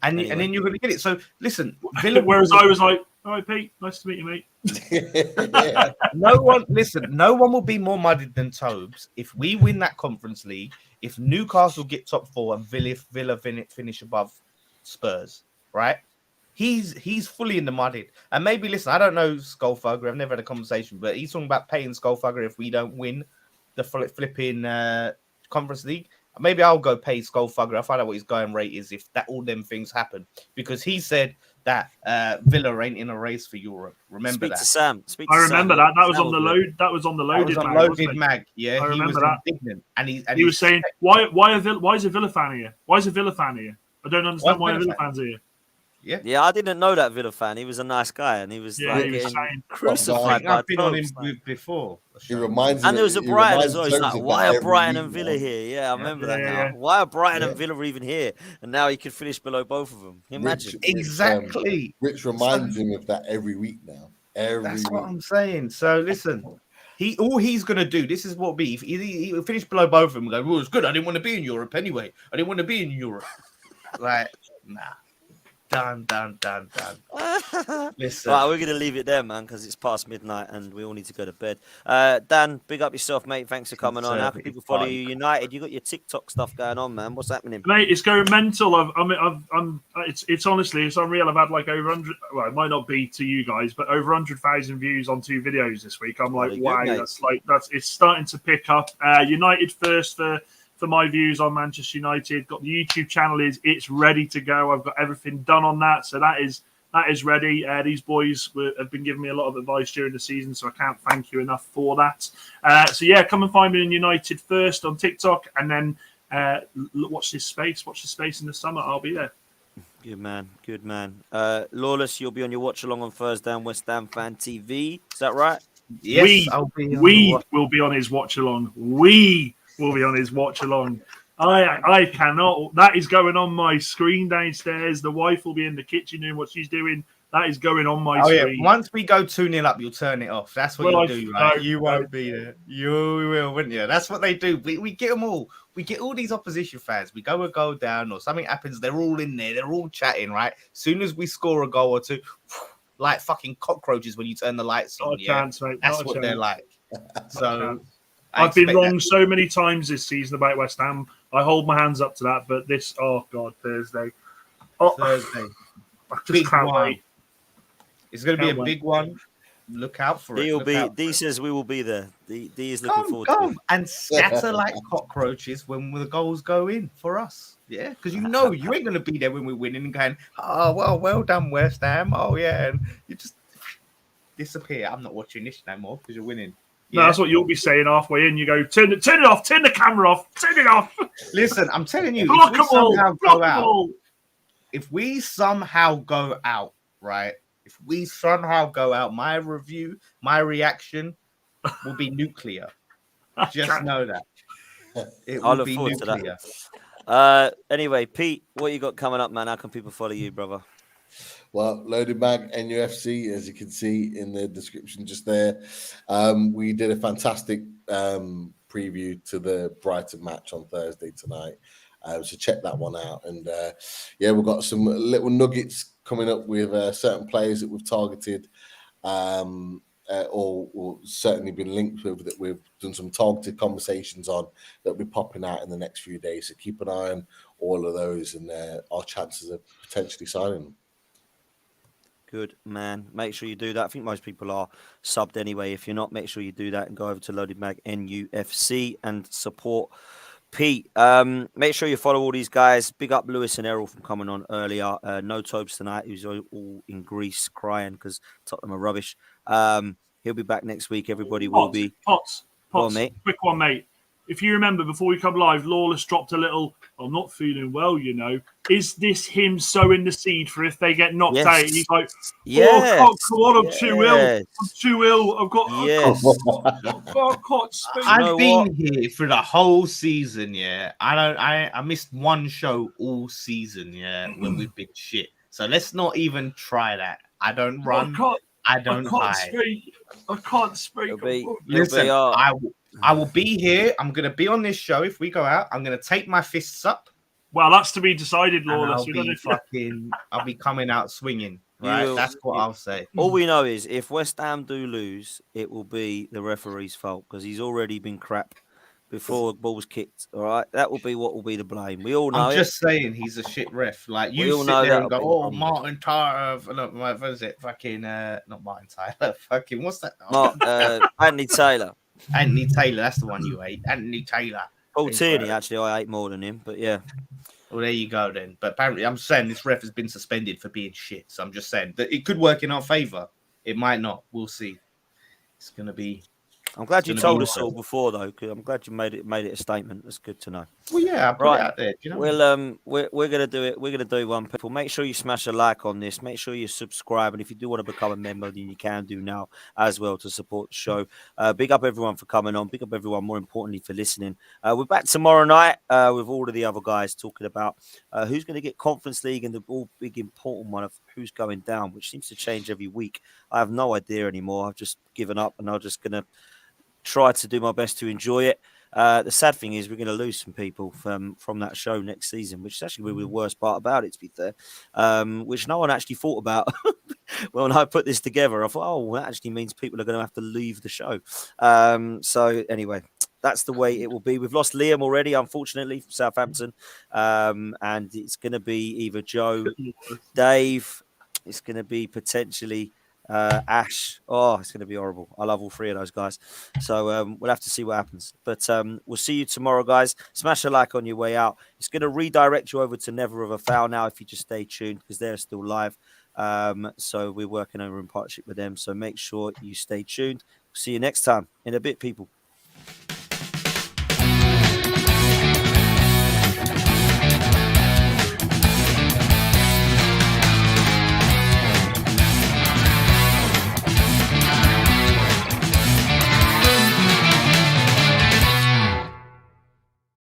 And then you're going to get it. So listen, whereas I was like, all right, Pete, nice to meet you, mate. No one will be more muddied than Tobes if we win that Conference League, if Newcastle get top 4 and Villa finish above Spurs, right? He's fully in the mudded. And maybe, listen, I don't know Skullfugger. I've never had a conversation, but he's talking about paying Skullfugger if we don't win the flipping Conference League. Maybe I'll go pay Skullfugger. I'll find out what his going rate is if that all them things happen. Because he said that Villa ain't in a race for Europe. Remember that. I remember that. That was on the load. That was on the loaded mag. Yeah, I remember was that. Indignant. And he was saying, why is a Villa fan here? Why is a Villa fan here? I don't understand why a Villa fan's here. Yeah. Yeah, I didn't know that Villa fan. He was a nice guy, and he was Yeah, like he was getting saying- I crucified think by I've been on him Tobes, man. before. He reminds And me. there was a he Brighton reminds as well. He's Tobes like, of why that are every Brighton week and Villa now. here? Yeah, I remember that yeah, now. yeah. Why are Brighton Yeah. and Villa even here? And now he could finish below both of them. Imagine. Exactly. Rich reminds him of that every week now. Every That's week. what I'm saying. So listen, all he's gonna do. This is what it'll be. If he'll finish below both of them. Go, well, it's good. I didn't want to be in Europe anyway. I didn't want to be in Europe. Like, nah. Done. Listen. Right, we're going to leave it there, man, because it's past midnight and we all need to go to bed. Dan, big up yourself, mate. Thanks for coming on. How can people follow you? United, you got your TikTok stuff going on, man. What's happening? Mate, it's going mental. It's honestly, it's unreal. I've had like over 100. Well, it might not be to you guys, but over 100,000 views on 2 videos this week. I'm like, Very wow, good, mate. it's starting to pick up. United first for my views on Manchester United. Got the YouTube channel it's ready to go. I've got everything done on that, so that is ready. These boys have been giving me a lot of advice during the season, so I can't thank you enough for that. So yeah, come and find me in United first on TikTok, and then watch this space. Watch the space in the summer. I'll be there. Good man. Lawless, you'll be on your watch along on Thursday on West Ham Fan TV. Is that right? Yes, we will be on his watch along. We will be on his watch along. I cannot. That is going on my screen downstairs. The wife will be in the kitchen doing what she's doing. That is going on my screen. Yeah. Once we go 2-0 up, you'll turn it off. That's what you do, right? You won't be there. You will, wouldn't you? That's what they do. We get them all. We get all these opposition fans. We go a goal down or something happens. They're all in there. They're all chatting, right? As soon as we score a goal or two, like fucking cockroaches when you turn the lights on. Chance, mate. That's what they're like. So I've been wrong so many times this season about West Ham. I hold my hands up to that, but Thursday. Thursday. I just can't wait. It's going to be a big one. Look out for it. D says we will be there. D is looking forward to it. And scatter like cockroaches when the goals go in for us. Yeah, because you ain't going to be there when we're winning and going, oh, well done, West Ham. Oh, yeah. And you just disappear. I'm not watching this no more because you're winning. Yeah. No, that's what you'll be saying halfway in. You go, turn it off, turn the camera off, turn it off. Listen, I'm telling you, if we somehow go out, right? If we somehow go out, my review, my reaction will be nuclear. Just know that. I'll look forward to that. Anyway, Pete, what you got coming up, man? How can people follow you, brother? Well, Loaded Mag NUFC, as you can see in the description just there. We did a fantastic preview to the Brighton match on Thursday tonight. So check that one out. And we've got some little nuggets coming up with certain players that we've targeted or certainly been linked with, that we've done some targeted conversations on that will be popping out in the next few days. So keep an eye on all of those and our chances of potentially signing them. Good, man. Make sure you do that. I think most people are subbed anyway. If you're not, make sure you do that and go over to Loaded Mag NUFC and support Pete. Make sure you follow all these guys. Big up Lewis and Errol from coming on earlier. No Tobes tonight. He was all in Greece crying because Tottenham are rubbish. He'll be back next week. Everybody will be. Potts, mate. Quick one, mate. If you remember, before we come live, Lawless dropped a little, I'm not feeling well, you know. Is this him sowing the seed for if they get knocked out? He's like, oh, come on, I'm too ill. I'm too ill. I've got space. I've been here for the whole season, yeah. I missed one show all season, yeah, when we've been shit. So let's not even try that. I don't run. I don't hide. I can't speak. Listen, I will be here. I'm going to be on this show. If we go out, I'm going to take my fists up. Well, that's to be decided, Lawless. I'll be coming out swinging. Right, that's what I'll say. All we know is if West Ham do lose, it will be the referee's fault because he's already been crap before the ball was kicked. All right, that will be what will be the blame. We all know. I'm just saying he's a shit ref. Like you sit there and go, "Oh, Martin Tyler." No, what is it? Fucking not Martin Tyler. Fucking what's that? Anthony Taylor. Anthony Taylor. That's the one you hate. Anthony Taylor. Oh, Tierney. Actually, I hate more than him. But yeah. Well, there you go then. But apparently, I'm saying this ref has been suspended for being shit. So I'm just saying that it could work in our favor. It might not. We'll see. It's gonna be I'm glad you gonna be told us interesting. all before, though, because I'm glad you made it a statement. That's good to know. Well, yeah, I put Right. it out there. Do you know? We're gonna do it. We're gonna do one. People, make sure you smash a like on this. Make sure you subscribe, and if you do want to become a member, then you can do now as well to support the show. Big up everyone for coming on. Big up everyone, more importantly, for listening. We're back tomorrow night with all of the other guys talking about who's going to get Conference League and the all big important one of who's going down, which seems to change every week. I have no idea anymore. I've just given up, and I'm just gonna try to do my best to enjoy it. The sad thing is we're going to lose some people from that show next season, which is actually really the worst part about it, to be fair, which no one actually thought about. Well, when I put this together, I thought, oh, well, that actually means people are going to have to leave the show. So anyway, that's the way it will be. We've lost Liam already, unfortunately, from Southampton. And it's going to be either Joe, Dave, it's going to be potentially Ash. Oh, it's going to be horrible. I love all three of those guys. So we'll have to see what happens. But we'll see you tomorrow, guys. Smash a like on your way out. It's going to redirect you over to Never of a Foul now if you just stay tuned because they're still live. So we're working over in partnership with them. So make sure you stay tuned. See you next time in a bit, people.